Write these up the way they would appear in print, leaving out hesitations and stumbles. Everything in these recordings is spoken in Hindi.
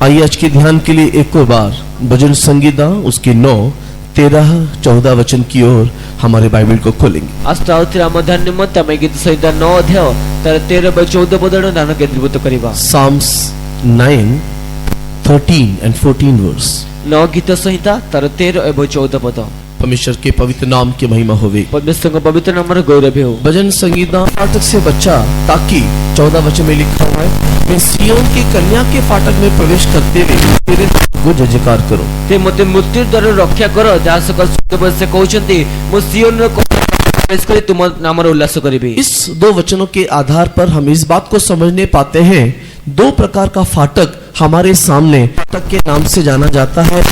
आइए आज के ध्यान के लिए एक और बार भजन संगीता उसकी 9, 13, 14 वचन की ओर हमारे बाइबल को खोलेंगे। अष्टावती ध्यान निमित्त आम गीत संहिता 9 अध्याय तार 13 व 14 पद ध्यान केंद्रीभूत करिबा। Psalms 9, 13 and 14 verse। 9 गीत संहिता तार 13 एवं 14 पद। परमेश्वर के पवित्र नाम की महिमा होवे। परमेश्वर का पवित्र नाम रे गौरव हो। भजन संगीता फाटक से बच्चा ताकि 14 वचन में लिखा हुआ है, मैं सिय्योन की कन्या के फाटक में प्रवेश करते हुए तेरे को जय जयकार करो। ते मते मृत्यु द्वारा रक्षा करो जहाँ सकल सुख से कहउछंती मो सिय्योन रे प्रवेश करी तुम नाम रे उल्लास करिबी। इस 2 वचनों के आधार पर हम इस बात को समझने पाते हैं 2 प्रकार का फाटक हमारे सामने फाटक के नाम से जाना जाता है।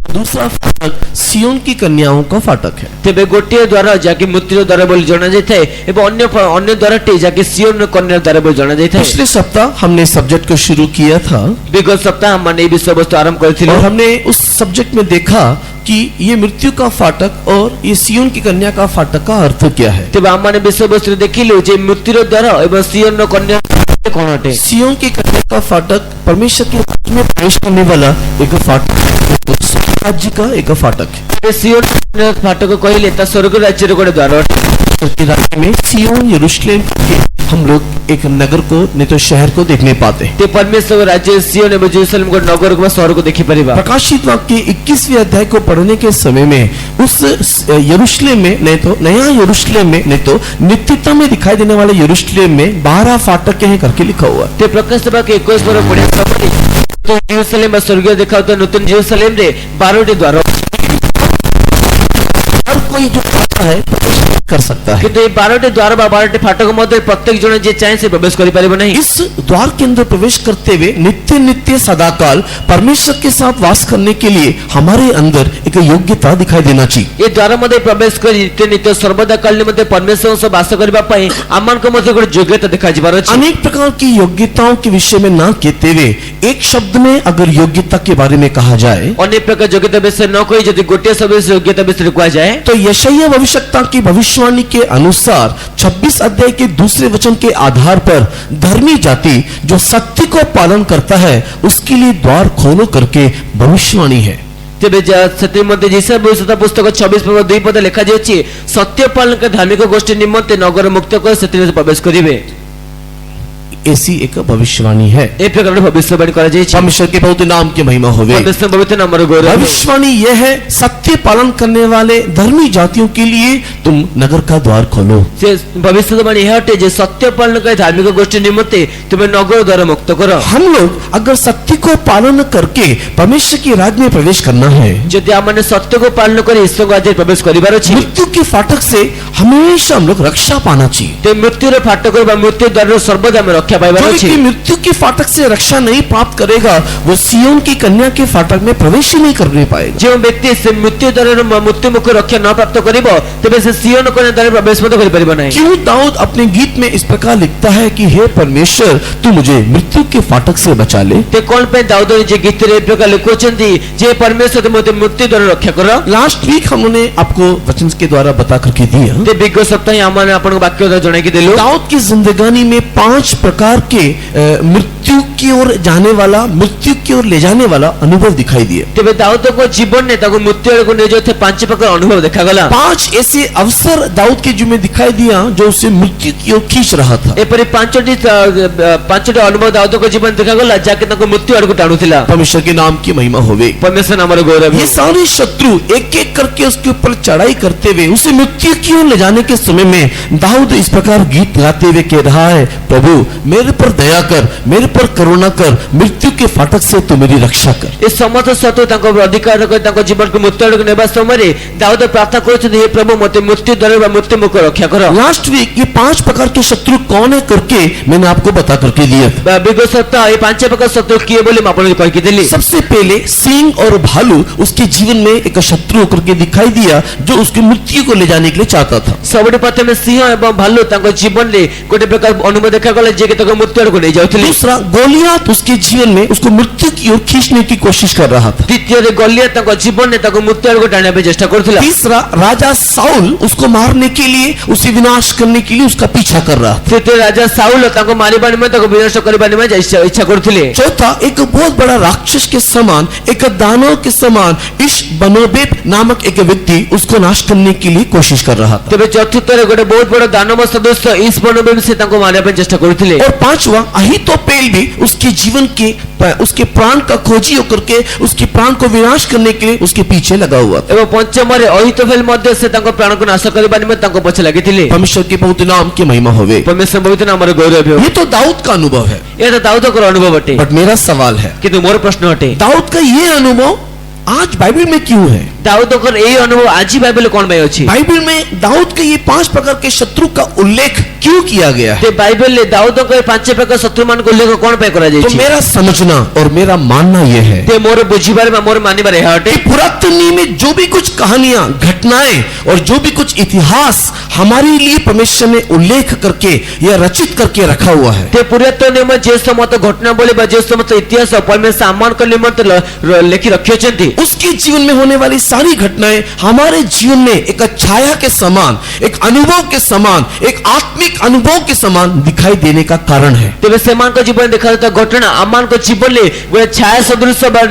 दूसरा फाटक सिय्योन की कन्याओं का फाटक है। तेबे गोटे द्वार जाके मृत्यु द्वार बोली जाना जाए एवं अन्य द्वारटी जाके सिय्योन कन्या द्वार बोली जाना जाए। पिछले सप्ताह हमने सब्जेक्ट को शुरू किया था। विगत सप्ताह हमने विषय वस्तु आरंभ करथिले और हमने उस सब्जेक्ट में देखा कि ये मृत्यु का फाटक और ये सिय्योन की कन्या का फाटक का अर्थ क्या है। तेबे हमने विषय वस्तु देखिलु जे मृत्यु द्वार एवं सिय्योन कन्या कौन हटे। सिय्योन की कन्या का फाटक परमेश्वर के राज्य में प्रवेश करने वाला एक फाटक है, राज्य का एक फाटक है। सिय्योन फाटक कहले ता स्वर्ग राज्य रे गोटे द्वार के राज्य में सिय्योन यरूशलेम के हम लोग एक नगर को नहीं तो शहर को देखने पाते हैं। ते परमेश्वर राज्य सिय्योन एवं यरूशलेम को नगर को शहर को देखि परिबा। प्रकाशित वाक्य 21वें अध्याय को पढ़ने के समय में उस यरूशलेम में नहीं तो नया यरूशलेम में नहीं तो नित्यता में दिखाई देने वाले यरूशलेम में 12 फाटक हैं करके लिखा हुआ है। ते प्रकाशित वाक्य 21 पर पढ़े तो यरूशलेम में स्वर्गीय दिखाओ तो नूतन यरूशलेम रे 12 टी द्वार हर कोई जो आता है कर सकता है, किंतु ये 12 टी द्वार बा 12 टी फाटक मध्य प्रत्येक जन जे चाहे से प्रवेश करि परिबो नहीं। इस द्वार के अंदर प्रवेश करते हुए नित्य नित्य सदाकाल परमेश्वर के साथ वास करने के लिए हमारे अंदर एक योग्यता दिखाई देना चाहिए। ये द्वार मध्य प्रवेश करि नित्य नित्य सर्वदा काल मध्य परमेश्वर से वास करबा पई आमान को मध्य गोटे योग्यता दिखाई जिबार अछि। अनेक प्रकार की योग्यताओं के विषय में ना कहते हुए एक शब्द में अगर योग्यता के बारे में कहा जाए, अनेक प्रकार योग्यता विषय न कोई यदि गोटे शब्द से योग्यता विषय कहा जाए तो यशायाह भविष्यवक्ता की भविष्यवाणी के अनुसार 26 अध्याय के 2 वचन के आधार पर धर्मी जाति जो सत्य को पालन करता है उसके लिए द्वार खोलो करके भविष्यवाणी है। तेबे सत्य मध्य जिसे भविष्यता पुस्तक 26 पद 2 पद लिखा जायछि सत्य पालन के धार्मिक गोष्ठी निमित्त नगर मुक्त कर सत्य प्रवेश करिवे। ऐसी एक भविष्यवाणी है। एक प्रकार भविष्यवाणी करा जायछि। परमेश्वर के पवित्र नाम की महिमा होवे। परमेश्वर पवित्र नाम रे गौरव। भविष्यवाणी यह है सत्य पालन करने वाले धर्मी जातियों के लिए तुम नगर का द्वार खोलो। से भविष्यवाणी यह हटे जे सत्य पालन के धार्मिक गोष्ठी निमित्त तुम्हें नगर द्वार मुक्त करो। हम लोग अगर सत्य को पालन करके परमेश्वर के राज्य में प्रवेश करना है, यदि हमने सत्य को पालन कर ईश्वर राज्य में प्रवेश करिबार अछि, मृत्यु के फाटक से हमेशा हम लोग रक्षा पाना चाहिए। ते मृत्यु रे फाटक बा मृत्यु द्वार सर्वदा में रक्षा पाइबार अछि। जो मृत्यु के फाटक से रक्षा नहीं प्राप्त करेगा वो सिय्योन की कन्या के फाटक में प्रवेश ही नहीं करने पाएगा। जो व्यक्ति से मृत्यु द्वार मृत्यु मुख रक्षा न प्राप्त करिबो तबे से सिय्योन कन्या द्वार प्रवेश मत करि परिबो नहीं। क्यों दाऊद अपने गीत में इस प्रकार लिखता है कि हे परमेश्वर तू मुझे मृत्यु के फाटक से बचा ले। ते कोन पे दाऊद जे गीत रे प्रकार लिखोचंदी जे परमेश्वर तुम मृत्यु द्वार रक्षा करो। लास्ट वीक हमने आपको वचन के द्वारा बता करके दिया। ते विगत सप्ताह हमने आपन वाक्य द्वारा जणाई के देलु। दाऊद की जिंदगानी में 5 प्रकार के मृत्यु की ओर जाने वाला, मृत्यु की ओर ले जाने वाला अनुभव दिखाई दिए। तेबे दाऊद को जीवन ने ताको मृत्यु को ले जाते 5 प्रकार अनुभव देखा गला। 5 ऐसे अवसर दाऊद के जीवन में दिखाई दिया जो उसे मृत्यु की ओर खींच रहा था। एपरि 5टी अनुभव दाऊद को जीवन देखा गला जाके ताको मृत्यु आड़ को टाणुथिला। परमेश्वर के नाम की महिमा होवे। परमेश्वर नाम रे गौरव। ये सारे शत्रु एक एक करके उसके ऊपर चढ़ाई करते हुए उसे मृत्यु की ओर ले जाने के समय में दाऊद इस प्रकार गीत गाते हुए कह रहा है, प्रभु मेरे पर दया कर, मेरे पर करुणा कर, मृत्यु के फाटक से तू मेरी रक्षा कर। इस समस्त शत्रु ताको अधिकार कर ताको जीवन को मृत्यु आड़ को नेबा समय रे दाऊद प्रार्थना करछथि, हे प्रभु मते मृत्यु द्वार व मृत्यु मुख रक्षा करो। लास्ट वीक ये 5 प्रकार के शत्रु कौन है करके मैंने आपको बता करके दिया। विगत सप्ताह ये 5 प्रकार शत्रु किए बोले मैं आपको कह के दिली। सबसे पहले सिंह और भालू उसके जीवन में एक शत्रु होकर के दिखाई दिया जो उसकी मृत्यु को ले जाने के लिए चाहता था। सबसे प्रथम सिंह एवं भालू ताको जीवन रे गोटे प्रकार अनुभव देखा गला जे के ताको मृत्यु आड़ को ले जाउथिले। दूसरा गोलियात उसके जीवन में उसको मृत्यु की ओर खींचने की कोशिश कर रहा था। ଦ୍ୱିତୀୟରେ ଗଲିଆ ତାଙ୍କ ଜୀବନରେ ତାକୁ ମୃତ୍ୟୁ ଆଡ଼କୁ ଟାଣିବା ପାଇଁ ଚେଷ୍ଟା କରୁଥିଲା। तीसरा, राजा साउल उसको मारने के लिए, उसे विनाश करने के लिए उसका पीछा कर रहा था। ତୃତୀୟ ରାଜା ସାଉଲ ତାଙ୍କୁ ମାରିବା ନିମନ୍ତେ ତାକୁ ବିନାଶ କରିବା ନିମନ୍ତେ ଇଚ୍ଛା କରୁଥିଲେ। चौथा, एक बहुत बड़ा राक्षस के समान, एक दानव के समान इस बनोबेत नामक एक व्यक्ति उसको नाश करने के लिए कोशिश कर रहा था। ତେବେ ଚତୁର୍ଥରେ ଗୋଟେ ବହୁତ ବଡ଼ ଦାନବ ସଦସ୍ୟ ଈଶ୍ୱରନବେ ସେ ତାଙ୍କୁ ମାରିବା ପାଇଁ ଚେଷ୍ଟା କରୁଥିଲେ। और पांचवा, अहीतोपेल भी उसके जीवन के, उसके प्राण का खोजी होकर के उसके प्राण को विनाश करने के लिए उसके पीछे लगा हुआ था। ଏବଂ ପଞ୍ଚମରେ ଅହିତୋଫେଲ ମଧ୍ୟ ସେ ତାଙ୍କ ପ୍ରାଣକୁ ନାଶ କରିବା ନିମନ୍ତେ ତାଙ୍କ ପଛେ ଲାଗିଥିଲେ। परमेश्वर के पवित्र नाम की महिमा होवे। ପରମେଶ୍ୱର ପବିତ୍ର ନାମର ଗୌରବ ହେଉ। ये तो दाऊद का अनुभव है, ଏଇଟା ଦାଉଦଙ୍କର ଅନୁଭବ ଅଟେ। बट मेरा सवाल है, କିନ୍ତୁ ମୋର ପ୍ରଶ୍ନ ଅଟେ, दाऊद का ये अनुभव आज बाइबल में क्यों है? ଦାଉଦଙ୍କର ଏଇ ଅନୁଭବ ଆଜି ବାଇବେଲରେ କଣ ପାଇଁ ଅଛି? बाइबल में दाऊद के ये 5 प्रकार के शत्रु का उल्लेख क्यों किया गया है? ते ବାଇବେଲରେ ଦାଉଦଙ୍କ ଏ ପାଞ୍ଚ ପ୍ରକାର ଶତ୍ରୁମାନଙ୍କ ଉଲ୍ଲେଖ କଣ ପାଇଁ तो କରାଯାଇଛି? मेरा समझना और मेरा मानना यह है ते ମୋର ବୁଝିବାରେ ବା ମୋର ମାନିବାରେ ଏହା ଅଟେ, कि पुरातन नियम में जो भी कुछ कहानियां, घटनाएं और जो भी कुछ इतिहास हमारे लिए परमेश्वर ने उल्लेख करके या रचित करके रखा हुआ है, ते पुरातन नियम जे समस्त घटनावली ବା जे समस्त इतिहास परमेश्वर ଆମମାନଙ୍କ ନିମନ୍ତେ ଲେଖି ରଖିଛନ୍ତି, उसके जीवन में होने वाली सारी घटनाएं हमारे जीवन में एक छाया के समान, एक अनुभव के समान, एक आत्मिक अनुभव के समान दिखाई देने का कारण है। ତେବେ ସେମାନଙ୍କ ଜୀବନରେ ଦେଖାଯାଉଥିବା ଘଟଣା ଆମମାନଙ୍କ ଜୀବନରେ ଗୋଟେ ଛାୟା ସଦୃଶ ବା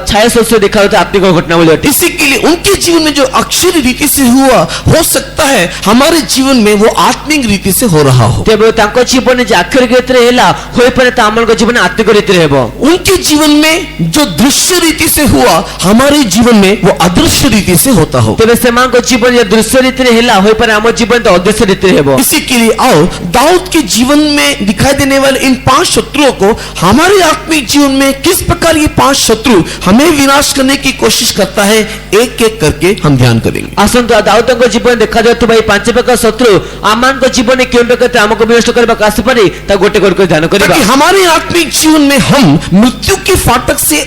ଛାୟା ସଦୃଶ ଦେଖାଯାଉଥିବା ଆତ୍ମିକ ଘଟଣାବଳୀ ଅଟେ। इसी के लिए उनके जीवन में जो अक्षर रीति से हुआ, हो सकता है हमारे जीवन में वो आत्मिक रीति से हो रहा हो। ତେବେ ତାଙ୍କ ଜୀବନରେ ଯେ ଆକ୍ଷରିକ ରୀତିରେ ହେଲା ହୋଇପାରେ ତା ଆମମାନଙ୍କ ଜୀବନରେ ଆତ୍ମିକ ରୀତିରେ ହେବ। उनके जीवन में जो दृश्य रीति से हुआ, हमारे जीवन में वो अदृश्य रीति से होता हो। ତେବେ ସେମାନଙ୍କ ଜୀବନ ଯେ ଦୃଶ୍ୟ ରୀତିରେ ହେଲା ହୋଇପାରେ ଆମ ଜୀବନ ତ ଅଦୃଶ୍ୟ ରୀତିରେ ହେବ। इसी के लिए आओ दाऊद के जीवन में दिखाई देने वाले इन 5 शत्रुओं को हमारे आत्मिक जीवन में किस प्रकार ये 5 शत्रु हमें विनाश करने की कोशिश करता है, एक एक करके हम ध्यान करेंगे। ଆସନ୍ତୁ ଦାଉଦଙ୍କ ଜୀବନରେ ଦେଖାଯାଉଥିବା ଏହି ପାଞ୍ଚ ପ୍ରକାର ଶତ୍ରୁ ଆମମାନଙ୍କ ଜୀବନରେ କେଉଁ ପ୍ରକାର ଆମକୁ ବିନଷ୍ଟ କରିବାକୁ ଆସିପାରେ ତା ଗୋଟେ ଗୋଟେ ଧ୍ୟାନ କରିବା। ताकि हमारे आत्मिक जीवन में हम मृत्यु के फाटक से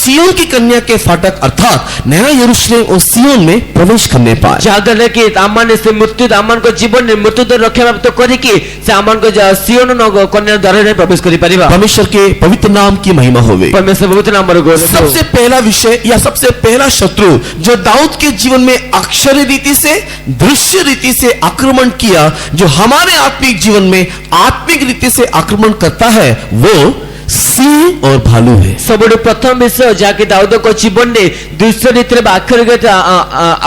सिय्योन की कन्या के फाटक अर्थात नया यरूशलेम और सिय्योन में प्रवेश करने पाए। ଯାହାଦ୍ୱାରା କି ଆମମାନେ ସେ ମୃତ୍ୟୁ ଆମମାନଙ୍କ ଜୀବନରେ ମୃତ୍ୟୁ ରକ୍ଷା ପ୍ରାପ୍ତ କରିକି ସେ ଆମମାନଙ୍କ ସିଓନ କନ୍ୟା ଦ୍ୱାରରେ ପ୍ରବେଶ କରିପାରିବା। परमेश्वर के पवित्र नाम की महिमा होवे। ପରମେଶ୍ୱର ପବିତ୍ର ନାମର ଗୌରବ ହେଉ। सबसे पहला विषय या सबसे पहला शत्रु जो दाऊद के जीवन में अक्षर रीति से, दृश्य रीति से आक्रमण किया, जो हमारे आत्मिक जीवन में आत्मिक रीति से आक्रमण करता है, वो सिंह और भालू है। ସବୁଠୁ ପ୍ରଥମ ବିଷୟ ଯାହାକି ଦାଉଦଙ୍କ ଜୀବନରେ ଦୃଶ୍ୟ ରୀତିରେ ବା ଆକ୍ଷରିକ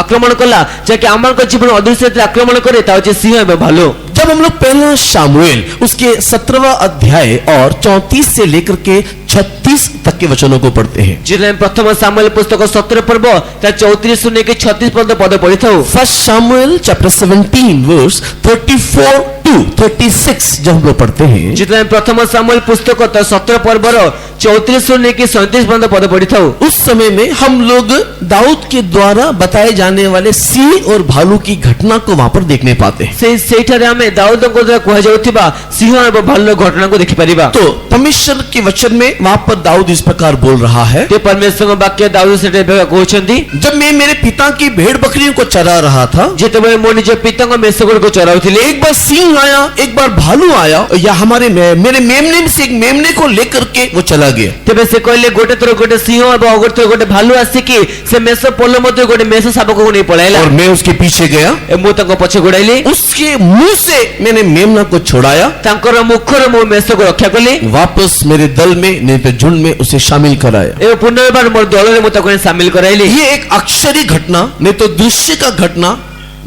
ଆକ୍ରମଣ କଲା, ଯାହାକି ଆମମାନଙ୍କ ଜୀବନ ଅଦୃଶ୍ୟ ରୀତିରେ ଆକ୍ରମଣ କରେ, ତା ହେଉଛି ସିଂହ ଏବଂ ଭାଲୁ। जब हम लोग पहला शामुएल उसके 17वां अध्याय और 34 से लेकर के 36 तक के वचनों को पढ़ते हैं। ଯେତେବେଳେ ଆମେ ପ୍ରଥମ ସାମୁଏଲ ପୁସ୍ତକ 17 ପର୍ବ ତା 34 ରୁ ନେଇକି 36 ପର୍ଯ୍ୟନ୍ତ ପଦ ପଢିଥାଉ। First Samuel chapter 17 verse 34 to 36 जब हम लोग पढ़ते हैं, ଯେତେବେଳେ ଆମେ ପ୍ରଥମ ସାମୁଏଲ ପୁସ୍ତକ ତା 17 ପର୍ବର 34 ରୁ ନେଇକି 37 ପର୍ଯ୍ୟନ୍ତ ପଦ ପଢିଥାଉ। उस समय में हम लोग दाऊद के द्वारा बताए जाने वाले सिंह और भालू की घटना को वहां पर देखने पाते हैं। ସେଇଠାରେ ଆମେ ଦାଉଦଙ୍କ ଦ୍ୱାରା କୁହାଯାଉଥିବା ସିଂହ ଏବଂ ଭାଲୁର ଘଟଣାକୁ ଦେଖିପାରିବା। तो परमेश्वर के वचन में वहां पर दाऊद इस प्रकार बोल रहा है, ते परमेश्वरଙ୍କ ବାକ୍ୟ ଦାଉଦ ସେଠାରେ କହୁଛନ୍ତି, जब मैं मेरे पिता की भेड़ बकरियों को चरा रहा था, ଯେତେବେଳେ ମୁଁ ନିଜ ପିତାଙ୍କ ମେଷଗୁଡ଼ିକୁ ଚରାଉଥିଲି, एक बार सिंह आया, एक बार भालू आया, या हमारे मेरे मेमने में से एक मेमने को लेकर के वो चला गया। ତେବେ ସେ କହିଲେ ଗୋଟେ ଥର ଗୋଟେ ସିଂହ ଏବଂ ଆଉ ଗୋଟେ ଥର ଗୋଟେ ଭାଲୁ ଆସିକି ସେ ମେଷ ପୋଲ ମଧ୍ୟ ଗୋଟେ ମେଷ ଶାବକକୁ ନେଇ ପଳାଇଲା। और मैं उसके पीछे गया, ମୁଁ ତାଙ୍କ ପଛେ ଗୋଡ଼ାଇଲି, उसके मुंह से मैंने मेमना को छुड़ाया, ତାଙ୍କର ମୁଖରୁ ମୁଁ ମେଷକୁ ରକ୍ଷା କଲି वापस मेरे दल में नहीं तो झुंड में उसे शामिल कराया। ଏବଂ ପୁନର୍ବାର ମୋର ଦଳରେ ମୁଁ ତାକୁ ସାମିଲ କରାଇଲି। ये एक अक्षरी घटना नहीं तो दृश्य का घटना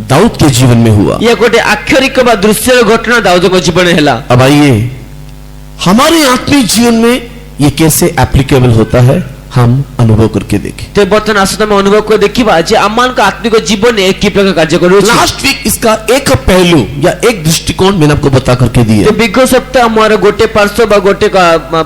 दाऊद के जीवन में हुआ। ଇଏ ଗୋଟେ ଆକ୍ଷରିକ ବା ଦୃଶ୍ୟର ଘଟଣା ଦାଉଦଙ୍କ ଜୀବନରେ ହେଲା। अब आइए हमारे आत्मिक जीवन में ये कैसे एप्लीकेबल होता है, हम अनुभव करके देखें। ତ ବର୍ତ୍ତମାନ ଆସନ୍ତୁ ଆମେ ଅନୁଭବ କରି ଦେଖିବା ଯେ ଆମମାନଙ୍କ ଆତ୍ମିକ ଜୀବନରେ କି ପ୍ରକାର କାର୍ଯ୍ୟ କରୁଛି। लास्ट वीक इसका एक पहलू या एक दृष्टिकोण मैंने आपको बता करके दिया। ତ ବିଗତ ସପ୍ତାହ ମୋର ଗୋଟେ ପାର୍ଶ୍ୱ ବା ଗୋଟେ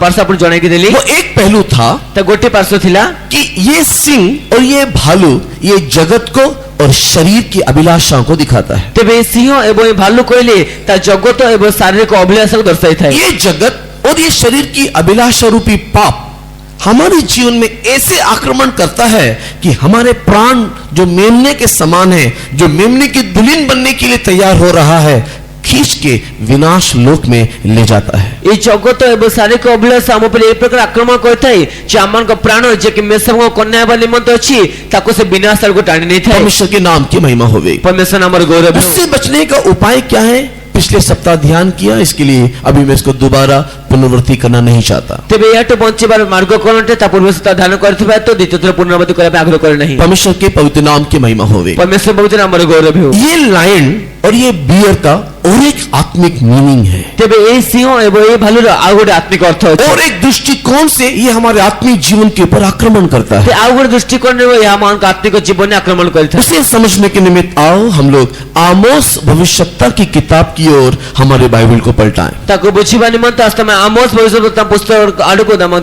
ପାର୍ଶ୍ୱ ଆପଣ ଜଣାଇକି ଦେଲି। वो एक पहलू था ତ ଗୋଟେ ପାର୍ଶ୍ୱ ଥିଲା कि ये सिंह और ये भालू ये जगत को और शरीर की अभिलाषाओं को दिखाता है। ତେବେ ଏ ସିଂହ ଏବଂ ଏ ଭାଲୁ କହିଲେ ତା ଜଗତ ଏବଂ ଶାରୀରିକ ଅଭିଳାଷକୁ ଦର୍ଶାଇଥାଏ। ये जगत और ये शरीर की अभिलाषा रूपी पाप हमारे जीवन में ऐसे आक्रमण करता है कि हमारे प्राण जो मेमने के समान है, जो मेमने की दुल्हन बनने के लिए तैयार हो रहा है, खींच के विनाश लोक में ले जाता है। এই জগত এবং শারীরিক অভিলাষ ଆମ ଉପରେ এই ପ୍ରକାର ଆକ୍ରମଣ କରିଥାଏ ଯେ ଆମମାନଙ୍କ ପ୍ରାଣ ଯେ କି ମେଷଙ୍କ କନ୍ୟା ହେବା ନିମନ୍ତେ ଅଛି ତାକୁ ସେ ବିନାଶ ଆଡ଼କୁ ଟାଣି ନେଇଥାଏ। परमेश्वर के नाम की महिमा होवे। परमेश्वर नामର ଗୌରବ ହେଉ। उससे बचने का उपाय क्या है? पिछले सप्ताह ध्यान किया, इसके लिए अभी मैं इसको दोबारा पुनरावृत्ति करना नहीं चाहता। ତେବେ ଏହାଠୁ ବଞ୍ଚିବାର ମାର୍ଗ କ'ଣ ଅଟେ ତା ପୂର୍ବ ସପ୍ତାହ ଧ୍ୟାନ କରିଥିବା ତ ଦ୍ୱିତୀୟ ଥର ପୁନରାବୃତ୍ତି କରିବା ପାଇଁ ଆଗ୍ରହ କରେ ନାହିଁ। परमेश्वर के पवित्र नाम की महिमा होवे। परमेश्वर ପବିତ୍ର ନାମର ଗୌରବ ହେଉ। ये लायन और ये बियर का और एक आत्मिक मीनिंग है, ତେବେ এই ସିଂହ ଏବଂ এই ଭାଲୁର ଆଉ ଗୋଟେ ଆତ୍ମିକ ଅର୍ଥ ଅଛି। और एक दृष्टिकोण से ये हमारे आत्मिक जीवन के ऊपर आक्रमण करता है। ଆଉ ଗୋଟେ ଦୃଷ୍ଟିକୋଣରେ ଏହା ଆମମାନଙ୍କ ଆତ୍ମିକ ଜୀବନରେ ଆକ୍ରମଣ କରିଥାଏ। उसे समझने के निमित्त आओ हम लोग आमोस भविष्यवक्ता की किताब की ओर हमारे बाइबल को पलटाएं। ତାକୁ ବୁଝିବା ନିମନ୍ତେ ଆସ୍ତେ ଆମେ ଆମୋସ ଭବିଷ୍ୟଦ୍ବକ୍ତା ପୁସ୍ତକ ଆଡ଼କୁ ଆମ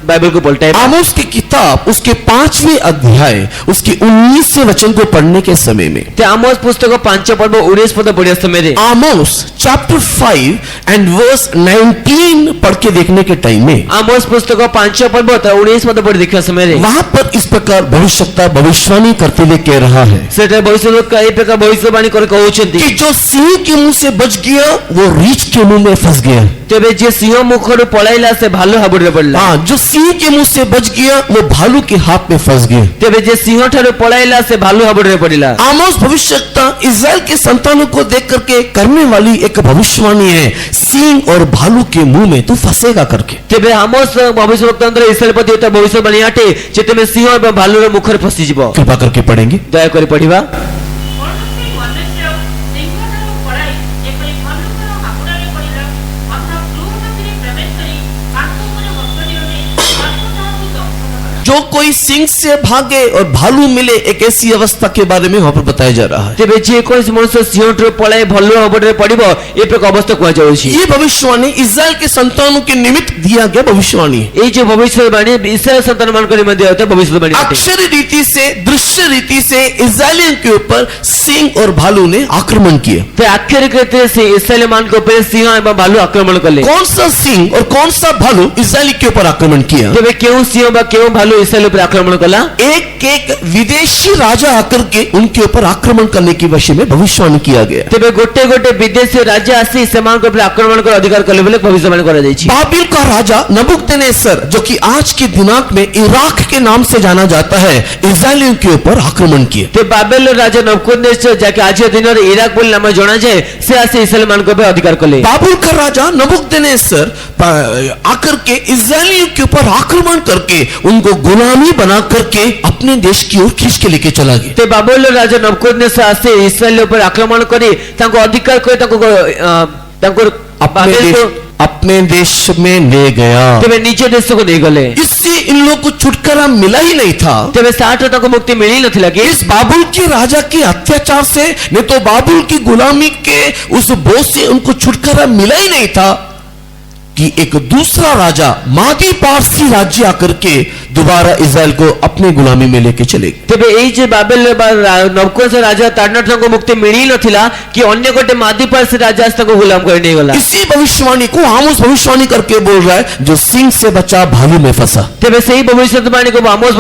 ବାଇବଲକୁ ପଲଟାଇବା। आमोस की किताब उसके 5वें अध्याय उसके 19वें वचन को पढ़ने के समय में, ते ଆମୋସ ପୁସ୍ତକ 5 ପର୍ବ 19 ପଦ ପଢିବା ସମୟରେ आमोस चैप्टर 5 एंड वर्स 19 पढ़ के देखने के टाइम में ଆମୋସ ପୁସ୍ତକ 5 ପର୍ବ 19 ପଦ ପଢି ଦେଖିବା ସମୟରେ वहां पर इस प्रकार भविष्यवक्ता भविष्यवाणी करते हुए कह रहा है ସେଠାରେ ଭବିଷ୍ୟଦ୍ବକ୍ତା ଏହି ପ୍ରକାର ଭବିଷ୍ୟବାଣୀ କରି କହୁଛନ୍ତି कि जो सिंह के मुंह से बच गया वो रीछ के मुंह में फंस गया। ତେବେ ଯିଏ ସିଂହ ମୁଖରୁ ପଳାଇଲା ସେ ଭାଲୁ ହାବୁଡରେ ପଡ଼ିଲା। हाँ, जो सिंह के मुंह से बच गया वो भालू के हाथ में फंस गया। ତେବେ ଯିଏ ସିଂହ ଠାରୁ ପଳାଇଲା ସେ ଭାଲୁ ହାବୁଡରେ ପଡ଼ିଲା। आमोस भविष्यवक्ता इस्राएल के संतानों को देख करके करने वाली एक भविष्यवाणी है, सिंह और भालू के मुंह में तू फंसेगा करके। ତେବେ ଆମୋସ ଭବିଷ୍ୟଦ୍ବକ୍ତାଙ୍କର ଇସ୍ରାଏଲ ପ୍ରତି ଏକ ଭବିଷ୍ୟବାଣୀ ଅଟେ ଯେ ତୁମେ ସିଂହ ଏବଂ ଭାଲୁର ମୁଖରେ ଫସିଯିବ। कृपा करके पढ़ेंगे। ଦୟାକରି ପଢିବା। କୌଣସି ମନୁଷ୍ୟ ସିଂହଠାରୁ ପଳାଇ ଏପରି ଭାଲୁଙ୍କର ହାବୁଡ଼ରେ ପଡ଼ିଲା ଅଥବା ଗୃହ ମଧ୍ୟରେ ପ୍ରବେଶ କରି ତାଙ୍କ ଉପରେ ହସ୍ତ ଦିଅନ୍ତି ତାକୁ ତାହାକୁ ଦଂଶନ କଲା। जो कोई सिंह से भागे और भालू मिले, एक ऐसी अवस्था के बारे में वहां पर बताया जा रहा है। ତେବେ ଯେକୌଣସି ମନୁଷ୍ୟ ସିଂହଠାରୁ ପଳାଇ ଭାଲୁ ହାବୁଡରେ ପଡ଼ିବ ଏ ପ୍ରକାର ଅବସ୍ଥା କୁହାଯାଉଛି। ये भविष्यवाणी इस्राएल के संतानों के निमित्त दिया गया भविष्यवाणी है। এই যে ଭବିଷ୍ୟବାଣୀ ଇସ୍ରାଏଲ ସନ୍ତାନମାନଙ୍କ ନିମନ୍ତେ ହେଉଥିବା ଭବିଷ୍ୟବାଣୀ ଅଟେ। अक्षर रीति से, दृश्य रीति से इस्राएलियों के ऊपर सिंह और भालू ने आक्रमण किया। ते ଆକ୍ଷରିକ ରୀତିରେ ସେ ଇସ୍ରାଏଲ ମାନଙ୍କ ଉପରେ ସିଂହ ଏବଂ ଭାଲୁ ଆକ୍ରମଣ କଲେ। कौन सा सिंह और कौन सा भालू इस्राएली के ऊपर आक्रमण किया? ତେବେ କେଉଁ ସିଂହ ବା କେଉଁ ଭାଲୁ ଇସ୍ରାଏଲ ଉପରେ ଆକ୍ରମଣ କଲା? एक एक विदेशी राजा आकर के उनके ऊपर आक्रमण करने के विषय में भविष्यवाणी किया गया। ତେବେ ଗୋଟେ ଗୋଟେ ବିଦେଶୀ ରାଜା ଆସି ସେମାନଙ୍କ ଉପରେ ଆକ୍ରମଣ କରି ଅଧିକାର କଲେ ବୋଲି ଭବିଷ୍ୟବାଣୀ କରାଯାଇଛି। बाबिल का राजा नबूकदनेस्सर, जो कि आज के दिनांक में इराक के नाम से जाना जाता है, इस्राएलियों के ऊपर आक्रमण किया। ते ବାବେଲର ରାଜା ନବୁକଦନେସ୍ସର ଯାହାକି ଆଜିର ଦିନରେ ଇରାକ ବୋଲି ନାମ ଜଣାଯାଏ, ସେ ଆସି ଇସ୍ରାଏଲ ମାନଙ୍କ ଉପରେ ଅଧିକାର କଲେ। बाबुल का राजा नबूकदनेस्सर आकर के इस्राएलियों के ऊपर आक्रमण करके उनको गुलामी बना करके अपने देश की ओर खींच के लेके चला गया। ते ବାବେଲର ରାଜା ନବୁକଦନେସ୍ସର ଆସି ଇସ୍ରାଏଲ ଉପରେ ଆକ୍ରମଣ କରି ତାଙ୍କୁ ଅଧିକାର କରି ତାଙ୍କୁ अपने देश में ले गया। ତେବେ ନିଜ ଦେଶକୁ ନେଇଗଲେ। इससे इन लोगों को छुटकारा मिला ही नहीं था। ତେବେ ତାଠୁ ତାଙ୍କୁ ମୁକ୍ତି ମିଳି ନଥିଲା କି? इस बाबुल के राजा के अत्याचार से, नहीं तो बाबुल की गुलामी के उस बोझ से उनको छुटकारा मिला ही नहीं था कि एक दूसरा राजा मादी पारसी राज्य आकर के दोबारा इस्राएल को अपनी गुलामी में लेके चले गए। ତେବେ ଏଇ ଯେ ବାବେଲ ନବୁକଦନେସ୍ସର ରାଜା ତାଠୁ ତାଙ୍କୁ ମୁକ୍ତି ମିଳି ନଥିଲା କି ଅନ୍ୟ ଗୋଟେ ମାଦି ପାରସୀ ରାଜା ଆସି ତାଙ୍କୁ ଗୁଲାମ କରି ନେଇଗଲା। इसी भविष्यवाणी को आमोस भविष्यवाणी करके बोल रहा है, जो सिंह से बचा भालू में फंसा। ତେବେ ସେଇ ଭବିଷ୍ୟବାଣୀକୁ ଆମୋସ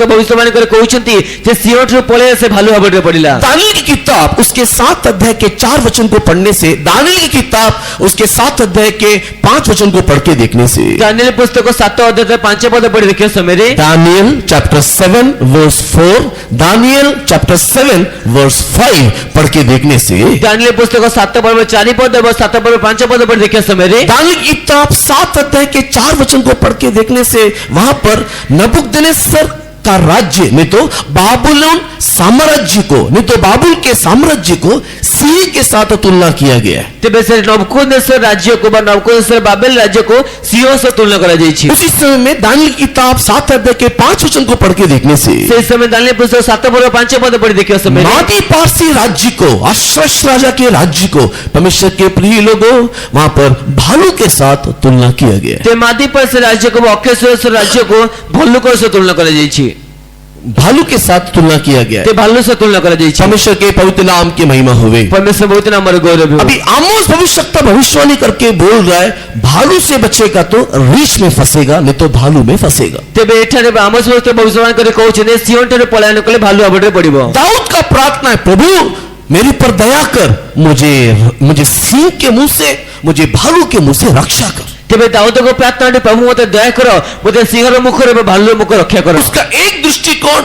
ଭବିଷ୍ୟବାଣୀ କରି କହୁଛନ୍ତି ଯେ ସିଂହଠାରୁ ପଳାଇ ସେ ଭାଲୁ ହାବୁଡରେ ପଡ଼ିଲା। दानिएल की किताब उसके 7 अध्याय के 4 वचन को पढ़ने से, दानिएल की किताब उसके 7 अध्याय के 5 वचन को पढ़ के देखने से, ଦାନିଏଲ ପୁସ୍ତକ 7 ଅଧ୍ୟାୟ 5 ପଦ ପଢି ଦେଖିବା ସମୟରେ Daniel chapter 7 verse 4, Daniel chapter 7 verse 5 पढ़ के देखने से, ଦାନିଏଲ ପୁସ୍ତକ 7 ପର୍ବ 4 ପଦ ଏବଂ 7 ପର୍ବ 5 ପଦ ପଢି ଦେଖିବା ସମୟରେ दानिएल की किताब 7 अध्याय के 4 वचन को पढ़ के देखने से वहां पर नबूकदनेस्सर का राज्य, नहीं तो बाबुलोन साम्राज्य को, नहीं तो बाबुल के साम्राज्य को सिंह के साथ तुलना किया गया है। ତେବେ ସେ ନବୁକଦନେସ୍ସର ରାଜ୍ୟକୁ ବା ନବୁକଦନେସ୍ସର ବାବେଲ ରାଜ୍ୟକୁ ସିଂହ ସହ ତୁଳନା କରାଯାଇଛି। उसी समय में दानिएल की किताब 7 अध्याय के 5 वचन को पढ़ के देखने से ସେଇ ସମୟ ଦାନିଏଲ ପୁସ୍ତକ 7 ପର୍ବ 5 ପଦ ପଢି ଦେଖିବା ସମୟରେ मादी पारसी राज्य को, अश्शूर राजा के राज्य को, परमेश्वर के प्रिय लोगों, वहां पर भालू के साथ तुलना किया गया है। ते ମାଦି ପାରସୀ ରାଜ୍ୟକୁ ବା ଅକ୍ଷେଶ୍ୱର ରାଜ୍ୟକୁ ଭଲ୍ଲୁକ ସହ ତୁଳନା କରାଯାଇଛି। भालू के साथ तुलना किया गया ते है। ଭାଲୁ ସହ ତୁଳନା କରାଯାଇଛି। परमेश्वर के पवित्र नाम की महिमा हुए। परमेश्वर ପବିତ୍ର ନାମର ଗୌରବ ହେଉ। अभी आमोस भविष्यवक्ता भविष्यवाणी करके बोल रहा है, भालू से बचेगा तो रीछ में फंसेगा, नहीं तो भालू में फंसेगा। ତେବେ ଏଠାରେ ଆମୋସ ଭବିଷ୍ୟବାଣୀ କରି କହୁଛନ୍ତି ସିଂହଠାରୁ ପଳାୟନ କଲେ ଭାଲୁ ହାବୁଡରେ ପଡିବ। दाऊद का प्रार्थना है, प्रभु मेरे पर दया कर, मुझे सिंह के मुंह से, मुझे भालू के मुंह से रक्षा कर। तेबे दाऊदको प्रार्थना प्रभु मते दया करो, मते सिंहर मुखर एवं भालुर मुख रक्षा करो। उसका एक दृष्टिकोण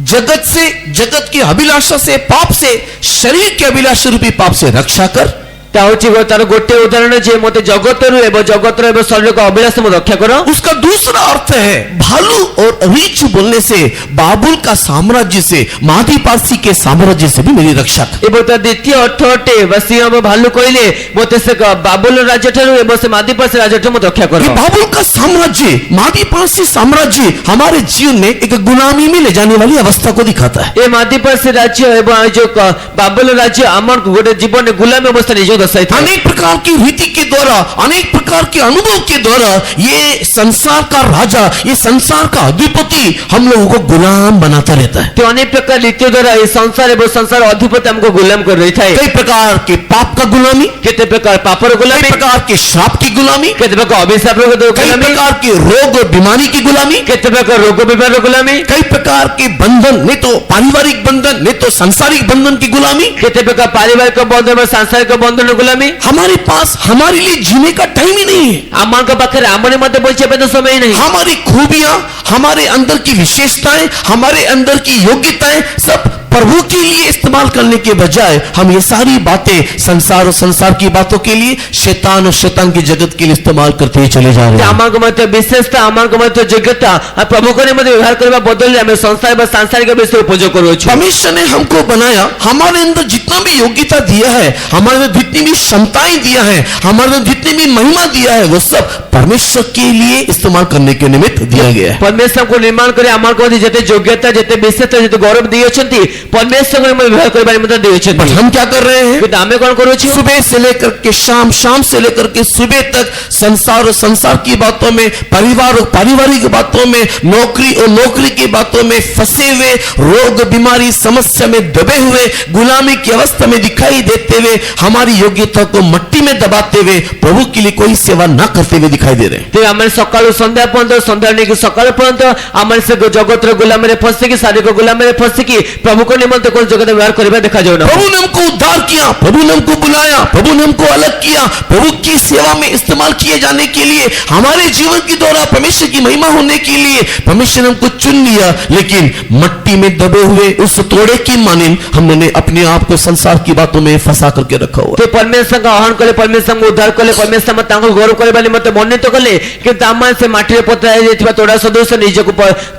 जगत से, जगत की अभिलाषा से, पाप से, शरीर के अभिलाषा रूपी पाप से रक्षा कर। तार गोटे उदाहरण जे मते जगतरु एवं जगतर एवं शरीर को अभिलाष में रक्षा करो। उसका दूसरा अर्थ है भालू और रीछ बोलने से बाबुल का साम्राज्य से, मादी पारसी के साम्राज्य से भी मेरी रक्षा कर। एवं तार द्वितीय अर्थ अटे सिंह एवं भालू कहले मते से बाबुल राज्य ठारू एवं से मादी पारसी राज्य ठारू मते रक्षा करो। ये बाबुल का साम्राज्य, मादी पारसी साम्राज्य हमारे जीवन में एक गुलामी में ले जाने वाली अवस्था को दिखाता है। ये मादी पारसी राज्य एवं जो बाबुल राज्य आमर गोटे जीवन में गुलामी अवस्था निज अनेक प्रकार की रीति के द्वारा, अनेक प्रकार के अनुभव के द्वारा ये संसार का राजा, ये संसार का अधिपति हम लोगों को गुलाम बनाता रहता है। तो अनेक प्रकार रीतियों द्वारा ये संसार एवं संसार अधिपति हमको गुलाम कर रही है। कई प्रकार के पाप का गुलामी, कितने प्रकार पापर गुलामी, कई प्रकार के श्राप की गुलामी, कितने प्रकार अभिशाप कई गुलामी, प्रकार के रोग बीमारी की गुलामी, कितने प्रकार रोग बीमारी गुलामी, कई प्रकार के बंधन, नहीं तो पारिवारिक बंधन, नहीं तो सांसारिक बंधन की गुलामी, कितने प्रकार पारिवारिक बंधन और सांसारिक बंधन गुलामी। हमारे पास हमारे लिए जीने का टाइम ही नहीं है। आमान का पाखर आमने मत बोलचे पे तो समय ही नहीं। हमारी खूबियां, हमारे अंदर की विशेषताएं, हमारे अंदर की योग्यताएं सब प्रभु के लिए इस्तेमाल करने के बजाय हम ये सारी बातें संसार और संसार की बातों के लिए, शैतान और शैतान की जगत के लिए इस्तेमाल करते ही चले जा रहे हैं। आमान का मत विशेषता, आमान का मत योग्यता प्रभु को मत व्यवहार करवा बदल हमें संसार व सांसारिक विषय उपयोग करो। परमेश्वर ने हमको बनाया, हमारे अंदर जितना भी योग्यता दिया है, हमारे अंदर जितनी भी क्षमताएं दिया है, हमारे अंदर जितनी भी महिमा दिया है, वो सब परमेश्वर के लिए इस्तेमाल करने के निमित्त दिया गया है। परमेश्वर को निर्माण करे आमान को जते योग्यता, जते विशेषता, जते गौरव दिए छथि परमेश्वर को व्यवहार करबार मत दिए छथि। पर हम क्या कर रहे हैं? कि आमे कोन करू छी? सुबह से लेकर के शाम, शाम से लेकर के सुबह तक संसार और संसार की बातों में, परिवार और पारिवारिक बातों में, नौकरी और नौकरी की बातों में फंसे हुए, रोग बीमारी समस्या में दबे हुए, गुलामी की अवस्था में दिखाई देते हुए, हमारी योग्यता को मट्टी में दबाते हुए प्रभु के लिए कोई सेवा न करते हुए दिखाई दे रहे हैं। ते आमे सकाळ संध्या पर्यंत, संध्या ने सकाळ पर्यंत आमे से जगतर गुलामी रे फंसे की, शारीरिक गुलामी रे फंसे की प्रभु को निमंत्रण कोन जगत व्यवहार करबा देखा जाओ ना। प्रभु ने हमको उद्धार किया, प्रभु ने हमको बुलाया, प्रभु ने हमको अलग किया, प्रभु की सेवा में इस्तेमाल किए जाने के लिए, हमारे जीवन के द्वारा परमेश्वर की महिमा होने के लिए परमेश्वर ने हमको चुन लिया। लेकिन मट्टी में दबे हुए उस तोड़े की मानिंद हमने अपने आप को संसार की बातों में फंसा करके रखा हुआ। ते परमेश्वर का आह्वान कले, परमेश्वर को उद्धार कले, परमेश्वर मत तांको गौरव करे बाली मत मोनित कले कि तामान से माटी रे पता है जेतिबा तोड़ा सदस्य निज को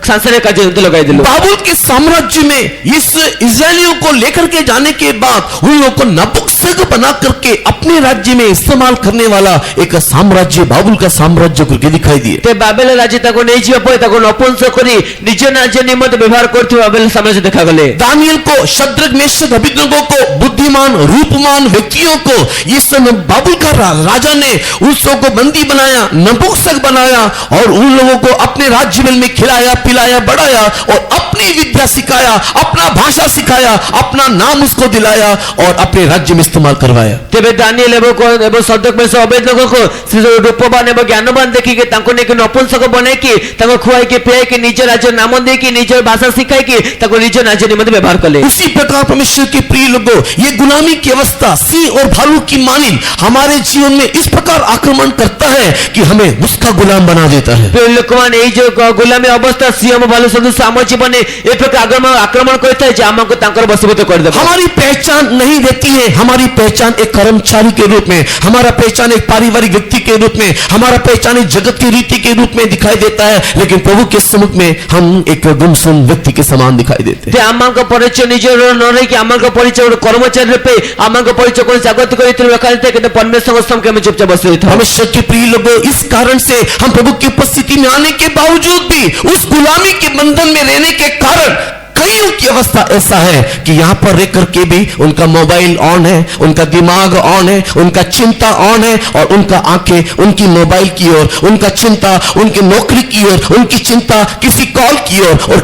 सांसारिक कार्य में लगाई दिलो। बाबुल के साम्राज्य में इस इस्राएलियों को लेकर के जाने के बाद उन लोगों को नपुंसक बना करके अपने राज्य में इस्तेमाल करने वाला एक साम्राज्य, बाबुल का साम्राज्य करके दिखाई दिए। ते बाबेल राज्य ताको नै जिवा पय ताको नपुंसक करी निज राज्य निमित्त व्यवहार करथि बाबेल साम्राज्य देखा गले। दानियल को, शद्रक मेशक अबेदनगो को, बुद्धिमान रूपमान व्यक्तियों को इस बाबुल का राजा ने उन लोगों को बंदी बनाया, नपुंसक बनाया और उन लोगों को अपने राज्य में खिलाया, पिलाया, बढ़ाया और अपनी विद्या सिखाया, अपना भाषा सिखाया, अपना नाम उसको दिलाया और अपने राज्य में इस्तेमाल करवाया। तेबे दानियल एवं शद्रक मेशक अबेदनगो को से रूपवान एवं ज्ञानवान देखि के ताको ने के नपुंसक बने की ताको खुआई के पियाई के निज राज्य नाम दे की निज भाषा सिखाई की ताको निज राज्य निमित्त व्यवहार कले। उसी प्रकार परमेश्वर के प्रिय लोगों, ये गुलामी की अवस्था, सिंह और भालू की मानिंद हमारे जीवन में इस प्रकार आक्रमण करता है कि हमें उसका गुलाम बना देता है। तो लोकमान ए जो गुलामी अवस्था सिंह भालू सदृश आम जीवन ए प्रकार आक्रमण करता है जे हमको तांकर वशीभूत कर दे। हमारी पहचान नहीं देती है, हमारी पहचान एक कर्मचारी के रूप में, हमारा पहचान एक पारिवारिक व्यक्ति के रूप में, हमारा पहचान एक जगत की रीति के रूप में दिखाई देता है। लेकिन प्रभु के सम्मुख में हम एक गुमसुम व्यक्ति के समान दिखाई देते हैं। आमको परिचय निजर न रही कि आमको परिचय कर्मचारी रूपे आमको परिचय को जागृत कर रखा जाता है कि परमेश्वर के सामने चुपचाप बसे रहते हैं। परमेश्वर के प्रिय लोगों, इस कारण से हम प्रभु की उपस्थिति में आने के बावजूद भी उस गुलामी के बंधन में रहने के कारण कईयों की अवस्था ऐसा है कि यहाँ पर रह करके भी उनका मोबाइल ऑन है, उनका दिमाग ऑन है, उनका चिंता ऑन है और उनका आंखें उनकी मोबाइल की ओर, उनका चिंता उनकी नौकरी की ओर, उनकी चिंता किसी कॉल की ओर और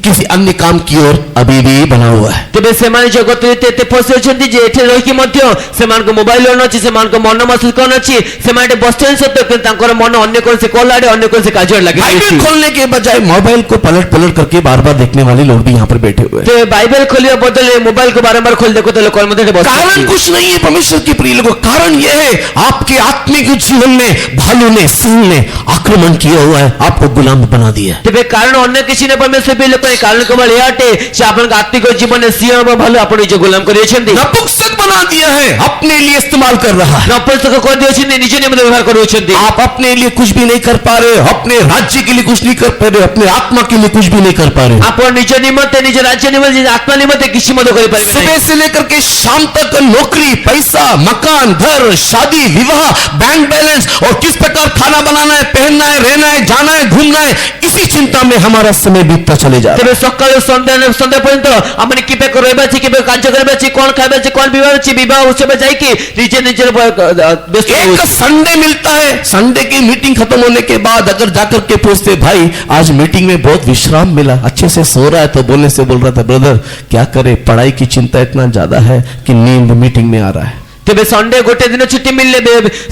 किसी अन्य काम की ओर अभी भी बना हुआ है। तेबे सेमाने जगत रीते ते फसे छथि जे एठे रहि कि मध्य सेमान को मोबाइल ऑन अछि, सेमान को मन मसल कोन अछि, सेमाने बस्टेन सत्य कि तांकर मन अन्य कोन से कॉल आडे अन्य कोन से काजर लागे। मोबाइल खोलने के बजाय मोबाइल को पलट करके बार-बार देखने वाले लोग भी यहाँ पर बैठे हुए हैं। ते बाइबल खोलिया बदले मोबाइल को बारंबार खोल देखो तो लोग मध्य कारण कुछ नहीं है परमेश्वर के प्रिय लोगों, कारण यह है आपके आत्मिक जीवन में भालू ने, सिंह ने आक्रमण किया हुआ है, आपको गुलाम बना दिया है। तेरे कारण अन्य किसी ने परमेश्वर पे लोग कारण केवल यह अटे जे आपन आत्मिक जीवन में सिंह और भालू आपण निज गुलाम करियछन्ति, नपुंसक बना दिया है, अपने लिए इस्तेमाल कर रहा है। नपुंसक को दियछन्ति निज निमित्त व्यवहार करियछन्ति। आप अपने लिए कुछ भी नहीं कर पा रहे, अपने राज्य के लिए कुछ नहीं कर पा रहे, अपने आत्मा के लिए कुछ भी नहीं कर पा रहे। आपण निज निमित्त निज राज्य निमित्त निज आत्मा निमित्त किसी मदद करि परिबे नहीं। सुबह से लेकर के शाम तक नौकरी, पैसा, मकान, घर, शादी, विवाह, बैंक बैलेंस और किस प्रकार खाना बनाना है, पहनना है, रहना है, जाना है, घूमना है, इसी चिंता में हमारा समय बीतता चले जा रहा है। तेरे सकाळ संध्या पर्यंत आपण किपे करबा छी, किपे कार्य करबा छी, कोन खाबा छी, कोन विवाह छी, विवाह उत्सव जाई कि निजे निजे व्यस्त एक संडे मिलता है, संडे की मीटिंग खत्म होने के बाद अगर जाकर के पूछते भाई आज मीटिंग में बहुत विश्राम मिला, अच्छे से सो रहा है, तो बोलने से बोल रहा था ब्रदर क्या करे, पढ़ाई की चिंता इतना ज्यादा है कि नींद मीटिंग में आ रहा है। तेरे संडे गोटे दिन छुट्टी मिलले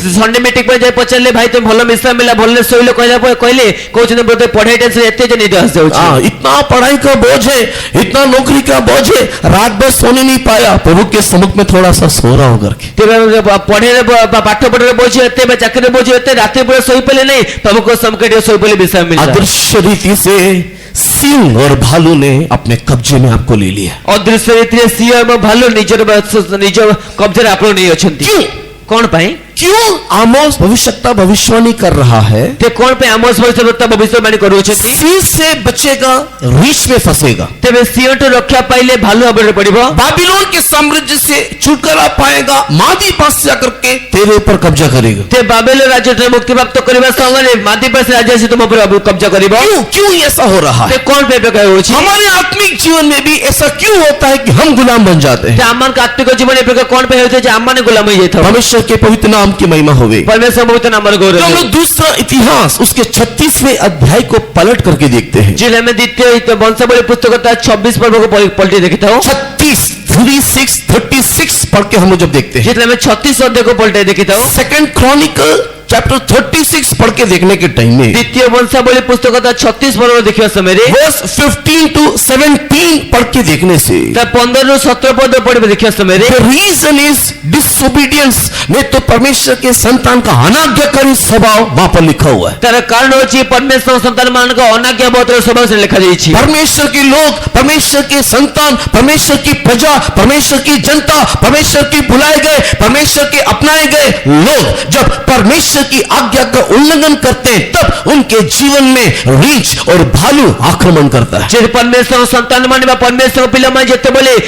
संडे मीटिंग पे जाय पचले भाई तुम भलो विश्राम मिला भलने सोइलो कहले कहले ब्रदर पढ़ाई टेंशन एते जे निद आसे होछि। हां इतना पढ़ाई का बोझ है, इतना नौकरी का बोझ है, रात भर सोने नहीं पाया, प्रभु के सम्मुख में थोड़ा सा सो रहा हूं करके। तेरे पढ़े पाठ पढ़े बोझ एते बे चाकरी बोझ एते रात पूरा सोई पले नहीं, प्रभु को सम्मुख सोई पले विश्राम मिला। अदृश्य रीति से सिंह और भालू ने अपने कब्जे में आपको ले लिया। अदृश्य रीति से सिंह और भालू निज कब्जे आपण नहीं अछंती। क्यों कौन पाई क्यों आमोस भविष्यता भविष्यवाणी कर रहा है, ते कौन पे आमोस भविष्यवाणी करूछंती सिंह से बचेगा, रीछ में फंसेगा। तेबे सिंह तो रक्षा पाइले भालू अबरे पड़िबो, बाबिलोन के साम्राज्य से छुटकारा पाएगा, मादी पास जाकर के तेरे ऊपर कब्जा करेगा। ते बाबेल राज्य से मुक्ति प्राप्त करबा संगे मादी पास राज्य से तुम ऊपर कब्जा करिबो। क्यों क्यों ऐसा हो रहा ते है? कौन पे कहे होछि? हमारे आत्मिक जीवन में भी ऐसा क्यों होता है कि हम गुलाम बन जाते हैं? ते अमन का आत्मिक जीवन ए प्रकार कौन पे होते जे अमन गुलाम हो जाता। परमेश्वर के पवित्र नाम की महिमा होवे। परमेश्वर पवित्र नाम रे तो हम गौरव। लोग दूसरा इतिहास उसके 36वें अध्याय को पलट करके देखते हैं। जिले में द्वितीय वंशावली पुस्तक का 26 पर्व को पलटे देखता हूं। 36 पढ़ के हम लोग जब देखते हैं, जिले में 36 अध्याय को पलटे देखता हूं। सेकंड क्रॉनिकल चैप्टर 36 पढ़ के देखने के टाइम में द्वितीय वंशावली पुस्तक का 36 पर्व देखिबा समय रे वर्स 15 to 17 पढ़ के देखने से ता 15 ରୁ 17 पद पढ़िबा देखिबा समय रे the reason is disobedience, नहीं तो परमेश्वर के संतान का अनाज्ञाकारी स्वभाव वहां पर लिखा हुआ है। तार कारण होची परमेश्वर संतान मान का अनाज्ञाबद्ध स्वभाव से लिखा जाई छी। परमेश्वर के लोग, परमेश्वर के संतान, परमेश्वर की प्रजा, परमेश्वर की जनता, परमेश्वर की बुलाए गए, परमेश्वर के अपनाए गए लोग जब परमेश्वर की आज्ञा का उल्लंघन करते हैं तब उनके जीवन में रीछ और भालू आक्रमण करता है। जे परमेश्वर संतान माने परमेश्वर पिला मान जते बोले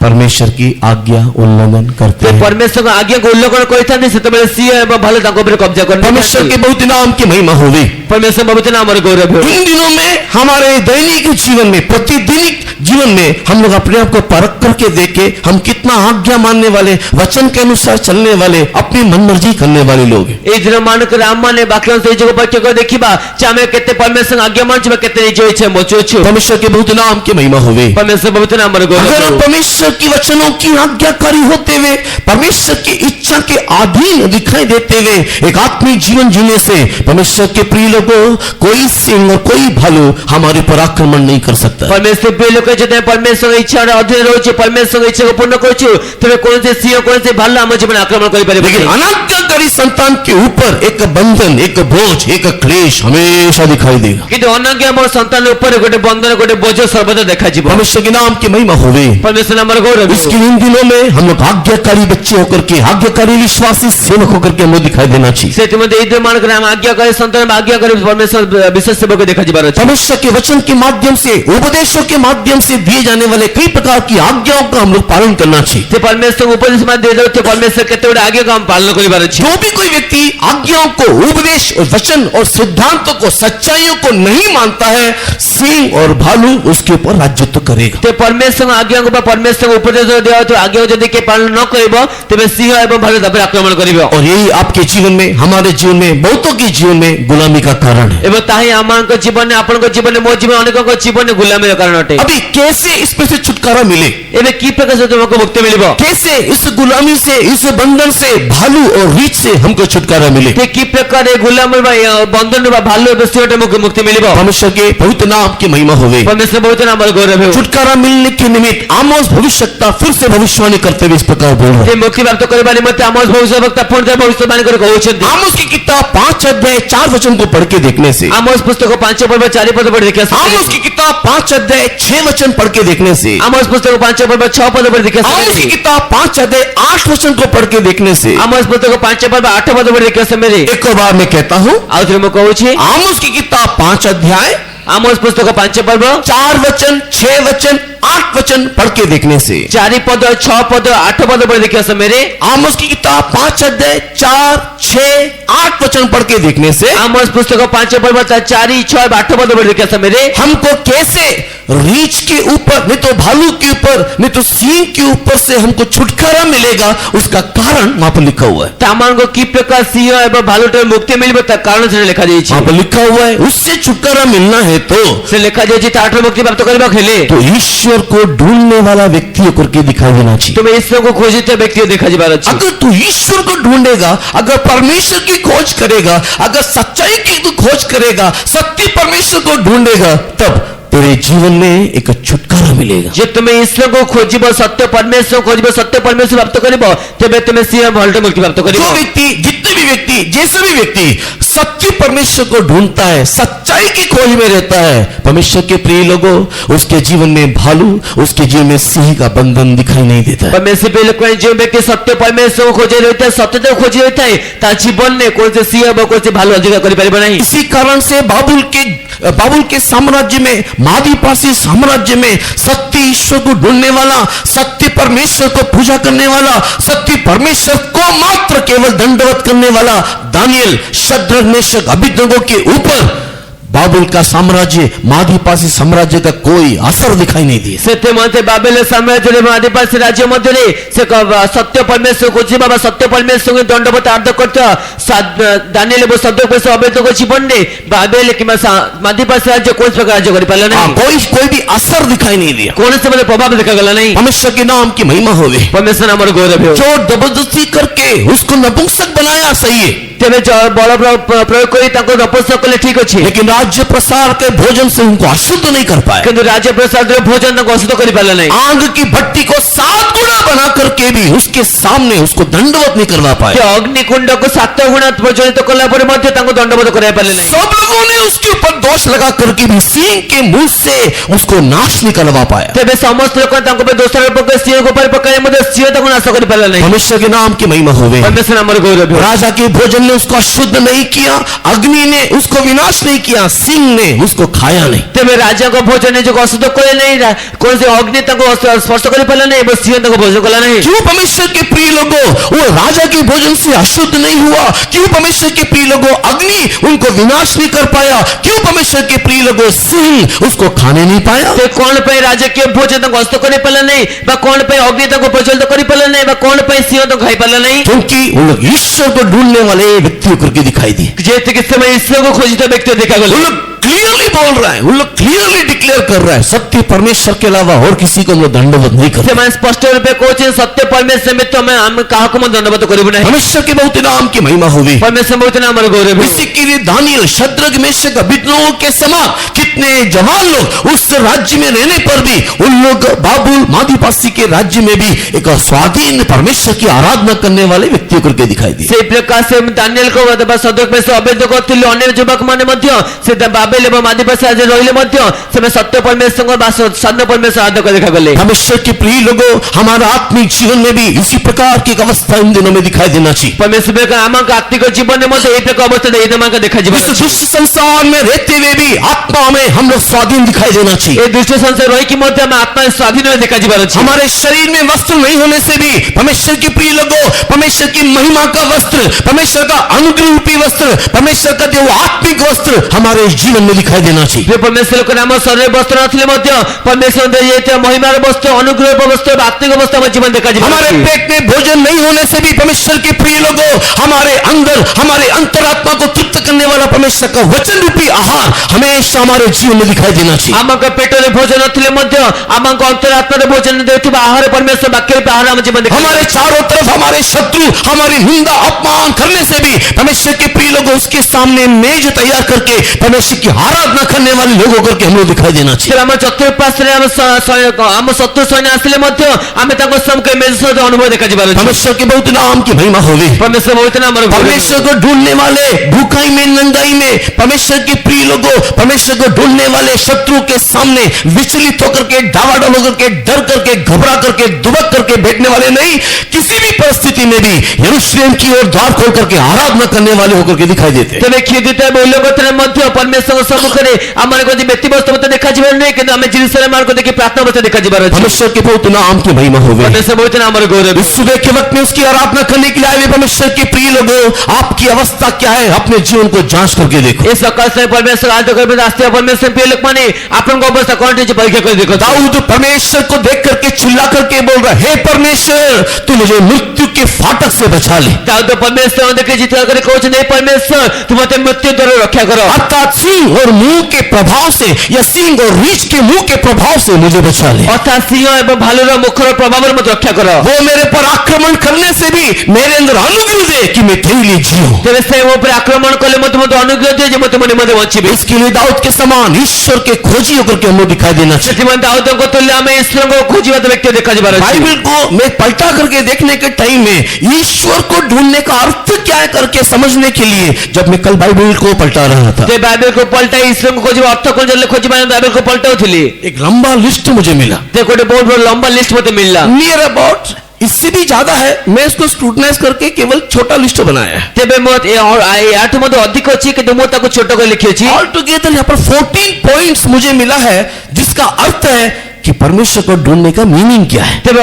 परमेश्वर की आज्ञा उल्लंघन करते हैं। परमेश्वर का आज्ञा को उल्लंघन करथाने सेतबेले सिंह एवं भालू ताको ऊपर कब्जा करने। परमेश्वर के बहुत नाम की महिमा होवे। परमेश्वर पवित्र नाम रे गौरव हो। इन दिनों में हमारे दैनिक जीवन में, प्रतिदिन जीवन में हम लोग अपने आप को परख करके देखे, हम कितना आज्ञा मानने वाले, वचन के अनुसार चलने वाले, अपनी मनमर्जी करने वाले लोग हैं। ए दिन मान कर राम माने बाकी से जो पक्ष को देखिबा चाहे केते परमेश्वर आज्ञा मान छबे केते जो इच्छा मोचोछु। परमेश्वर के बहुत नाम की महिमा होवे। परमेश्वर पवित्र नाम रे गौरव अगर हो। परमेश्वर की वचनों की आज्ञाकारी होते हुए, परमेश्वर की इच्छा के अधीन दिखाई देते हुए एक आत्मिक जीवन जीने से परमेश्वर के प्रिय लोगों, कोई सिंह और कोई भालू हमारे पर आक्रमण नहीं कर सकता। परमेश्वर पे लोग जते परमेश्वर इच्छा रे अधीन रहउछ, परमेश्वर इच्छा को पूर्ण करछु, तबे कोन से सिंह कोन से भालू हम जीवन आक्रमण करि परिबे। लेकिन अनाज्ञाकारी संतान के ऊपर एक बंधन, एक बोझ, एक क्लेश हमेशा दिखाई देगा। किंतु अनाज्ञा मोर संतान ऊपर गोटे बंधन गोटे बोझ सर्वदा देखा जीव। परमेश्वर के नाम की महिमा होवे। परमेश्वर नाम रे गौरव इसके इन दिनों में हम लोग आज्ञाकारी बच्चे होकर के, आज्ञाकारी विश्वासी सेवक होकर के हम लोग दिखाई देना चाहिए। से तुम दे मान कर हम आज्ञाकारी संतान आज्ञाकारी परमेश्वर विशेष सेवक को देखा जीवार अछि। परमेश्वर के वचन के माध्यम से, उपदेशों के माध्यम से दिए जाने वाले कई प्रकार की आज्ञाओं का हम लोग पालन करना चाहिए। ते परमेश्वर उपदेश में दे दो परमेश्वर केते बड़े आज्ञा का हम पालन करिबार अछि। जो भी कोई व्यक्ति आज्ञाओं को, उपदेश और वचन और सिद्धांतों को, सच्चाइयों को नहीं मानता है, सिंह और भालू उसके ऊपर राज्यत्व करेगा। ते परमेश्वर आज्ञा को परमेश्वर उपदेश दिया तो आज्ञा जदि के पालन न करिबो तबे सिंह एवं भालू तब आक्रमण करिबो। और यही आपके जीवन में, हमारे जीवन में, बहुतों के जीवन में गुलामी का कारण है। ଏବଂ ତାହା ହିଁ ଆମମାନଙ୍କ ଜୀବନରେ ଆପଣଙ୍କ ଜୀବନରେ ମୋ ଜୀବନ ଅନେକଙ୍କ ଜୀବନରେ ଗୁଲାମୀର କାରଣ ଅଟେ। अभी कैसे इसमें से छुटकारा मिले, ଏବେ କି ପ୍ରକାର ସେ ତୁମକୁ ମୁକ୍ତି ମିଳିବ? कैसे इस गुलामी से, इस बंधन से, भालू और रीछ से हमको छुटकारा मिले। ଯେ କି ପ୍ରକାର ଏ ଗୁଲାମୀ ବା ବନ୍ଧନ ବା ଭାଲୁ ଏବେ ସିଂହଟେ ମୁକ୍ତି ମିଳିବ? परमेश्वर के पवित्र नाम की महिमा होवे। ପରମେଶ୍ୱର ବହୁତ ନାମର ଗୌରବ ହେଉ। छुटकारा मिलने के निमित्त आमोस भविष्यवक्ता फिर से भविष्यवाणी करते हुए इस प्रकार बोल रहे ଯେ हैं। ମୁକ୍ତି ପ୍ରାପ୍ତ କରିବା ନିମନ୍ତେ ଆମ ଭବିଷ୍ୟବକ୍ତା ପୁଣି ଥରେ ଭବିଷ୍ୟବାଣୀ କରି କହୁଛନ୍ତି। आमोस की किताब 5 अध्याय 4 वचन को पढ़ के देखने से, ଆମୋସ ପୁସ୍ତକ 5 ପର୍ବ 4 ପଦ ପଢି ଦେଖିବା आमोस की किताब 5 अध्याय 6 वचन पढ़ के देखने से, ଆମୋସ पुस्तକ 5 ପର୍ବ 6 ପଦ ପଢି ଦେଖିବା आमोस की किताब 5 अध्याय 8 वचन को पढ़ के देखने से, ଆମୋସ ପୁସ୍ତକ 5 ପର୍ବ 8 ପଦ ପଢି ଦେଖିବା ସମୟରେ एक और बार मैं कहता हूँ, ଆଉ ଥରେ ମୁଁ କହୁଛି आमोस की किताब 5 अध्याय ଆମୋସ ପୁସ୍ତକ 5 ପର୍ବ 4 वचन 6 वचन 8 वचन पढ़ के देखने से, 4 ପଦ 6 ପଦ 8 ପଦ ପଢି ଦେଖିବା ସମୟରେ आमोस की किताब 5 अध्याय 4 6 8 वचन पढ़ के देखने से ଆମୋସ ପୁସ୍ତକ 5 ପର୍ବ 4 6 8 ପଦ ପଢି ଦେଖିବା ସମୟରେ हमको कैसे रीछ के ऊपर, नहीं तो भालू के ऊपर, नहीं तो सिंह के ऊपर से हमको छुटकारा मिलेगा, उसका कारण वहां पर लिखा हुआ है। ତାମାନଙ୍କୁ କି ପ୍ରକାର ସିଂହ ଏବଂ ଭାଲୁଠାରୁ ମୁକ୍ତି ମିଳିବ ତା କାରଣ ସେଠାରେ ଲେଖାଯାଇଛି। वहां पर लिखा हुआ है उससे छुटकारा मिलना है तो ସେ ଲେଖାଯାଇଛି ତାଠାରୁ ମୁକ୍ତି ପ୍ରାପ୍ତ କରିବାକୁ ହେଲେ तो ईश्वर को ढूंढने वाला व्यक्ति होकर के दिखाई देना चाहिए। ତୁମେ ଈଶ୍ୱରଙ୍କୁ ଖୋଜିଥିବା ବ୍ୟକ୍ତି ଦେଖାଯିବାର ଅଛି। अगर तू ईश्वर को ढूंढेगा, अगर परमेश्वर की खोज करेगा, अगर सच्चाई की तू खोज करेगा, सत्य परमेश्वर को ढूंढेगा, तब तेरे जीवन में एक छुटकारा मिलेगा। ଯେ ତୁମେ ଈଶ୍ୱରଙ୍କୁ ଖୋଜିବ, ସତ୍ୟ ପରମେଶ୍ୱର ଖୋଜିବ, ସତ୍ୟ ପରମେଶ୍ୱର ପ୍ରାପ୍ତ କରିବ, ତେବେ ତୁମେ ସିଂହ ଭାଲୁଠାରୁ ମୁକ୍ତି ପ୍ରାପ୍ତ କରିବ। जो व्यक्ति, जितने भी व्यक्ति, जैसे भी व्यक्ति सत्य परमेश्वर को ढूंढता है, सच्चाई की खोज में रहता है, परमेश्वर के प्रिय लोगों, उसके जीवन में भालू, उसके जीवन में सिंह का बंधन दिखाई नहीं देता है। परमेश्वर पे ଲୋକମାନେ ଯେଉଁ ବ୍ୟକ୍ତି ସତ୍ୟ ପରମେଶ୍ୱରଙ୍କୁ ଖୋଜି ରହିଥାଏ, ସତ୍ୟତାକୁ ଖୋଜି ରହିଥାଏ, ତା ଜୀବନରେ କୌଣସି ସିଂହ ବା କୌଣସି ଭାଲୁ ଅଧିକାର କରିପାରିବ ନାହିଁ। इसी कारण से बाबुल के साम्राज्य में, मादीपासी साम्राज्य में सत्य ईश्वर को ढूंढने वाला, सत्य परमेश्वर को पूजा करने वाला, सत्य परमेश्वर को मात्र केवल दंडवत करने वाला दानियल, शद्रक, मेशक, अबेदनगो के ऊपर बाबुल का साम्राज्य, मादीपासी साम्राज्य का कोई असर दिखाई नहीं दिया। ସେଥିମଧ୍ୟ ବାବେଲ ସାମ୍ରାଜ୍ୟରେ ଏବଂ ଆଦିବାସୀ ରାଜ୍ୟ ମଧ୍ୟରେ ସେ ସତ୍ୟ ପରମେଶ୍ୱର ଖୋଜିବା ବା ସତ୍ୟ ପରମେଶ୍ୱରଙ୍କୁ ଦଣ୍ଡବତ ଆଦର କରୁଥିବା ଦାନିଏଲ ଏବଂ ସଦୃଶ ଅବେଦଙ୍କ ଜୀବନରେ ବାବେଲ କିମ୍ବା ଆଦିବାସୀ ରାଜ୍ୟ କୌଣସି ପ୍ରକାର ରାଜ୍ୟ କରିପାରିଲା ନାହିଁ। कोई भी असर दिखाई नहीं दिया। କୌଣସି ପ୍ରକାର ପ୍ରଭାବ ଦେଖାଗଲା ନାହିଁ। परमेश्वर के नाम की महिमा होवे। ପରମେଶ୍ୱର ଆମର ଗୌରବ ହେଉ। जो जबरदस्ती करके उसको नपुंसक बनाया सही है, ତେବେ ବଳ ପ୍ରୟୋଗ କରି ତାଙ୍କୁ ନପୁଂସକ କଲେ ଠିକ ଅଛି, लेकिन राज्य प्रसार के भोजन से उनको अशुद्ध नहीं कर पाए। କିନ୍ତୁ ରାଜ୍ୟ ପ୍ରସାଦର ଭୋଜନ ତାଙ୍କୁ ଅଶୁଦ୍ଧ କରିପାରିଲା ନାହିଁ। आग की भट्टी को 7 गुना बना करके भी उसके सामने उसको दंडवत नहीं करवा पाए। ସେ ଅଗ୍ନିକୁଣ୍ଡକୁ 7 ଗୁଣା ପ୍ରଜ୍ୱଳିତ କଲା ପରେ ମଧ୍ୟ ତାଙ୍କୁ ଦଣ୍ଡବତ କରାଇ ପାରିଲେ ନାହିଁ। सब लोगों ने उसके ऊपर दोष लगा करके भी सिंह के मुंह से उसको नाश नहीं करवा पाया। ତେବେ ସମସ୍ତ ଲୋକ ତାଙ୍କ ଉପରେ ଦୋଷାରୋପ ପକାଇ ସିଂହକୁ ଉପରେ ପକାଇ ମଧ୍ୟ ସିଂହ ତାଙ୍କୁ ନାଶ କରିପାରିଲା ନାହିଁ। परमेश्वर के नाम की महिमा होवे। ପରମେଶ୍ୱର ଆମର ଗୌରବ ହେଉ। राजा के भोजन ने उसको अशुद्ध नहीं किया, अग्नि ने उसको विनाश नहीं किया, सिंह ने उसको खाया नहीं। ତେବେ ରାଜାଙ୍କ ଭୋଜନ ନିଜକୁ ଅଶୁଦ୍ଧ କଲେ ନାହିଁ, କୌଣସି ଅଗ୍ନି ତାଙ୍କୁ ସ୍ପର୍ଶ କରିପାରିଲା ନାହିଁ ଏବଂ ସିଂହ ତାଙ୍କୁ ଭୋଜନ କଲା ନାହିଁ। क्यों परमेश्वर के प्रिय लोगों वो राजा के भोजन से अशुद्ध नहीं हुआ? क्यों परमेश्वर के प्रिय लोगों अग्नि उनको विनाश नहीं कर पाया? क्यों परमेश्वर के प्रिय लोगों सिंह उसको खाने नहीं पाया? ସେ କଣ ପାଇଁ ରାଜକୀୟ ଭୋଜନ ତାଙ୍କୁ ଅଶୁଦ୍ଧ କରିପାରିଲା ନାହିଁ ବା କଣ ପାଇଁ ଅଗ୍ନି ତାଙ୍କୁ ପ୍ରଜ୍ୱଳିତ କରିପାରିଲା ନାହିଁ ବା କଣ ପାଇଁ ସିଂହ ତାଙ୍କୁ ଖାଇପାରିଲା ନାହିଁ? क्योंकि वो लोग ईश्वर को ढूंढने वाले व्यक्ति करके दिखाई दिए। ଯେତିକି ସେମାନେ ଈଶ୍ୱରକୁ ଖୋଜିଥିବା ବ୍ୟକ୍ତି ଦେଖାଗଲେ। वो लोग क्लियरली बोल रहा है, वो लोग क्लियरली डिक्लेयर कर रहा है, सत्य परमेश्वर के अलावा और किसी को हम लोग दंडवत नहीं करते। ସେମାନେ ସ୍ପଷ୍ଟ ରୂପେ କହୁଛନ୍ତି ସତ୍ୟ ପରମେଶ୍ୱର ସହିତ ଆମେ କାହାକୁ ମଧ୍ୟ ଦଣ୍ଡବତ କରିବୁ ନାହିଁ। परमेश्वर के बहुत नाम की महिमा हुई। ପରମେଶ୍ୱର ବହୁତ ନାମର ଗୌରବ ହେଉ। इसी के लिए दानियल, शद्रक, मेशक, अबेदनगो के समान कितने जवान लोग उस राज्य में रहने पर भी उन लोग बाबुल मादीपासी के राज्य में भी एक स्वाधीन परमेश्वर की आराधना करने वाले व्यक्तियों करके दिखाई दिए। ସେଇ ପ୍ରକାର ସେ ଦାନିଏଲଙ୍କ ବା ସଦୃଶ ମେଷ ଅବେଦନଗୋ ଥିଲେ ଅନ୍ୟ ଯୁବକ ମାନେ ମଧ୍ୟ ସେ ବାବେଲ ଏବଂ ଆଦିବାସୀ ରାଜ୍ୟରେ ରହିଲେ ମଧ୍ୟ ସେମାନେ ସତ୍ୟ ପରମେଶ୍ୱରଙ୍କ ବା ସାଧନ ପରମେଶ୍ୱର ଆରାଧକ ଦେଖାଗଲେ। परमेश्वर के प्रिय लोगों, हमारा आत्मिक जीवन में भी इसी प्रकार की एक अवस्था इन दिनों में दिखाई देना चाहिए। ପରମେଶ୍ୱର ଆମ ଆତ୍ମିକ ଜୀବନରେ ମଧ୍ୟ ଏଇ ପ୍ରକାର ଅବସ୍ଥା ଏଇମାନଙ୍କ ଦେଖାଯିବ। इस दुष्ट संसार में रहते हुए भी आत्मा में हम लोग स्वाधीन दिखाई देना चाहिए। ଏ ଦୃଶ୍ୟ ସଂସାର ରହିକି ମଧ୍ୟ ଆମେ ଆତ୍ମା ସ୍ୱାଧୀନ ଦେଖାଯିବାର ଅଛି। हमारे शरीर में वस्त्र नहीं होने से भी परमेश्वर के प्रिय लोगों, परमेश्वर की महिमा का वस्त्र, परमेश्वर का अनुग्रह रूपी वस्त्र, परमेश्वर का जो आत्मिक वस्त्र हमारे जीवन जीवन में दिखाई देना चाहिए। ପ୍ରିୟ ପରମେଶ୍ୱର ଲୋକ ଆମ ଶରୀରରେ ବସ୍ତ୍ର ନଥିଲେ ମଧ୍ୟ ପରମେଶ୍ୱର ଦେଇଥିବା ମହିମାର ବସ୍ତ୍ର ଅନୁଗ୍ରହ ବସ୍ତ୍ର ଆତ୍ମିକ ବସ୍ତ୍ର ଆମ ଜୀବନ ଦେଖାଯିବ। हमारे पेट में भोजन नहीं होने से भी परमेश्वर के प्रिय लोगों हमारे अंदर हमारे अंतरात्मा को तृप्त करने वाला परमेश्वर का वचन रूपी आहार हमेशा हमारे जीवन में दिखाई देना चाहिए। ଆମଙ୍କ ପେଟରେ ଭୋଜନ ନଥିଲେ ମଧ୍ୟ ଆମଙ୍କ ଅନ୍ତରାତ୍ମାରେ ଭୋଜନ ଦେଉଥିବା ଆହାର ପରମେଶ୍ୱର ବାକ୍ୟର ଆହାର ଆମ ଜୀବନ ଦେଖାଯିବ। हमारे चारों तरफ हमारे शत्रु हमारी निंदा अपमान करने से भी परमेश्वर के प्रिय लोगों उसके सामने मेज तैयार करके परमेश्वर की आराधना करने वाले लोगों करके हम लोग दिखाई देना चाहिए। ଆମ ଚତୁଃପାର୍ଶ୍ୱରେ ଆମ ଶତ୍ରୁ ସୈନ୍ୟ ଆସିଲେ ମଧ୍ୟ ଆମେ ତାଙ୍କ ସମ୍ମୁଖରେ ମେଜ ସହିତ ଅନୁଭବ ଦେଖାଯିବାର ଅଛି। परमेश्वर के बहुत नाम की महिमा होगी। ପରମେଶ୍ୱର ବହୁତ ନାମର परमेश्वर को ढूंढने वाले भूखाई में नंगाई में परमेश्वर के प्रिय लोगों परमेश्वर को ढूंढने वाले शत्रु के सामने विचलित होकर के डावाडोल होकर के डर करके घबरा करके दुबक करके बैठने वाले नहीं, किसी भी परिस्थिति में भी यरूशलेम की ओर द्वार खोल करके आराधना करने वाले होकर के दिखाई देते हैं। ତେବେ କ୍ଷୁଧିତ ମୂଲ୍ୟଗତରେ ମଧ୍ୟ ପରମେଶ୍ୱରଙ୍କ ସମ୍ମୁଖରେ ଆମମାନଙ୍କୁ ଯଦି ବ୍ୟକ୍ତିବସ୍ତ ମତେ ଦେଖାଯିବାର ନାହିଁ, କିନ୍ତୁ ଆମେ ଜେରୁସାଲେମ ମାର୍ଗ ଦେଖି ପ୍ରାର୍ଥନା ମତେ ଦେଖାଯିବାର ଅଛି। परमेश्वर के बहुत नाम की महिमा होगी। ପରମେଶ୍ୱର ବହୁତ ନାମର ଗୌରବ। इस सुबह के वक्त में उसकी आराधना करने के लिए आए हुए परमेश्वर के प्रिय लोगों आपकी अवस्था क्या है अपने जीवन को जांच करके देखो। ଏ ସକାଳ ସମୟ ପରମେଶ୍ୱର ଆରାଧନା କରିବା ଆସିଥିବା ପରମେଶ୍ୱର ପ୍ରିୟ ଲୋକମାନେ ଆପଣଙ୍କ ଅବସ୍ଥା କଣ ଅଛି ପରୀକ୍ଷା କରି ଦେଖନ୍ତୁ। दाऊद परमेश्वर को देख करके चिल्ला करके बोल रहा है, हे परमेश्वर तू मुझे मृत्यु के फाटक से बचा ले। ଦାଉଦ ପରମେଶ୍ୱର ଦେଖି ଚିତ୍କାର କରି କହୁଛନ୍ତି, ହେ ପରମେଶ୍ୱର ତୁ ମତେ ମୃତ୍ୟୁ ଦ୍ୱାରା ରକ୍ଷା କର। अर्थात सिंह और मुंह के प्रभाव से या सिंह और रीछ के मुंह के प्रभाव से मुझे बचा ले। ଅର୍ଥାତ୍ ସିଂହ ଏବଂ ଭାଲୁର ମୁଖର ପ୍ରଭାବରୁ ମତେ ରକ୍ଷା କର। वो मेरे पर आक्रमण करने से भी मेरे अंदर अनुग्रह दे कि मैं तेरे लिए जीऊं। ତେବେ ସେ ମୋ ଉପରେ ଆକ୍ରମଣ କଲେ ମତେ ମତେ ଅନୁଗ୍ରହ ଦିଅ ଯେ ମତେ ମୋ ନିମନ୍ତେ ବଞ୍ଚିବି। इसके लिए दाऊद के समान ईश्वर के खोजी होकर के हमें दिखाई देना चाहिए। ସେଥିପାଇଁ ଦାଉଦଙ୍କ ତୁଲ୍ୟ ଆମେ ଈଶ୍ୱରଙ୍କୁ ଖୋଜିବା ବ୍ୟକ୍ତି ଦେଖାଯିବାର ଅଛି। बाइबल को मैं पलटा करके देखने के टाइम में ईश्वर को ढूंढने का अर्थ क्या है करके समझने के लिए जब मैं कल बाइबल को पलटा रहा था ସେ ବାଇବେଲକୁ ପଲଟାଇ ଈଶ୍ୱରଙ୍କୁ ଖୋଜିବା ଅର୍ଥ କଣ ଜାଣିଲେ ଖୋଜିବା ବାଇବେଲକୁ ପଲଟାଉଥିଲି। एक लंबा लिस्ट मुझे मिला, ସେ ଗୋଟେ ବହୁତ ବଡ ଲମ୍ବା ଲିଷ୍ଟ ମତେ ମିଳିଲା। नियर अबाउट इससे भी ज्यादा है। मैं इसको स्क्रूटनाइज करके केवल छोटा लिस्ट बनाया है। ତେବେ ମୋ ୟାଠୁ ମଧ୍ୟ ଅଧିକ ଅଛି କିନ୍ତୁ ମୁଁ ତାକୁ ଛୋଟ କରି ଲେଖିଅଛି। ऑल टुगेदर यहाँ पर 14 पॉइंट्स मुझे मिला है जिसका अर्थ है कि परमेश्वर को ढूंढने का मीनिंग क्या है। ତେବେ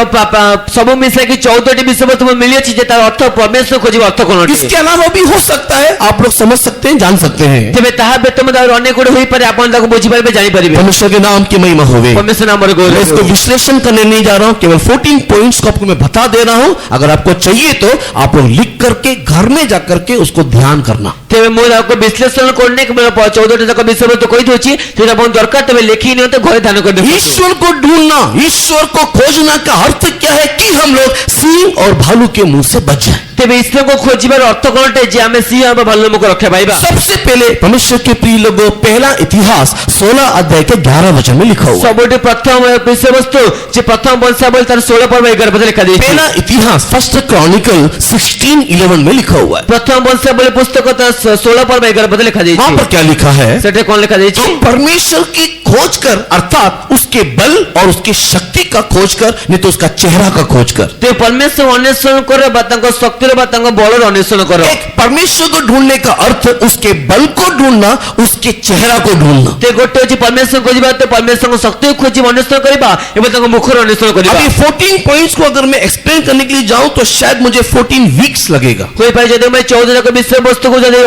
ସବୁ ମିଶାଇକି 14ଟି ବିଷୟବସ୍ତୁ ମିଳିଅଛି ଯେ ତାର ଅର୍ଥ ପରମେଶ୍ୱର ଖୋଜିବା ଅର୍ଥ କଣ ଅଟେ। इसके अलावा भी हो सकता है, आप लोग समझ सकते हैं, जान सकते हैं। ତେବେ ତାହା ବ୍ୟତୀତ ମଧ୍ୟ ଆହୁରି ଅନେକ ଗୁଡେ ହୋଇପାରେ, ଆପଣ ତାକୁ ବୁଝିପାରିବେ ଜାଣିପାରିବେ। परमेश्वर के नाम की महिमा होवे। ପରମେଶ୍ୱର ନାମର मैं इसको ଗୌରବ। विश्लेषण करने नहीं जा रहा हूं, केवल 14 पॉइंट्स को आपको मैं बता दे रहा हूं। अगर आपको चाहिए तो आप लोग लिख करके घर में जाकर के उसको ध्यान करना। ତେବେ ମୁଁ ତାକୁ ବିଶ୍ଳେଷଣ କରୁନି, କେବଳ 14ଟି ଯାକ ବିଷୟବସ୍ତୁ କହିଦେଉଛି, ଯଦି ଆପଣଙ୍କୁ ଦରକାର ତେବେ ଲେଖି ନିଅନ୍ତୁ, ଘରେ ଧ୍ୟାନ କରିଦେବେ। ईश्वर को ढूंढना, ईश्वर को खोजना का अर्थ क्या है कि हम लोग सिंह और भालू के मुंह से बच जाए। ତେବେ ଈଶ୍ୱରଙ୍କୁ ଖୋଜିବାର ଅର୍ଥ କଣ ଅଟେ ଯେ ଆମେ ସିଂହ ବା ଭାଲୁର ମୁଖ ରକ୍ଷା ପାଇବା। सबसे पहले परमेश्वर के प्रिय लोगों पहला इतिहास 16 अध्याय के 11 वचन में लिखा हुआ है। ସବୁଠୁ ପ୍ରଥମ ବିଷୟବସ୍ତୁ ଯେ ପ୍ରଥମ ବଂଶାବଳୀ ତାର 16 ପର୍ବ 11 ପଦ ଲେଖା ଦେଇଛି। पहला इतिहास फर्स्ट क्रॉनिकल 16:11 में लिखा हुआ है। ପ୍ରଥମ ବଂଶାବଳୀ ପୁସ୍ତକ ତାର 16 ପର୍ବ 11 ପଦ ଲେଖା ଦେଇଛି। वहां पर क्या लिखा है? ସେଠି କଣ ଲେଖା ଦେଇଛି? तो परमेश्वर की खोज कर अर्थात उसके बल और उसकी शक्ति का खोज कर, नहीं तो उसका चेहरा का खोज कर। ତେବେ ପରମେଶ୍ୱର ଅନ୍ୱେଷଣ କର ବା ତାଙ୍କ ଶକ୍ତିର ବା ତାଙ୍କ ବଳର ଅନ୍ୱେଷଣ କର। एक परमेश्वर को ढूंढने का अर्थ उसके बल को ढूंढना, उसके चेहरा को ढूंढना। ते ଗୋଟେ ଅଛି ପରମେଶ୍ୱର ଖୋଜିବା, ତ ପରମେଶ୍ୱରଙ୍କ ଶକ୍ତିକୁ ଖୋଜି ଅନ୍ୱେଷଣ କରିବା ଏବଂ ତାଙ୍କ ମୁଖର ଅନ୍ୱେଷଣ କରିବା। अभी 14 पॉइंट्स को अगर मैं एक्सप्लेन करने के लिए जाऊं तो शायद मुझे 14 वीक्स लगेगा, ହୋଇପାରେ ଯଦି ମୁଁ 14 ଯାକ ବିଷୟବସ୍ତୁକୁ ଯଦି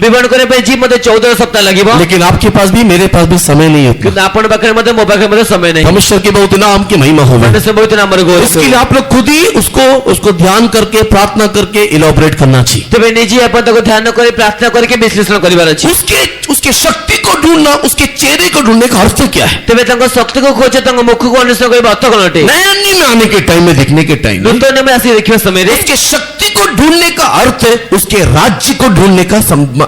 ବିବରଣ କରିବା ପାଇଁ ଯିବି ମୋତେ 14 सप्ताह ଲାଗିବ। लेकिन आपके पास भी मेरे पास भी समय नहीं होता। କିନ୍ତୁ ଆପଣ ପାଖରେ ମଧ୍ୟ ମୋ ପାଖରେ ମଧ୍ୟ ସମୟ ନାହିଁ। परमेश्वर के बहुत नाम की महिमा होवे। ପରମେଶ୍ୱର ବହୁତ ନାମର ଗୌରବ। इसके लिए आप लोग खुद ही उसको ध्यान करके प्रार्थना करके इलाबोरेट करना चाहिए। ତେବେ ନିଜେ ଆପଣ ତାକୁ ଧ୍ୟାନ କରି ପ୍ରାର୍ଥନା କରିକି ବିଶ୍ଳେଷଣ କରିବାର ଅଛି। उसके शक्ति को ढूंढना, उसके चेहरे को ढूंढने का अर्थ क्या है? ତେବେ ତାଙ୍କ ଶକ୍ତିକୁ ଖୋଜ, ତାଙ୍କ ମୁଖକୁ ଅନ୍ୱେଷଣ କରିବା ଅର୍ଥ କଣ ଅଟେ? नया नियम में आने के टाइम में, देखने के टाइम में ନୂତନ ନିୟମ ଆସି ଦେଖିବା ସମୟରେ उसके शक्ति को ढूंढने का अर्थ उसके राज्य को ढूंढने का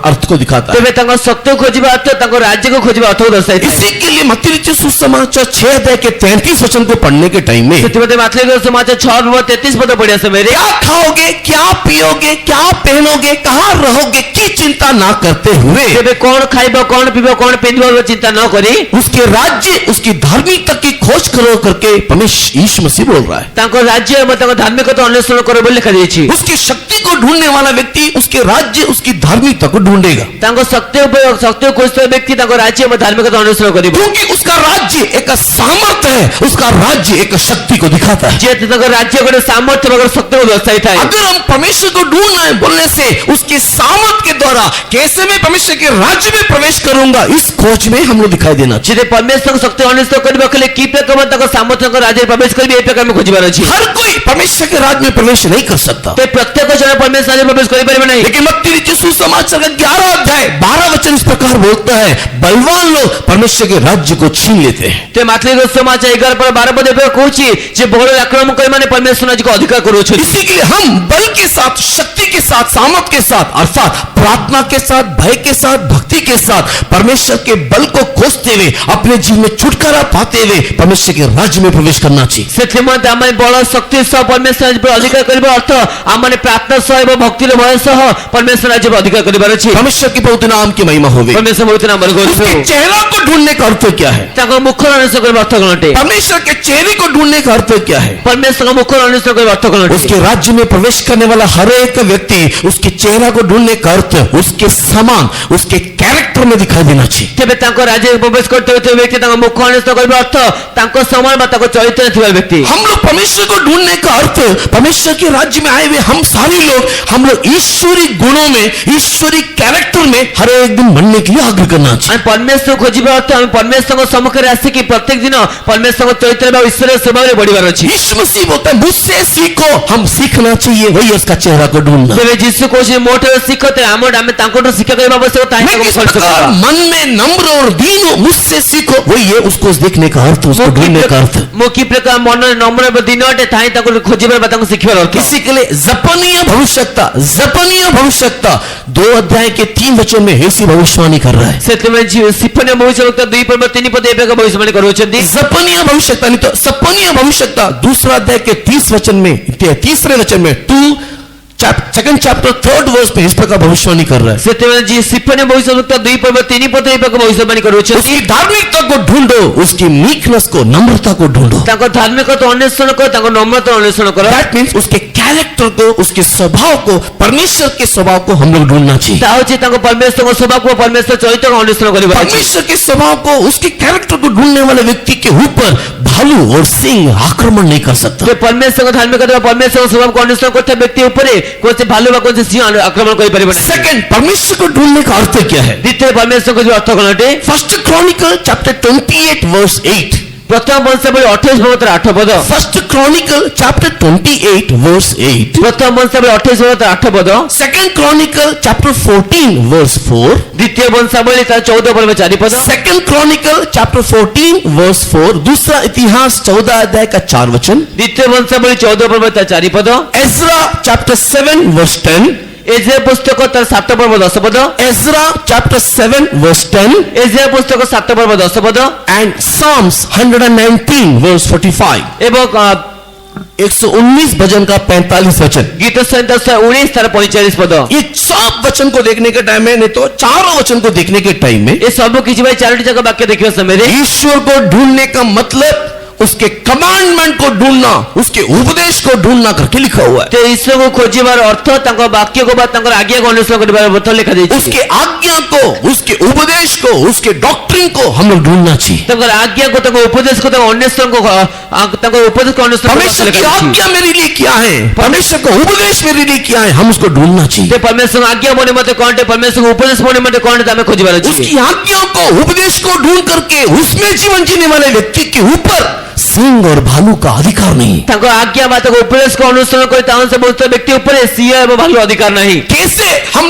अर्थ को दिखाता है। ତେବେ ତାଙ୍କ ଶକ୍ତିକୁ ଖୋଜିବା ଅର୍ଥ ତାଙ୍କ ରାଜ୍ୟକୁ ଖୋଜିବା ଅର୍ଥକୁ ଦର୍ଶାଇଥାଏ। इसी के लिए मत्ती रचित सुसमाचार 6 अध्याय के 33 वचन को पढ़ने के टाइम में ସେଥିପାଇଁ ମାର୍କୋସ ସମାଚାର 6:33 ପଦ ପଢିବା ସମୟରେ क्या खाओगे, क्या पियोगे, क्या पहनोगे, कहाँ रहोगे की चिंता ना करते हुए ତେବେ କଣ ଖାଇବ, କଣ ପିଇବ, କଣ ପିନ୍ଧିବ ଚିନ୍ତା ନ କରି उसके राज्य, उसकी धार्मिकता की खोज करो करके परमेश्वर यीशु मसीह बोल रहा है। ତାଙ୍କ ରାଜ୍ୟ ଏବଂ ତାଙ୍କ ଧାର୍ମିକତା ଅନ୍ୱେଷଣ କର ବୋଲି ଲେଖାଯାଇଛି। उसके उसकी शक्ति को ढूंढने वाला व्यक्ति उसके राज्य उसकी धार्मिकता को ढूंढेगा, ତାଙ୍କ ଶକ୍ତି ଖୋଜୁଥିବା ବ୍ୟକ୍ତି ତାଙ୍କ ରାଜ୍ୟ ଏବଂ ଧାର୍ମିକତା ଅନୁସରଣ କରିବ। क्योंकि उसका राज्य एक सामर्थ्य है, उसका राज्य एक शक्ति को दिखाता है। ଯେହେତु ତାଙ୍କ ରାଜ୍ୟ ଗୋଟେ ସାମର୍ଥ୍ୟ ଏବଂ ଶକ୍ତିକୁ ଦର୍ଶାଇଥାଏ। अगर हम परमेश्वर को ढूंढना है बोलने से उसके सामर्थ के द्वारा कैसे मैं परमेश्वर के राज्य में प्रवेश करूंगा, इस खोज में हम लोग दिखाई देना चाहिए। ଯଦି ପରମେଶ୍ୱରଙ୍କ ଶକ୍ତି ଅନୁସରଣ କରିବାକୁ ହେଲେ କି ପ୍ରକାର ତାଙ୍କ ସାମର୍ଥ୍ୟଙ୍କ ରାଜ୍ୟରେ ପ୍ରବେଶ କରିବେ ଏ ପ୍ରକାର ଆମେ ଖୋଜିବାର ଅଛି। हर कोई परमेश्वर के राज्य में प्रवेश नहीं कर सकता, ତ ପ୍ରତ୍ୟେକ ଜଣ ପରମେଶ୍ୱର ରାଜ୍ୟରେ ପ୍ରବେଶ କରିପାରିବେ ନାହିଁ। लेकिन मत्ती लिखित सुसमाचार का 11 अध्याय 12 वचन इस प्रकार बोलता है, बलवान लोग परमेश्वर के राज्य को छीन लेते हैं। ते ମାର୍ଥିନ ସୁସମାଚାର 11:12 ପଦ ଏବେ କହୁଛି ଯେ ବହୁଳ ଆକ୍ରମଣକାରୀ ମାନେ ପରମେଶ୍ୱର ରାଜ୍ୟକୁ ଅଧିକାର କରୁଅଛନ୍ତି। इसी के लिए हम बल के साथ, शक्ति के साथ, सामर्थ के साथ, अर्थात प्रार्थना के साथ, भय के साथ, भक्ति के साथ परमेश्वर के बल को खोजते हुए अपने जीवन में छुटकारा पाते हुए परमेश्वर के राज्य में प्रवेश करना चाहिए। ସେଥିମଧ୍ୟ ଆମେ ବଳ ଶକ୍ତି ସହ ପରମେଶ୍ୱର ରାଜ୍ୟରେ ଅଧିକାର କରିବା ଅର୍ଥ ଆମମାନେ ପ୍ରାର୍ଥନା ସହ ଏବଂ ଭକ୍ତିର ଭୟ ସହ ପରମେଶ୍ୱର ରାଜ୍ୟରେ ଅଧିକାର କରିବାର ଅଛି। परमेश्वर के पवित्र नाम की महिमा होवे। ପରମେଶ୍ୱର ପବିତ୍ର ନାମରେ उसके चेहरा को ढूंढने का अर्थ क्या है? ତାଙ୍କ ମୁଖର ଅନୁସରଣ କରିବା ଅର୍ଥ କଣ ଅଟେ? परमेश्वर के चेहरे को ढूंढने का अर्थ क्या है? ପରମେଶ୍ୱରଙ୍କ ମୁଖର ଅନୁସରଣ କରିବା ଅର୍ଥ କଣ ଅଟେ? उसके राज्य में प्रवेश करने वाला हर एक व्यक्ति उसके चेहरा को ढूंढने का अर्थ उसके समान, उसके कैरेक्टर में दिखाई देना चाहिए। ତେବେ ତାଙ୍କ ରାଜ୍ୟରେ ପ୍ରବେଶ କରୁଥିବା ବ୍ୟକ୍ତି ତାଙ୍କ ମୁଖ ଅନୁସରଣ କରିବା ଅର୍ଥ ତାଙ୍କ ସମାନ ବା ତାଙ୍କ ଚରିତ୍ରରେ ଥିବା ବ୍ୟକ୍ତି। हम लोग परमेश्वर को ढूंढने का अर्थ परमेश्वर के राज्य में आए हुए हम सारे लोग, हम लोग ईश्वरी गुणों में, ईश्वरी कैरेक्टर में हर एक दिन बनने के लिए आग्रह करना चाहिए। ଆମେ ପରମେଶ୍ୱର ଖୋଜିବା ଅର୍ଥ ଆମେ ପରମେଶ୍ୱରଙ୍କ ସମ୍ମୁଖରେ ଆସିକି ପ୍ରତ୍ୟେକ ଦିନ ପରମେଶ୍ୱରଙ୍କ ଚରିତ୍ର ବା ଈଶ୍ୱରର ସ୍ୱଭାବରେ ବଢିବାର ଅଛି। यीशु मसीह बोलता है मुझसे सीखो, हम सीखना चाहिए वही उसका चेहरा को ढूंढना। ତେବେ ଯୀଶୁ କହୁଛି ମୋ ଠାରୁ ଶିଖ, ତେବେ ଆମେ ତାଙ୍କଠୁ ଶିକ୍ଷା କରିବା ଆବଶ୍ୟକ। ତାହିଁ मैं ତାଙ୍କୁ किस ଖର୍ଚ୍ଚ प्रकार କରିବା। मन में नम्र और दीन हो, मुझसे सीखो वही है उसको देखने का अर्थ, उसको ढूंढने का अर्थ। ମୁଁ କି ପ୍ରକାର ମନରେ ନମ୍ର ଏବଂ ଦୀନ ଅଟେ ତାହିଁ ତାଙ୍କୁ ଖୋଜିବାର ବା ତାଙ୍କୁ ଶିଖିବାର ଅର୍ଥ। किसी के लिए जपनीय भविष्यता 2 अध्याय के 3 वचन में ऐसी भविष्यवाणी कर रहा है। ସେଥିପାଇଁ ସିଫନୀୟ ଭବିଷ୍ୟବକ୍ତା 2:3 ପଦ ଏ ପ୍ରକାର ଭବିଷ୍ୟବାଣୀ କରୁଅଛନ୍ତି। जपनीय भविष्यता नहीं तो सपनीय भविष्यता 2 अध्याय के 30 वचन में, 3 वचन में 2 चैप्टर 3 वर्स में इस प्रकार भविष्यवाणी कर रहा है। ସେଥିପାଇଁ ସିଫନୀୟ ଭବିଷ୍ୟବକ୍ତା 2:3 ପଦ ଏ ପ୍ରକାର ଭବିଷ୍ୟବାଣୀ କରୁଅଛନ୍ତି। उसकी धार्मिकता को ढूंढो, उसकी मीकनेस को, नम्रता को ढूंढो। ତାଙ୍କ ଧାର୍ମିକତା ଅନ୍ୱେଷଣ କର, ତାଙ୍କ ନମ୍ରତା ଅନ୍ୱେଷଣ କର। That means उसके कैरेक्टर को, उसके स्वभाव को, परमेश्वर के स्वभाव को हम लोग ढूंढना चाहिए। ତାହା ହେଉଛି ତାଙ୍କ ପରମେଶ୍ୱରଙ୍କ ସ୍ୱଭାବକୁ ପରମେଶ୍ୱର ଚରିତ୍ରକୁ ଅନ୍ୱେଷଣ କରିବା ଅଛି। परमेश्वर के स्वभाव को, उसके कैरेक्टर को ढूंढने वाले व्यक्ति के ऊपर भालू और सिंह आक्रमण नहीं कर सकता। ଯେ ପରମେଶ୍ୱରଙ୍କ ଧାର୍ମିକତା ବା ପରମେଶ୍ୱରଙ୍କ ସ୍ୱଭାବକୁ ଅନ୍ୱେଷଣ କରୁଥିବା ବ୍ୟକ୍ତି ଉପରେ କୌଣସି ଭାଲୁ ବା କୌଣସି ସିଂହ ଆକ୍ରମଣ କରିପାରିବ ନାହିଁ। सेकंड, परमेश्वर को ढूंढने का अर्थ क्या है? ଦ୍ୱିତୀୟ ପରମେଶ୍ୱରଙ୍କ ଯୋଉ ଅର୍ଥ କଣ ଅଟେ? First Chronicle chapter 28 verse 8। ପ୍ରଥମ ବଂଶାବଳୀ 28:8 ପଦ। First Chronicle chapter 28 verse 8। ପ୍ରଥମ ବଂଶାବଳୀ 28:8 ପଦ। Second Chronicle chapter 14 verse 4। ଦ୍ୱିତୀୟ ବଂଶାବଳୀ ତାର 14:4 ପଦ। Second Chronicle chapter 14 verse 4। दूसरा इतिहास 14 अध्याय का 4 वचन। ଦ୍ୱିତୀୟ ବଂଶାବଳୀ 14:4 ପଦ। Ezra chapter 7 verse 10। ଏଜେର ପୁସ୍ତକ ତାର 7:10 ପଦ। एज्रा चैप्टर 7 वर्स 10 ଏଜେର ପୁସ୍ତକ 7:10 ପଦ। and Psalms 119 verse 45। ଏବଂ 119 भजन का 45 वचन। ଗୀତ ସଂହିତା 19 ତାର 45 ପଦ। ये सब वचन को देखने के टाइम में, नहीं तो चारों वचन को देखने के टाइम में, ଏ ସବୁ କିଛି ଭାଇ ଚାରୋଟି ଯାକ ବାକ୍ୟ ଦେଖିବା ସମୟରେ ईश्वर को ढूंढने का मतलब उसके कमांडमेंट को ढूंढना, उसके उपदेश को ढूंढना करके लिखा हुआ है। ते ଈଶ୍ୱରଙ୍କୁ ଖୋଜିବାର ଅର୍ଥ ତାଙ୍କ ବାକ୍ୟକୁ ବା ତାଙ୍କର ଆଜ୍ଞାକୁ ଅନୁସରଣ କରିବାର ଅର୍ଥ ଲେଖା ଯାଇଛି। उसके आज्ञा को, उसके उपदेश को, उसके डॉक्ट्रिन को हम लोग ढूंढना चाहिए। ତାଙ୍କର ଆଜ୍ଞାକୁ, ତାଙ୍କ ଉପଦେଶକୁ, ତାଙ୍କ ଅନ୍ୱେଷଣକୁ, ତାଙ୍କ ଉପଦେଶକୁ ଅନୁସରଣ परमेश्वर की ଲେଖା ଯାଇଛି। आज्ञा मेरे लिए क्या है, परमेश्वर का उपदेश मेरे लिए क्या है, हम उसको ढूंढना चाहिए। ते परमेश्वरଙ୍କ ଆଜ୍ଞା ମୋ ନିମନ୍ତେ କଣଟେ, ପରମେଶ୍ୱରଙ୍କ ଉପଦେଶ ମୋ ନିମନ୍ତେ କଣଟେ ଆମେ ଖୋଜିବାର ଅଛି। उसकी आज्ञा को, उपदेश को ढूंढ करके उसमें जीवन जीने वाले व्यक्ति के ऊपर सिंह और भालू का अधिकार नहीं। ତାଙ୍କ ଆଜ୍ଞା ବା ତାଙ୍କ ଉପଦେଶକୁ ଅନୁସରଣ କରି ତା ଅନୁସାରେ ବସୁଥିବା ବ୍ୟକ୍ତି ଉପରେ ସିଂହ ଏବଂ ଭାଲୁ ଅଧିକାର ନାହିଁ। कैसे हम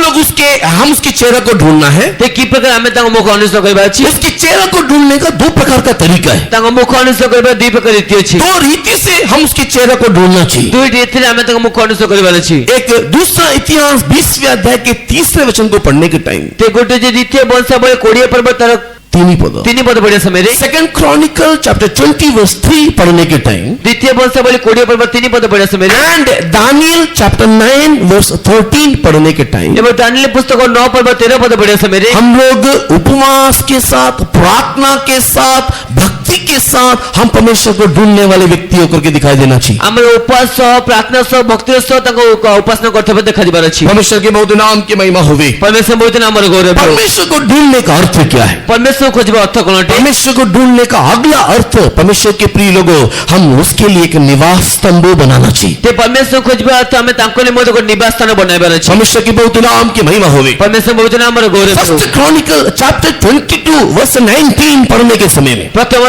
उसके चेहरा को ढूंढना है? ते କି ପ୍ରକାର ଆମେ ତାଙ୍କ ମୁଖ ଅନୁସରଣ କରିବା ଅଛି? उसके चेहरा को ढूंढने का 2 प्रकार का तरीका है। ତାଙ୍କ ମୁଖ ଅନୁସରଣ କରିବା 2 ପ୍ରକାର ରୀତି ଅଛି। 2 रीति से हम उसके चेहरा को ढूंढना चाहिए। 2 ରୀତିରେ ଆମେ ତାଙ୍କ ମୁଖ ଅନୁସରଣ କରିବାର ଅଛି। एक दूसरा इतिहास 20वें अध्याय के 3रे वचन को पढ़ने के टाइम, ते ଗୋଟେ ଯେ ଦ୍ୱିତୀୟ ବଂଶାବଳୀ 20 पर्व ତାର 3 पद। 3 ପଦ ପଢିବା ସମୟରେ सेकंड क्रॉनिकल चैप्टर 20 वर्स 3 पढ़ने के टाइम, ଦ୍ୱିତୀୟ ବଂଶାବଳୀ 20 पर्व 3 ପଦ ପଢିବା ସମୟରେ एंड दानियल चैप्टर 9 वर्स 13 पढ़ने के टाइम, ଏବଂ ଦାନିଏଲ ପୁସ୍ତକ 9 पर्व 13 ପଦ ପଢିବା ସମୟରେ हम लोग उपवास के साथ, प्रार्थना के साथ, भक्ति भक्ति के साथ हम परमेश्वर को ढूंढने वाले व्यक्ति होकर के दिखाई देना चाहिए। ଆମର ଉପାସ ସହ ପ୍ରାର୍ଥନା ସହ ଭକ୍ତି ସହ ତାଙ୍କୁ ଉପାସନା କରୁଥିବା ଦେଖାଯିବାର ଅଛି। परमेश्वर के बहुत नाम की महिमा होवे। परमेश्वर ବହୁତ ଆମର ଗୌରବ। परमेश्वर को ढूंढने का अर्थ क्या है? परमेश्वर खोजिବା अर्थ କ'ଣ ଅଟେ? परमेश्वर को ढूंढने का अगला अर्थ, परमेश्वर के प्रिय लोगों, हम उसके लिए एक निवास तंबू बनाना चाहिए। ते परमेश्वर खोजिବା अर्थ ଆମେ ତାଙ୍କ ନିମନ୍ତେ ଗୋଟେ ନିବାସ ସ୍ଥାନ ବନାଇବାର ଅଛି। परमेश्वर के बहुत नाम की महिमा होवे। परमेश्वर ବହୁତ ଆମର ଗୌରବ। फर्स्ट क्रॉनिकल चैप्टर 22 वर्स 19 पढ़ने के समय में, ପ୍ରଥମ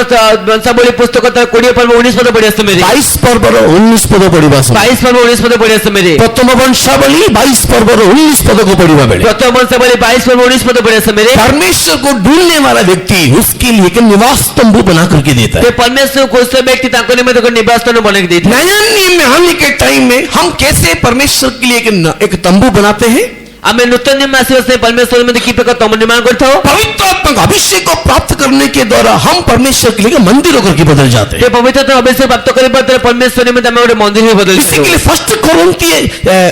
ବଂଶାବଳୀ ପୁସ୍ତକ ତାର 20 ପର୍ବ 19 ପଦ ପଢିବା ସମୟରେ 22 पर्व 19 पद पढ़िबा समय, 22 ପର୍ବ 19 ପଦ ପଢିବା ସମୟରେ प्रथम वंशावली 22 पर्व 19 पद को पढ़िबा बेले, ପ୍ରଥମ ବଂଶାବଳୀ 22 ପର୍ବ 19 ପଦ ପଢିବା ସମୟରେ परमेश्वर को ढूंढने वाला व्यक्ति उसके लिए एक निवास तंबू बना करके देता ते है। परमेश्वर खोजता व्यक्ति ताଙ୍କ निमन्ते ଗୋଟେ ନିବାସ ସ୍ଥାନ ବନେଇକି ଦେଇଥାଏ। नया नियम में आने के टाइम में हम कैसे परमेश्वर के लिए एक तंबू बनाते हैं? ଆମେ ନୂତନ ନିୟମ ଆସିବା ସେ परमेश्वर ନିମନ୍ତେ କି ପ୍ରକାର ତମ୍ବୁ ନିର୍ମାଣ କରିଥାଉ? पवित्र आत्मा का अभिषेक को प्राप्त करने के द्वारा हम परमेश्वर के लिए मंदिर होकर के बदल जाते ते हैं। पवित्र आत्मा अभिषेक प्राप्त କରିବା ଦ୍ୱାରା परमेश्वर निमन्ते ଆମେ ଗୋଟେ ମନ୍ଦିର ହେଇ ବଦଳି इसी के लिए फर्स्ट कोरिन्थी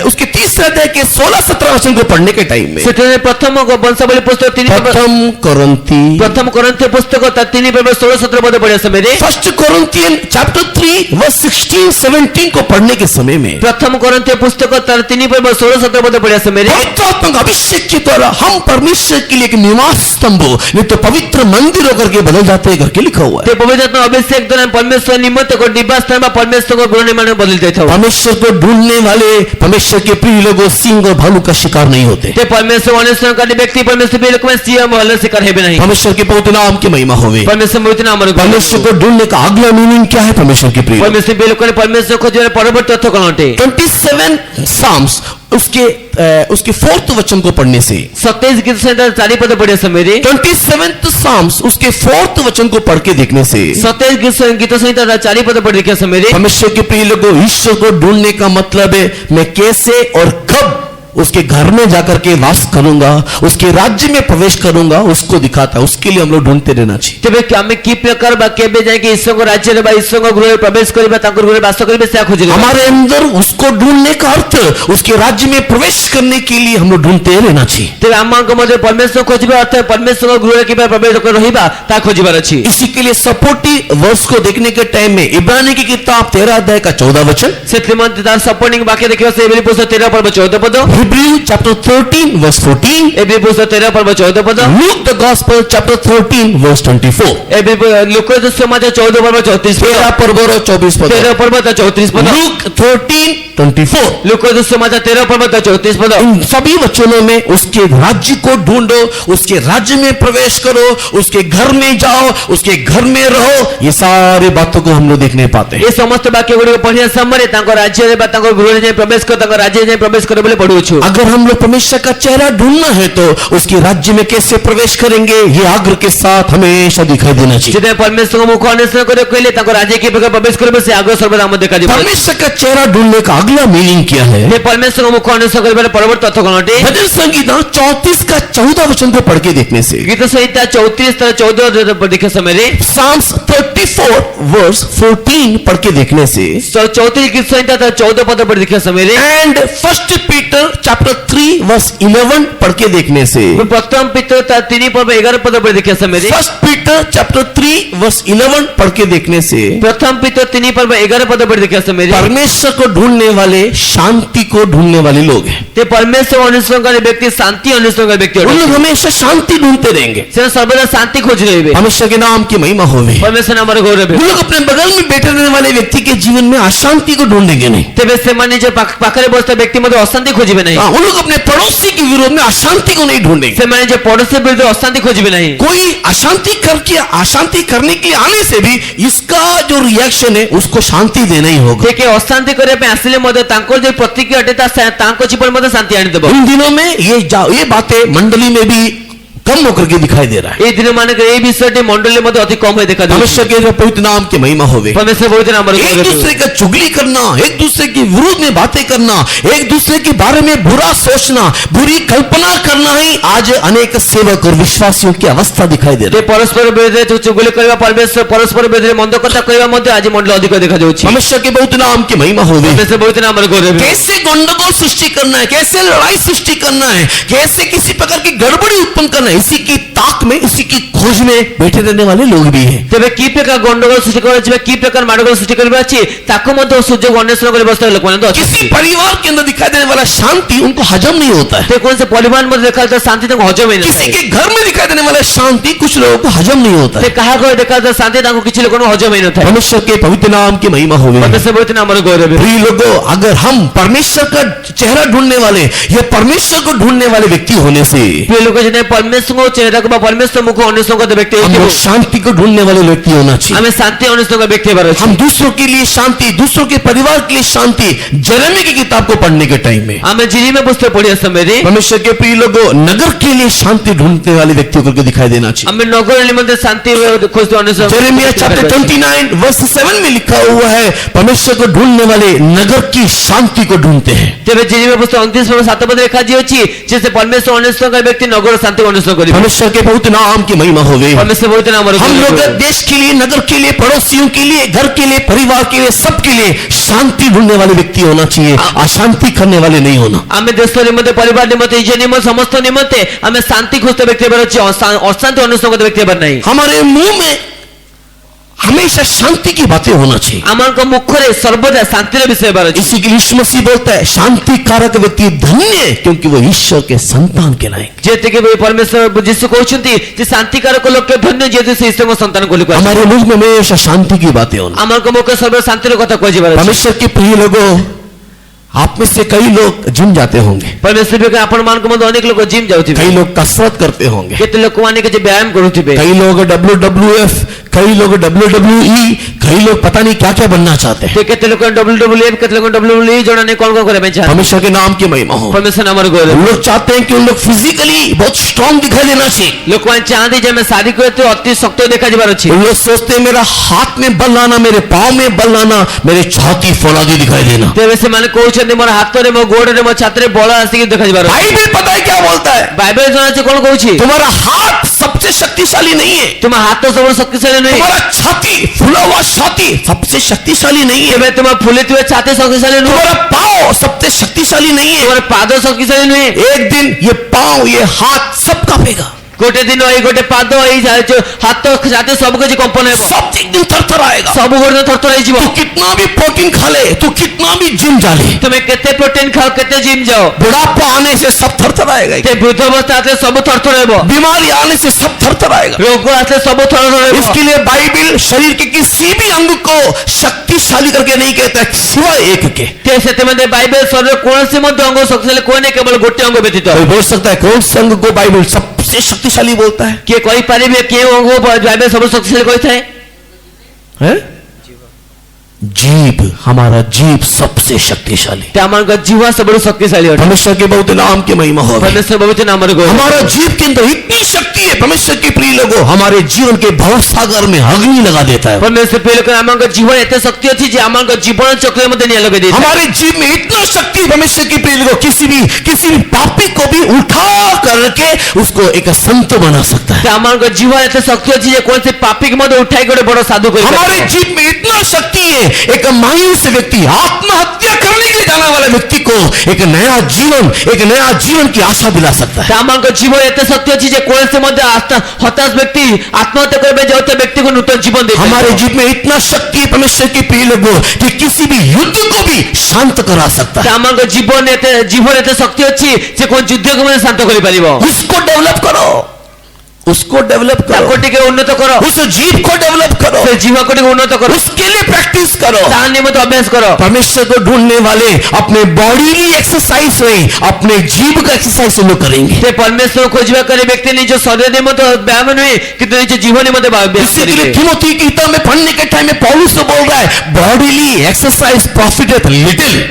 उसके 3 अध्याय के 16-17 वचन को पढ़ने के टाइम में, ସେଥିରେ प्रथम वंशावली पुस्तक 3 प्रथम कोरिन्थी प्रथम कोरिन्थीय पुस्तक 3 पद 16-17 पद पढ़िया समୟରେ फर्स्ट कोरिन्थियन चैप्टर 3 वर्स 16-17 को पढ़ने के समय में, प्रथम कोरिन्थीय पुस्तक 3 पद 16-17 पद पढ़िया समୟରେ पवित्र आत्मा का अभिषेक के द्वारा हम परमेश्वर के लिए एक निवास तंबू नहीं तो पवित्र मंदिर होकर के बदल जाते हैं करके लिखा हुआ है। ते पवित्र आत्मा अभिषेक द्वारा परमेश्वर निमन्ते को निवास स्थान वा परमेश्वर को गृह निर्माण बदल जाइथाउ। परमेश्वर को ढूंढने वाले परमेश्वर के प्रिय लोगों सिंह और भालू का शिकार नहीं होते। ते परमेश्वर अनुसरण करने व्यक्ति परमेश्वर के लोक में सिंह भालू शिकार हेबे नहीं। परमेश्वर के पवित्र नाम की महिमा होवे। परमेश्वर पवित्र नाम परमेश्वर को ढूंढने का अगला मीनिंग क्या है? परमेश्वर के प्रिय परमेश्वर के लोक में परमेश्वर खोजने परवर्ती अर्थ कोन अटे? 27 साम्स उसके 4th वचन को पढ़ने से, 27 गीत संहिता 4 पद पढ़िया समୟରେ 27th साम्स उसके 4th वचन को पढ़ के देखने से 27 गीत संहिता 4 पद पढ़ देखिया समୟରେ परमेश्वर के प्रिय लोगों, ईश्वर को ढूंढने का मतलब है मैं कैसे और कब उसके घर में जाकर के वास करूंगा, उसके राज्य में प्रवेश करूंगा, उसको दिखाता है। उसके लिए हम लोग ढूंढते रहना चाहिए। तेबे आमे की प्रकार बा केबे जाय कि ईश्वर को राज्य रे बा ईश्वर को गृह प्रवेश करबा ताकर गृह वास करबे से खोजले हमारे अंदर उसको ढूंढने का अर्थ उसके राज्य में प्रवेश करने के लिए हम लोग ढूंढते रहना चाहिए। तेबे आमांक मध्ये परमेश्वर खोजबा अर्थ परमेश्वर को गृह के प्रवेश कर रहिबा ता खोजबार अछि। इसी के लिए सपोर्टिव वर्स को देखने के टाइम में इब्रानी की किताब 13 अध्याय का 14 वचन, सेत्लिमंत तार सपोर्टिंग वाक्य देखियो से एबी पुस्तक 13 पद 14 पद, हिब्रू चैप्टर 13 वर्स 14, एबी पुस्तक 13 पद 14 पद, Luke the gospel chapter 13 verse 24, एबी लूक समाचार 14 पद 34 पद, 13 पर्व और 24 पद, 13 पद 34 पद, लूक 13:24, लूक समाचार 13 पद 34 पद। इन सभी वचनों में उसके राज्य को ढूंढो, उसके राज्य में प्रवेश करो, उसके घर में जाओ, उसके घर में रहो, ये सारी बातों को हम लोग देखने पाते हैं। ये समस्त वाक्य गुडी पढ़िया समय तांको राज्य रे बा तांको गृह रे प्रवेश कर तांको राज्य रे प्रवेश करे बोले पढुछु। अगर हम लोग परमेश्वर का चेहरा ढूंढना है तो उसके राज्य में कैसे प्रवेश करेंगे, ये आग्रह के साथ हमेशा दिखाई देना चाहिए। जदे परमेश्वर को मुख अन्वेषण करे कहले तांको राज्य के प्रकार प्रवेश करबे से आग्रह सर्वदा हम देखा दिबो। परमेश्वर का चेहरा ढूंढने का अगला मीनिंग क्या है? ये परमेश्वर को मुख अन्वेषण करे परवर्ती अर्थ कोन अटे? भजन संगीता 34 का 14 वचन को पढ़ के देखने से, गीत संहिता 34 तर 14 पर देखे समय रे Psalms 34 वर्स 14 पढ़ के देखने से, 34 गीत संहिता तर 14 पद पर देखे समय रे एंड 1 पीटर चैप्टर 3 वर्स 11 पढ़ के देखने से, प्रथम पितर तर 3 पद 11 पद पर देखे समय रे 1 पीटर चैप्टर 3 वर्स 11 पढ़ के देखने से, प्रथम पितर 3 पद 11 पद पर देखे समय रे परमेश्वर को ढूंढने वाले शांति को ढूंढने वाले लोग हैं। ते परमेश्वर अनुसरण करे व्यक्ति शांति अनुसरण करे व्यक्ति उन लोग अटे। हमेशा शांति ढूंढते रहेंगे। से सर्वदा शांति खोज रहे परमेश्वर के नाम की महिमा होवे। परमेश्वर हमारे गौरव है। उन लोग अपने बगल में बैठे रहने वाले व्यक्ति के जीवन में अशांति को ढूंढेंगे नहीं। तेबे से माने जो पाखरे बसता व्यक्ति मध्ये अशांति खोजिबे नहीं। उन लोग अपने पड़ोसी के विरोध में अशांति को नहीं ढूंढेंगे। से माने जो पड़ोसी विरुद्ध अशांति खोजिबे नहीं। कोई अशांति करने के लिए आने से भी इसका जो रिएक्शन है उसको शांति देना ही होगा। देखे अशांति करे पे आसिले मध्ये तांको जो प्रतिक्रिया अटे ता तांको जीवन मध्ये शांति आनि देबो। इन दिनों में ये बातें मंडली में भी कम होकर के दिखाई दे रहा है। ए दिन माने ए विषय मंडली मध्ये अति कम है देखा परमेश्वर के पवित्र नाम की महिमा होवे। परमेश्वर पवित्र नाम रे एक दूसरे का चुगली करना, एक दूसरे के विरोध में बातें करना, एक दूसरे के बारे में बुरा सोचना, बुरी कल्पना करना ही आज अनेक सेवक और विश्वासियों की अवस्था दिखाई दे रही है। परस्पर विरोध जो चुगली करबा परमेश्वर परस्पर विरोध मंद कथा कहबा मध्ये आज मंडल अधिक देखा जाउछि। परमेश्वर के पवित्र नाम की महिमा होवे। परमेश्वर पवित्र नाम रे गौरव है। कैसे गंडगोल सृष्टि करना है, कैसे लड़ाई सृष्टि करना है, कैसे किसी प्रकार की गड़बड़ी उत्पन्न करना है, इसी की ताक में, इसी की खोज में बैठे रहने वाले लोग भी हैं। ତେବେ କି ପ୍ରକାର ଗଣ୍ଡଗୋଳ ସୃଷ୍ଟି କରାଯିବ, କି ପ୍ରକାର ମାଡ଼ଗୋଳ ସୃଷ୍ଟି କରିବାର ଅଛି, ତାକୁ ମଧ୍ୟ ସୁଯୋଗ ଅନ୍ୱେଷଣ କରି ବସିଥିବା ଲୋକମାନେ ତ किसी ଅଛନ୍ତି। परिवार के अंदर दिखाई देने वाला शांति उनको हजम नहीं होता है। ते କୌଣସି ପରିବାର ମଧ୍ୟ ଦେଖାଯାଉଥିବା ଶାନ୍ତି ତାଙ୍କୁ ହଜମ किसी ହେଇନଥାଏ। के घर में दिखाई देने वाला शांति कुछ लोगों को हजम नहीं होता ते है। କାହା ଘରେ ଦେଖାଯାଉଥିବା ଶାନ୍ତି ତାଙ୍କୁ କିଛି ଲୋକଙ୍କୁ ହଜମ ହେଇନଥାଏ। परमेश्वर के पवित्र नाम की महिमा हो परमेश्वर ବହୁତ ନାମର ଗୌରବ। प्रिय लोगों, अगर हम परमेश्वर का चेहरा ढूंढने वाले या परमेश्वर को ढूंढने वाले व्यक्ति होने से ପ୍ରିୟ ଲୋକ ଯଦି ପରମେଶ୍ୱରଙ୍କ ଚେହେରାକୁ ବା ପରମେଶ୍ୱର ମୁଖ ଅନ୍ୱେଷଣ କରୁଥିବା ବ୍ୟକ୍ତି हम ହେଇଥିବୁ, लोग शांति को ढूंढने वाले व्यक्ति होना चाहिए। ଆମେ ଶାନ୍ତି ଅନ୍ୱେଷଣ କରୁଥିବା ବ୍ୟକ୍ତି ହେବାର ଅଛି। हम दूसरों के लिए शांति, दूसरों के परिवार के लिए शांति, जेरेमी की किताब को पढ़ने के टाइम में ଆମେ जिरिमिया पुस्तक पढ़िया ସମୟରେ परमेश्वर के प्रिय लोगों, नगर के लिए शांति ढूंढने वाले व्यक्तियों को दिखाई देना चाहिए। ଆମେ नगर निमंत्रण शांति खोजते अन्वेषण जेरेमिया चैप्टर 29 वर्ष 7 में लिखा हुआ है, परमेश्वर को ढूंढने वाले नगर की शांति को ढूंढते हैं। तेरे जिरिमिया पुस्तक 29:7 पद लिखा अछि जे से परमेश्वर अन्वेषण कर व्यक्ति नगर शांति को अन्वेषण करिवे। परमेश्वर के पवित्र नाम की महिमा होवे। परमेश्वर बहुत नाम हम लोग देश के लिए, नगर के लिए, पड़ोसियों के लिए, घर के लिए, परिवार के लिए, सबके लिए शांति ढूंढने वाले व्यक्ति होना चाहिए, अशांति करने वाले नहीं होना। आमे देश निमंत्रण परिवार निमंत्रण इजे निमंत्रण समस्त निमंत्रण आमे शांति खोजते व्यक्ति हेबार अछि, अशांति अन्वेषण करते व्यक्ति हेबार नहीं। हमारे मुंह में हमेशा शांति की बातें होना चाहिए। आमान को मुखरे सर्वदा शांति रे विषय हेबार अछि। इसी के लिए यीशु मसीह बोलता है, शांति कारक व्यक्ति धन्य है, क्योंकि वो ईश्वर के संतान कहलाएंगे। जेते के परमेश्वर यीशु कहउछंती जे शांतिकारक लोक के धन्य जेते से ईश्वर को संतान को लिखा। हमारे मुंह में हमेशा शांति की बातें होना। आमान को मुख सर्व शांति रो कथा कहजिबार अछि। परमेश्वर के प्रिय लोगों, आप में से कई लोग जिम जाते होंगे, परमेश्वर के आपण मान को मध्य अनेक लोक जिम जाउथिबे, कई लोग कसरत करते होंगे, केते लोक माने के जे व्यायाम करूथिबे, कई लोग WWF, कई लोग WWE, कई लोग पता नहीं क्या क्या बनना चाहते हैं। ते केते लोक WWF, केते लोक WWE जणा ने कोन कोन करे में चाहे। परमेश्वर के नाम की महिमा हो। परमेश्वर नाम रो गौरव। लोग चाहते हैं कि उन लोग फिजिकली बहुत स्ट्रांग दिखाई देना चाहिए। लोक मान चाहते जे मैं शारीरिक रूप से अति शक्त देखा जिबार अछि। उन लोग सोचते हैं मेरा हाथ में बल लाना, मेरे पाँव में बल लाना, मेरे छाती फौलादी दिखाई देना। तेरे से माने कहउछंती मोर हाथ रे, मोर गोड़ रे, मोर छाती रे बळ आसी के देखा जिबार अछि। बाइबल पता है क्या बोलता है? बाइबल जणा छै कोन कहउछि, तुम्हारा हाथ सबसे शक्तिशाली नहीं है, तुम हाथ तो सब शक्तिशाली नहीं, तुम्हारा छाती, फूला हुआ छाती सबसे शक्तिशाली नहीं है, तेरे तुम फुलित हुए छाती शक्तिशाली नहीं, तुम्हारा पाँव सबसे शक्तिशाली नहीं है। तुम्हारे पाद शक्तिशाली नहीं। एक दिन ये पाँव, ये हाथ सब कांपेगा, गोटे दिन एई गोटे पाद एई हाथ छाती सब कुछ कंपन हेबो, सब एक दिन थरथराएगा। सब गोटे थरथर होई जिवो। तू कितना भी प्रोटीन खा ले, तू कितना भी जिम जा ले, तुम केते प्रोटीन खाओ, केते जिम जाओ, बुढ़ापा आने से सब थरथराएगा। ते वृद्ध अवस्था आते सब थरथर हेबो, बीमारी आने से सब थरथराएगा। रोग आते सब थरथर हेबो। इसके लिए बाइबल शरीर के किसी भी अंग को शक्तिशाली करके नहीं कहता है, सिवाय एक के। ते सेते मध्ये बाइबल शरीर कोनसे मध्ये अंग शक्तिशाली कोने केवल गोटे अंग व्यतीत। कोई बोल सकता है कौन से अंग को बाइबल सबसे शक्तिशाली बोलता है? के कहि परिबे के अंग बाइबल सब शक्तिशाली कहता हैं? जीभ, हमारा जीभ सबसे शक्तिशाली। ते आमान का जीवा सब शक्तिशाली है। परमेश्वर के बहुत नाम की महिमा हो। परमेश्वर बहुत नाम रे गो। हमारा जीभ के अंदर इतनी शक्ति है, परमेश्वर के प्रिय लोगों, हमारे जीवन के भवसागर में अग्नि लगा देता है। परमेश्वर पेल के आमान का जीवन एते शक्ति अछि जे आमान का जीवन चक्र में निया लगा देता है। हमारे जीव में इतना शक्ति है, परमेश्वर के प्रिय लोगों, किसी भी पापी को भी उठा करके उसको एक संत बना सकता है। ते आमान का जीवन एते शक्ति अछि जे कोन से पापी के मध्ये उठाई के बड़ा साधु कर। हमारे जीव में इतना शक्ति है, एक मायूस व्यक्ति, आत्महत्या करने के लिए जाने वाला व्यक्ति को एक नया जीवन की आशा दिला सकता है। आमान का जीवन एते शक्ति अछि जे कोन से मध्ये हताश व्यक्ति आत्महत्या करबे जाते व्यक्ति को नूतन जीवन देता है। हमारे जीव में इतना शक्ति है, परमेश्वर के प्रिय लोगों, कि किसी भी युद्ध को भी शांत करा सकता है। आमान का जीवन एते शक्ति अछि जे कोन युद्ध को मध्ये शांत करि परिबो। उसको डेवलप करो, उसको डेवलप करो, ताको टिके उन्नत करो, उस जीव को डेवलप करो, से जीवा को टिके उन्नत करो, उसके लिए प्रैक्टिस करो, तान निमित्त अभ्यास करो। परमेश्वर को ढूंढने वाले अपने बॉडी की एक्सरसाइज नहीं, अपने जीव का एक्सरसाइज लोग करेंगे। ते परमेश्वर खोजवा करे व्यक्ति निज शरीर निमित्त व्यायाम नहीं किंतु निज जीवन निमित्त अभ्यास इसी के लिए करेंगे। थिमोथी की किताब में पढ़ने के टाइम में पौलुस तो बोल रहा है, bodily exercise profited little.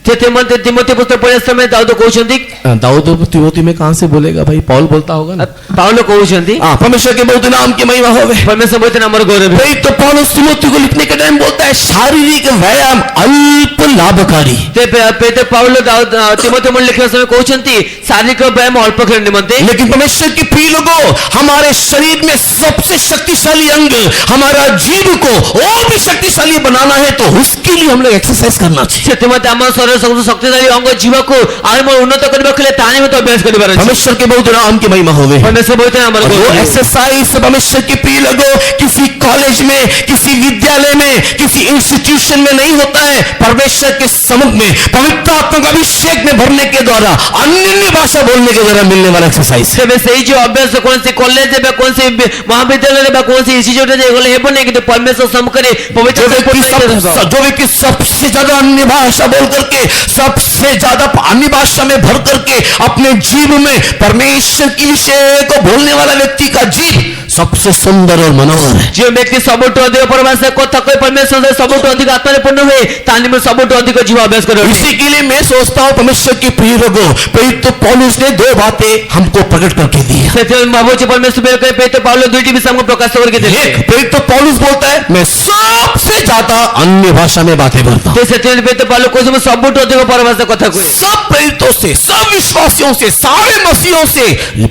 Timothy पुस्तक पढ़े समय दाऊद कहउछंती, दाऊद तिमोथी में कहां से बोलेगा भाई? पौल बोलता होगा ना। पाउल कहउछंती, परमेश्वर के बहुत नाम की महिमा होवे। परमेश्वर बहुत नाम रो गौरव है। भाई तो पौलुस तिमोथी को लिखने के टाइम बोलता है, शारीरिक व्यायाम अल्प लाभकारी। ते पेते पाउल दाऊद तिमोथी मन लिखने समय कहउछंती शारीरिक व्यायाम अल्प कर निमंते। लेकिन परमेश्वर के प्रिय लोगों, हमारे शरीर में सबसे शक्तिशाली अंग हमारा जीव को और भी शक्तिशाली बनाना है, तो उसके लिए हम लोग एक्सरसाइज करना चाहिए। तिमोथी आम शरीर ମନର ସବୁଠୁ ଶକ୍ତିଶାଳୀ ଅଙ୍ଗ ଜୀବକୁ ଆହୁରି ମୋର ଉନ୍ନତ କରିବାକୁ ହେଲେ ତା ନିମନ୍ତେ ଅଭ୍ୟାସ କରିବାର ଅଛି। परमेश्वर के बहुत नाम की महिमा होवे। परमेश्वर ବହୁତ ଆମର वो ଗୌରବ। एक्सरसाइज परमेश्वर के प्रिय लोगों किसी कॉलेज में, किसी विद्यालय में, किसी इंस्टीट्यूशन में नहीं होता है। परमेश्वर के समुख में पवित्र आत्मा का अभिषेक में भरने के द्वारा, अन्य भाषा बोलने के द्वारा मिलने वाला एक्सरसाइज। ତେବେ ସେଇ ଯୋଉ ଅଭ୍ୟାସ କୌଣସି କଲେଜ ବା କୌଣସି ମହାବିଦ୍ୟାଳୟରେ ବା କୌଣସି ଇନଷ୍ଟିଚ୍ୟୁଟରେ ଯାଇଗଲେ ହେବ ନାହିଁ, କିନ୍ତୁ परमेश्वर ସମ୍ମୁଖରେ ପବିତ୍ର जो व्यक्ति सबसे ज्यादा अन्य भाषा बोल करके, सबसे ज्यादा अन्य भाषा में भर करके अपने जीव में परमेश्वर की विषय को बोलने वाला व्यक्ति का जीव सबसे सुंदर और मनोहर है। ଯେଉଁ ବ୍ୟକ୍ତି ସବୁଠୁ ଅଧିକ ପରଭାଷା କଥା କହି परमेश्वर ସବୁଠୁ ଅଧିକ ଆତ୍ମାରେ ପୂର୍ଣ୍ଣ ହୁଏ ତା ନିମନ୍ତେ ସବୁଠୁ ଅଧିକ ଜୀବ ଅଭ୍ୟାସ କରିବ। इसी के लिए मैं सोचता हूँ परमेश्वर के प्रिय लोगों, पवित्र पौलुस ने दो बातें हमको प्रकट करके दी है। ସେଥିପାଇଁ ମୁଁ ଭାବୁଛି परमेश्वर ପବିତ୍ର ପାଉଲ ଦୁଇଟି ବିଷୟ ଆମକୁ ପ୍ରକାଶ କରିକି ଦେଲେ। एक पवित्र पौलुस बोलता है मैं सबसे ज्यादा अन्य भाषा में बातें करता हूँ। ସେଥିପାଇଁ ପବିତ୍ର ପାଉଲ କହୁଛି ମୁଁ ସବୁଠୁ ଅଧିକ ପରଭାଷା କଥା କୁହେ। सब प्रेरितों से, सब विश्वासियों से, सारे मसीहों से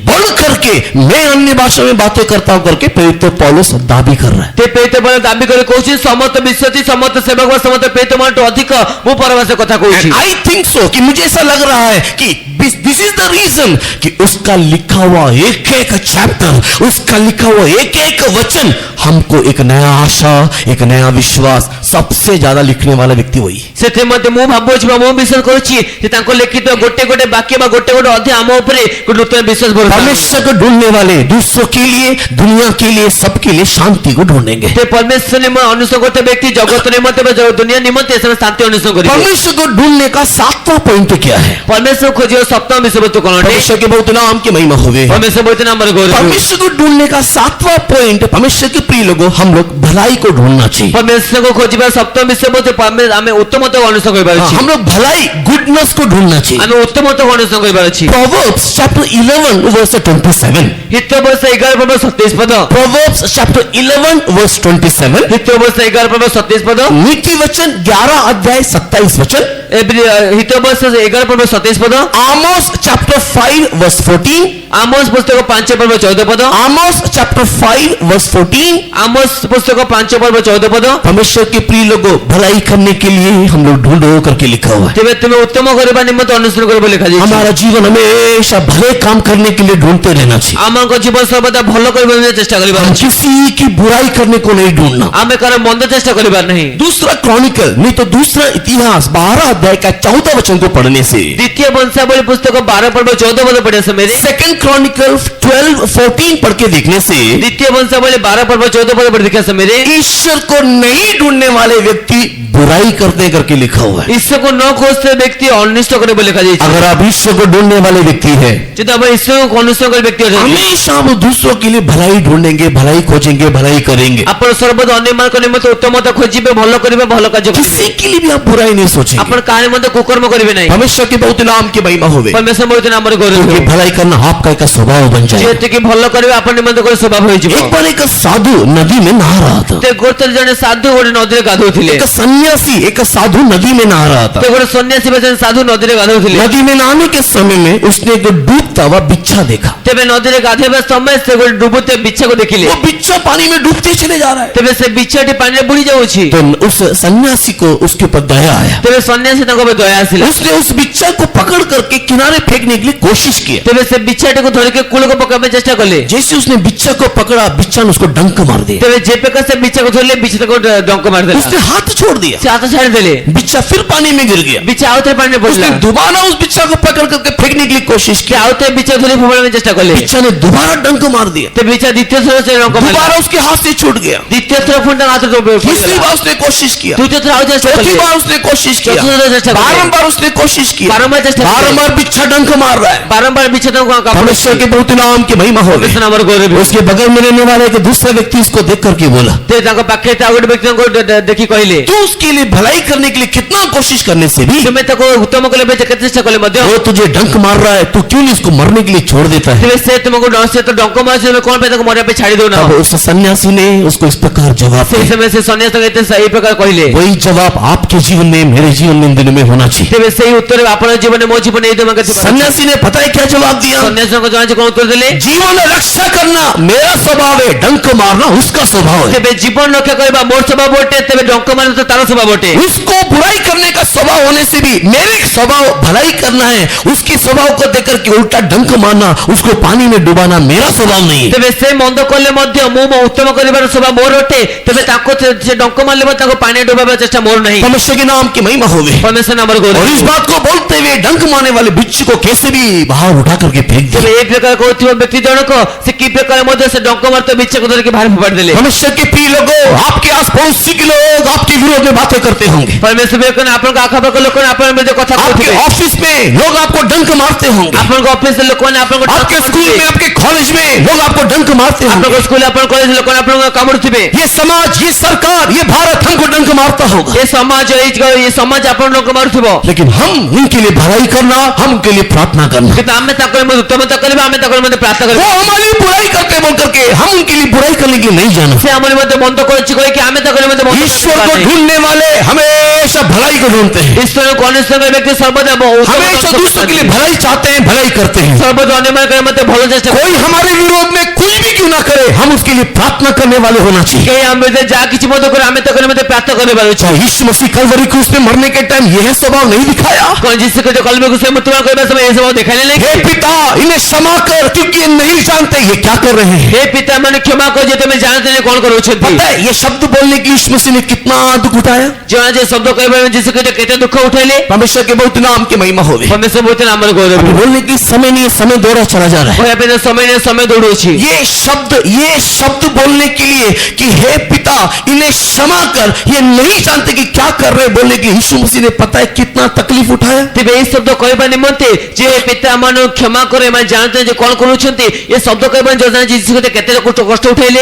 बढ़ करके मैं अन्य भाषा में बातें करता हूँ करके पवित्र पौलुस दावी कर रहा है। ते ପବିତ୍ର ପାଉଲ ଦାବି କରି କହୁଛି ସମସ୍ତ ବିଶ୍ୱାସୀ, ସମସ୍ତ ସେବକ ବା ସମସ୍ତ ପବିତ୍ର ମାନଠୁ ଅଧିକ ମୁଁ ପରଭାଷା କଥା କହୁଛି। आई थिंक सो कि मुझे ऐसा लग रहा है कि दिस इज द रीजन कि उसका लिखा हुआ एक एक चैप्टर, उसका लिखा हुआ एक एक वचन हमको एक नया आशा, एक नया विश्वास, सबसे ज्यादा लिखने वाला व्यक्ति वही है। ସେଥିମଧ୍ୟ ମୁଁ ଭାବୁଛି ବା ମୁଁ ବିଶ୍ୱାସ କରୁଛି ଯେ ତାଙ୍କ ଲିଖିତ ଗୋଟେ ଗୋଟେ ବାକ୍ୟ ବା ଗୋଟେ ଗୋଟେ ଅଧ୍ୟାୟ ଆମ ଉପରେ ଗୋଟେ ନୂତନ ବିଶ୍ୱାସ ଭରସା परमेश्वर को ढूंढने वाले दूसरों के लिए, दुनिया के लिए, सबके लिए शांति को ढूंढेंगे। ते परमेश्वर निमंते अनुसरण करते व्यक्ति जगत निमंते ବା दुनिया निमंते ସେମାନେ ଶାନ୍ତି ଅନୁସରଣ କରିବେ। परमेश्वर को ढूंढने का सातवां पॉइंट क्या है? परमेश्वर खोजिବା सप्तम विषयवस्तु कौन है? परमेश्वर के बहुत नाम की महिमा होवे। परमेश्वर बहुत नाम गौरव। परमेश्वर को ढूंढने का सातवां पॉइंट, परमेश्वर के प्रिय लोगों, हम लोग भलाई को ढूंढना चाहिए। परमेश्वर को खोजिबा सप्तम विषयवस्तु हमें उत्तमता अनुसरण करबार अछि। हम लोग भलाई, गुडनेस को ढूंढना चाहिए। हमें उत्तमता अनुसरण करबार अछि। Proverbs chapter 11 verse 27. हित्य वर्ष 11 पद 27 पद। Proverbs chapter 11 verse 27. हित्य वर्ष 11 पद 27 पद। नीति वचन 11 अध्याय 27 वचन। हित्य वर्ष 11 पद 27 पद। Amos chapter 5 verse 14. आमोस पुस्तक 5 पद 14 पद। Amos chapter 5 verse 14. आमोस पुस्तक 5 पद 14 पद। परमेश्वर के प्रिय लोगों, भलाई करने के लिए हम लोग ढूंढो करके लिखा हुआ है। तेबे तुम उत्तम करबा निमित्त अनुसरण करबो लिखा जाय। हमारा जीवन हमेशा भले काम करने के लिए ढूंढते रहना चाहिए। आमक जीवन सर्वदा भलो करबा चेष्टा करबा। हम किसी की बुराई करने को नहीं ढूंढना। आमे कर मंद चेष्टा करबा नहीं। दूसरा क्रॉनिकल नहीं तो दूसरा इतिहास 12 अध्याय का 14 वचन को पढ़ने से, द्वितीय वंशावली पुस्तक 12 पद 14 पद पढ़ने से, मेरे सेकंड क्रॉनिकल 12-14 पढ़ के देखने से, द्वितीय वंशावली 12 पद 14 पद पढ़ देखने से, मेरे ईश्वर को नहीं ढूंढने वाले व्यक्ति बुराई करते करके लिखा हुआ है। ईश्वर को न खोजते व्यक्ति अनिष्ट करे बोले लिखा जाय। अगर आप ईश्वर को ढूंढने वाले व्यक्ति हैं, जब आप ईश्वर को अनुसरण कर व्यक्ति हो, हमेशा वो दूसरों के लिए भलाई ढूंढेंगे, भलाई खोजेंगे, भलाई करेंगे। अपन सर्वदा अन्य मान को निमित्त उत्तमता खोजिबे, भलो करिबे, भलो कार्य किसी करिबे। के लिए भी आप बुराई नहीं सोचेंगे। अपन कार्य मत कुकर्म करिबे नहीं। परमेश्वर के बहुत नाम की महिमा होवे। परमेश्वर बहुत नाम रे गौरव। क्योंकि भलाई करना आपका एक स्वभाव बन जाए। जेते कि भलो करिबे अपन निमित्त को स्वभाव होई जिवो। एक बार एक साधु नदी में नहा रहा था। ते गोत्र जने साधु गोटे नदी रे गाधोथिले। एक सन्यासी एक साधु नदी में नहा रहा था। ते गोटे सन्यासी बचन साधु नदी रे गाधोथिले। नदी में नहाने के समय में उसने एक डूबता हुआ बिच्छा देखा। तेबे नदी रे गाधेबा समय से गोटे डुबुते बिच्छा को देखिले। वो बिच्छा पानी में डूबते चले जा रहा है। तेबे से बिच्छाटी पानी रे बुड़ी जाउछि। तो उस सन्यासी को उसके ऊपर दया आया। तेबे सन्यासी तको पे दया आसिला। उसने उस बिच्छा को पकड़ करके किनारे फेंकने के लिए कोशिश की। तेबे से बिच्छाटी को धर के कूल को पकड़ने चेष्टा करले। जैसे उसने बिच्छा को पकड़ा, बिच्छा ने उसको डंक मार दिया। तेबे जे पे से बिच्छा को धरले, बिच्छा को डंक मार देला। उसने हाथ छोड़ दिया, से हाथ छाड़ देले। बिच्छा फिर पानी में गिर गया। बिच्छा आउते पानी में उसने पड़ला। दोबारा उस बिच्छा को पकड़ करके फेंकने के लिए कोशिश की। के आउते बिच्छा धरे फुबड़ने में चेष्टा करले। बिच्छा ने दोबारा डंक मार दिया। ते बिच्छा द्वितीय थर से डंक मारला। दोबारा उसके हाथ से छूट गया। द्वितीय थर फुंडा हाथ तो तीसरी बार उसने कोशिश किया। तृतीय थर आउ चेष्टा चौथी करले। बार उसने कोशिश किया। चौथी बार चेष्टा करले। बारंबार उसने कोशिश की। बारंबार चेष्टा करले। बारंबार बिच्छा डंक मार रहा है। बारंबार बिच्छा तो परमेश्वर के बहुत नाम की महिमा हो गई। परमेश्वर नाम गौरव। उसके बगल में रहने वाले एक दूसरा व्यक्ति इसको देख करके बोला, ते ताको पाखे ता गोटे व्यक्ति को देखि कहले, तू उसके लिए भलाई करने के लिए कितना कोशिश करने से भी तुमे ताको उत्तम कले बेचे केते चेष्टा कले मध्य वो तुझे डंक मार रहा है, तू क्यों नहीं इसको मरने के लिए छोड़ देता है? तेरे से तुमको डंक से तो डंक मार से कौन पे ताको मरे पे छाड़ी दो ना। तब उस सन्यासी ने उसको इस प्रकार जवाब से दिया। समय से सन्यास कहते सही प्रकार कहले। वही जवाब आपके जीवन में, मेरे जीवन में इन दिनों में होना चाहिए। तेरे सही उत्तर अपन जीवन में मो जीवन ए दम के सन्यासी ने पता है क्या जवाब दिया? सन्यास को जान कौन उत्तर देले, जीवन रक्षा करना मेरा स्वभाव है, डंक मारना उसका स्वभाव है। तेरे जीवन रक्षा करबा मोर स्वभाव बोटे, तेरे डंक मारना तो तार स्वभाव अटे उसको बुराई करने का स्वभाव होने से भी मेरे स्वभाव भलाई करना है, उसके स्वभाव को देखकर के उल्टा डंक मारना, उसको पानी में डुबाना मेरा स्वभाव नहीं है। तेबे से मंद कले मध्य मु उत्तम करिबार स्वभाव मोर अटे, तेबे ताको से डंक मारले मत ताको पानी डुबाबा चेष्टा मोर नहीं। परमेश्वर के नाम की महिमा होवे। परमेश्वर नाम गौरव। और इस बात को बोलते हुए डंक मारने वाले बिच्छू को कैसे भी बाहर उठा करके फेंक दिया। तेबे ए प्रकार कहथिबो व्यक्ति जनक से की प्रकार मध्य से डंक मारते बिच्छा को धर के बाहर फोड़ देले। परमेश्वर के प्रिय लोगों, आपके आस पड़ोसी के लोग आपके विरोध में बातें करते होंगे, परमेश्वर बेकन आपन का आखापाख लोक आपन में कथा आपके कहथिबे, ऑफिस में लोग आपको डंक मारते होंगे, आपन ऑफिस से लोक आपन को आपके स्कूल में, आपके कॉलेज में लोग आपको डंक मारते आपन होंगे। को स्कूल आपन कॉलेज लोक आपन को कामुड़थिबे। ये समाज, ये सरकार, ये भारत हमको डंक मारता होगा, ये समाज आपन लोक मारुथिबो। लेकिन हम उनके लिए भलाई करना, हम उनके लिए प्रार्थना करना। किंतु आमे ताकर में उत्तमता करबे, आमे ताकर में प्रार्थना वो करबे। हमारी बुराई करते बोल करके हम उनके लिए बुराई करने के लिए नहीं जाना। से हमरे मध्य बंद करछि कहि कि आमे ताकर में बंद ईश्वर को ढूंढने वाले हमेशा भलाई को ढूंढते हैं, ईश्वर को अनुसरण करने व्यक्ति सर्वदा हमेशा दूसरों के लिए भलाई चाहते हैं, भलाई करते हैं। सर्वदा अन्यमान करे मते भलो चेष्टा कोई हमारे विरोध में कुछ भी क्यों ना करे, हम उसके लिए प्रार्थना करने वाले होना चाहिए। के हम में जा किछि मत करे आमे ताकर में प्रार्थना करने वाले छ। यीशु मसीह कलवरी क्रूस पे मरने के टाइम यह स्वभाव नहीं दिखाया। कौन जिससे के कलमे को से मृत्यु करबे समय ये सब दिखाने हे लगे। पिता, इन्हें क्षमा कर, क्योंकि ये नहीं जानते ये क्या कर रहे हैं। हे पिता माने क्षमा कर जे तुम जानते नहीं कौन करो छथि। पता है ये शब्द बोलने की यीशु मसीह ने कितना दुख उठाया। जो जे शब्द कहबे जिससे के केते दुख उठैले। परमेश्वर के बहुत नाम की महिमा होवे। परमेश्वर बहुत नाम गौरव। अभी बोलने की समय नहीं, समय दौड़ा चला जा रहा है। ओया पे समय दौड़ो छी। ये शब्द बोलने के लिए कि हे पिता इन्हें क्षमा कर, ये नहीं जानते कि क्या कर रहे, बोलने के लिए यीशु मसीह ने पता है कितना तकलीफ उठाया। तेबे ए शब्द कहबा निमंते जे पिता मानो क्षमा करे मैं जानते जे कौन करू छथि, ये शब्द कहबा जो जान जिससे के केते कष्ट उठैले।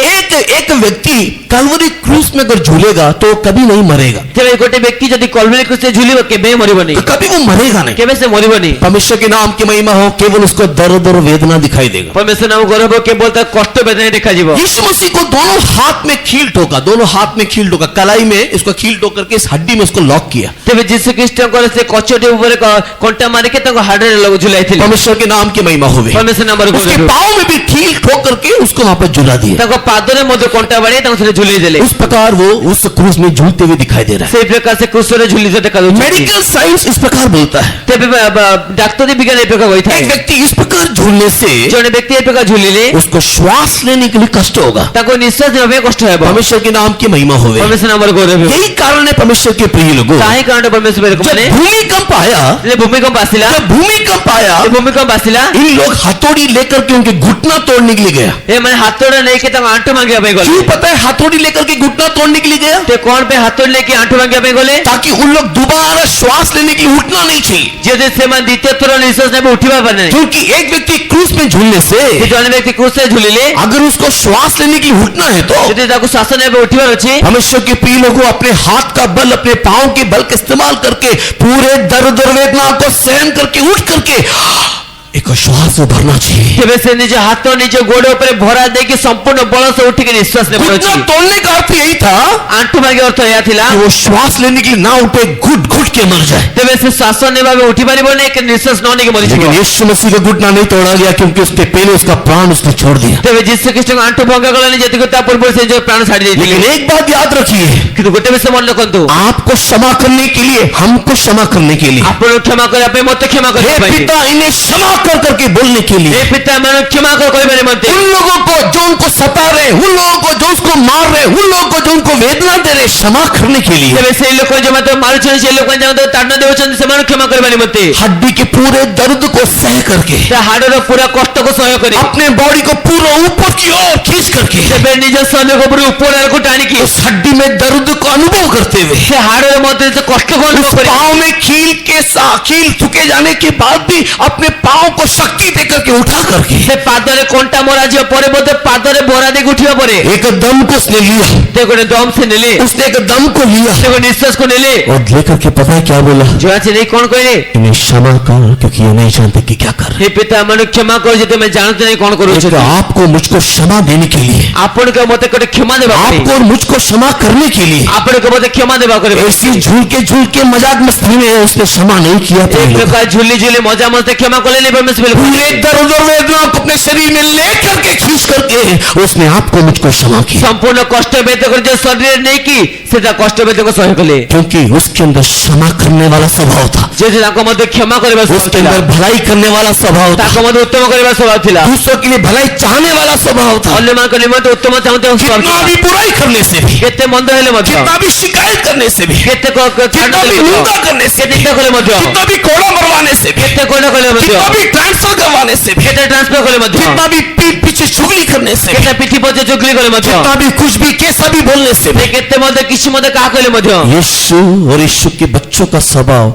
एक व्यक्ति कलवरी क्रूस में अगर झूलेगा तो कभी नहीं मरेगा। तेबे गोटे व्यक्ति जदी कलवरी क्रूस से झूलिबो केबे मरिबो तो कभी वो मरेगा नहीं। केबे से मरिबो नहीं। परमेश्वर के नाम की महिमा हो, केवल उसको दर्द और वेदना दिखाई देगा। परमेश्वर नाम गौरव के बोलता कष्ट वेदना देखा जीवो। यीशु मसीह को दोनों हाथ में कील ठोका, दोनों हाथ में कील ठोका, कलाई में इसको कील ठोक करके इस हड्डी में उसको लॉक किया। तेबे यीशु ख्रीष्ट को से कचोटे ऊपर कंटा मार के तको हाडरे लग झुलाइथिले। परमेश्वर के नाम की महिमा होवे। परमेश्वर नाम उसके गौरव। पांव में भी कील ठोक करके उसको वहां पर झुला दिया। तको पादरे मध्य कंटा बाड़े तको से झुलाई देले। उस प्रकार वो उस क्रूस में झूलते हुए दिखाई दे रहा है। से प्रकार से क्रूस रे झुली से देखा मेडिकल साइंस इस प्रकार बोलता है। तेबे डाक्टरी विज्ञान ए प्रकार होई एक थाए। व्यक्ति इस प्रकार झूलने से जने व्यक्ति ए प्रकार झुलिले उसको श्वास लेने के लिए कष्ट होगा। तको निश्वास लेबे कष्ट हेबो। परमेश्वर के नाम की महिमा होवे। परमेश्वर नाम गौरव। यही कारण है परमेश्वर के प्रिय लोगों, ताही कारण परमेश्वर को जब माने भूमिकंप आया, ले भूमिकंप आसिला। जब भूमिकंप आया, भूमिकंप आसिला इन लोग हथौड़ी लेकर के उनके घुटना तोड़ने के लिए गया। ए माने हाथोड़ा नहीं के तको आंटू मांगे पे क्यों गले। पता है हथौड़ी लेकर के घुटना तोड़ने के लिए गया? ते कौन पे हाथोड़ लेके आंटू मांगे पे गले ताकि उन लोग दोबारा श्वास लेने के लिए उठना नहीं चाहिए। जे से मन द्वितीय थर निश्वास ने उठिबा बने। क्योंकि एक व्यक्ति क्रूस में झूलने से जे जने व्यक्ति क्रूस से झुलिले अगर उसको श्वास लेने के लिए उठना है तो जे ताको शासन ने उठिबा अछि। परमेश्वर के प्रिय लोगों अपने हाथ का बल, अपने पांव के बल का इस्तेमाल करके पूरे दर्द और वेदना को सहन करके उठ करके एक श्वास में भरना चाहिए। तेबे से निज हाथ निज गोड़ ऊपर भरा दे के संपूर्ण बल से उठ के निश्वास ने घुटना पड़छि। तोड़ने का अर्थ यही था आंटू मांगे अर्थ या थिला कि वो श्वास लेने के लिए ना उठे, घुट घुट के मर जाए। तेबे से शासन ने भावे उठी परिबो ने के निश्वास न ने के मरि लेकिन छिबो। यीशु मसीह का घुटना नहीं तोड़ा गया क्योंकि उसके पहले उसका प्राण उसने छोड़ दिया। तेबे यीशु ख्रीष्ट को आंटू भंगा गले जति को ता पूर्व से जो प्राण छाड़ी लेकिन देथिले। एक बात याद रखिए, किंतु गोटे विषय मन रखंतु आपको क्षमा करने के लिए, हमको क्षमा करने के लिए, आपण क्षमा करे आपे मत क्षमा हे करे भाई। पिता इन्हें क्षमा कर करके बोलने के लिए, ए पिता मन क्षमा कर कोई बारे मत। उन लोगों को जो उनको सता रहे, उन लोगों को जो उसको मार रहे, उन लोगों को जो उनको वेदना दे रहे, क्षमा करने के लिए तेबे से लोक जो मत मारू छन से लोक जो ताड़ना देउछन से मन क्षमा करे बारे मत। हड्डी के पूरे दर्द को सह करके, ते हाडर पूरा कष्ट को सहय करे अपने बॉडी को पूरा ऊपर की ओर खींच करके, तेबे निज शरीर को पूरा ऊपर को टाणी की उस हड्डी में दर्द को अनुभव करते हुए, से हाडर मध्य से कष्ट को उस अनुभव करे। पांव में कील थुके जाने के बाद भी अपने पांव को शक्ति देकर के उठा करके से पादरे कोंटा मोरा जियो परे बोते पादरे बोरा दे उठियो परे एक दम को उसने लिया, ते कोने दम से नेले उसने एक दम को लिया ते को निश्वास को नेले और लेकर के पता है क्या बोला? जो আছে नहीं कौन कहले इन्हें क्षमा कर क्योंकि ये नहीं जानते कि क्या कर रहे हे पिता मन क्षमा कर जे मैं जानते नहीं कौन करू हैं। तो आपको मुझको क्षमा देने के लिए, आपण के मते कोटे क्षमा देबा आपको और मुझको क्षमा करने के लिए आपण के मते क्षमा देबा करे ऐसी झूल के मजाक मस्ती में उसने क्षमा नहीं किया। एक प्रकार झुली झुली मजा मस्ती क्षमा करले परमेश्वर बिल्कुल पूरे दर्द और वेदना को अपने शरीर में लेकर के खींच करके उसने आपको मुझको क्षमा किया, संपूर्ण कष्ट वेद कर जो शरीर नहीं की सेटा कष्ट वेद को सह्य कले क्योंकि उसके अंदर क्षमा करने वाला स्वभाव था, जे ताको मध्य क्षमा करबा स्वभाव उसके थिला अंदर भलाई करने वाला स्वभाव था, ताको मध्य उत्तम करबा स्वभाव थिला दूसरों के लिए भलाई चाहने वाला स्वभाव था। अन्य मान को निमंत्रण उत्तम चाहते हो स्वभाव कितना थिला भी बुराई करने से भी, केते मंद हेले मध्य कितना भी शिकायत करने से भी, केते को कितना भी निंदा करने से भी, केते कोले मध्य कितना भी कोड़ा मरवाने से भी, केते कोले कोले मध्य कितना भी ट्रांसफर करवाने से भी, केते ट्रांसफर कोले मध्य कितना भी पीठ पीछे चुगली करने से भी, केते पिठी पछे चुगली कोले मध्य कितना भी कुछ भी कैसा भी बोलने से भी, केते मध्य किसी मध्य का कोले मध्य यीशु और यीशु के बच्चों का स्वभाव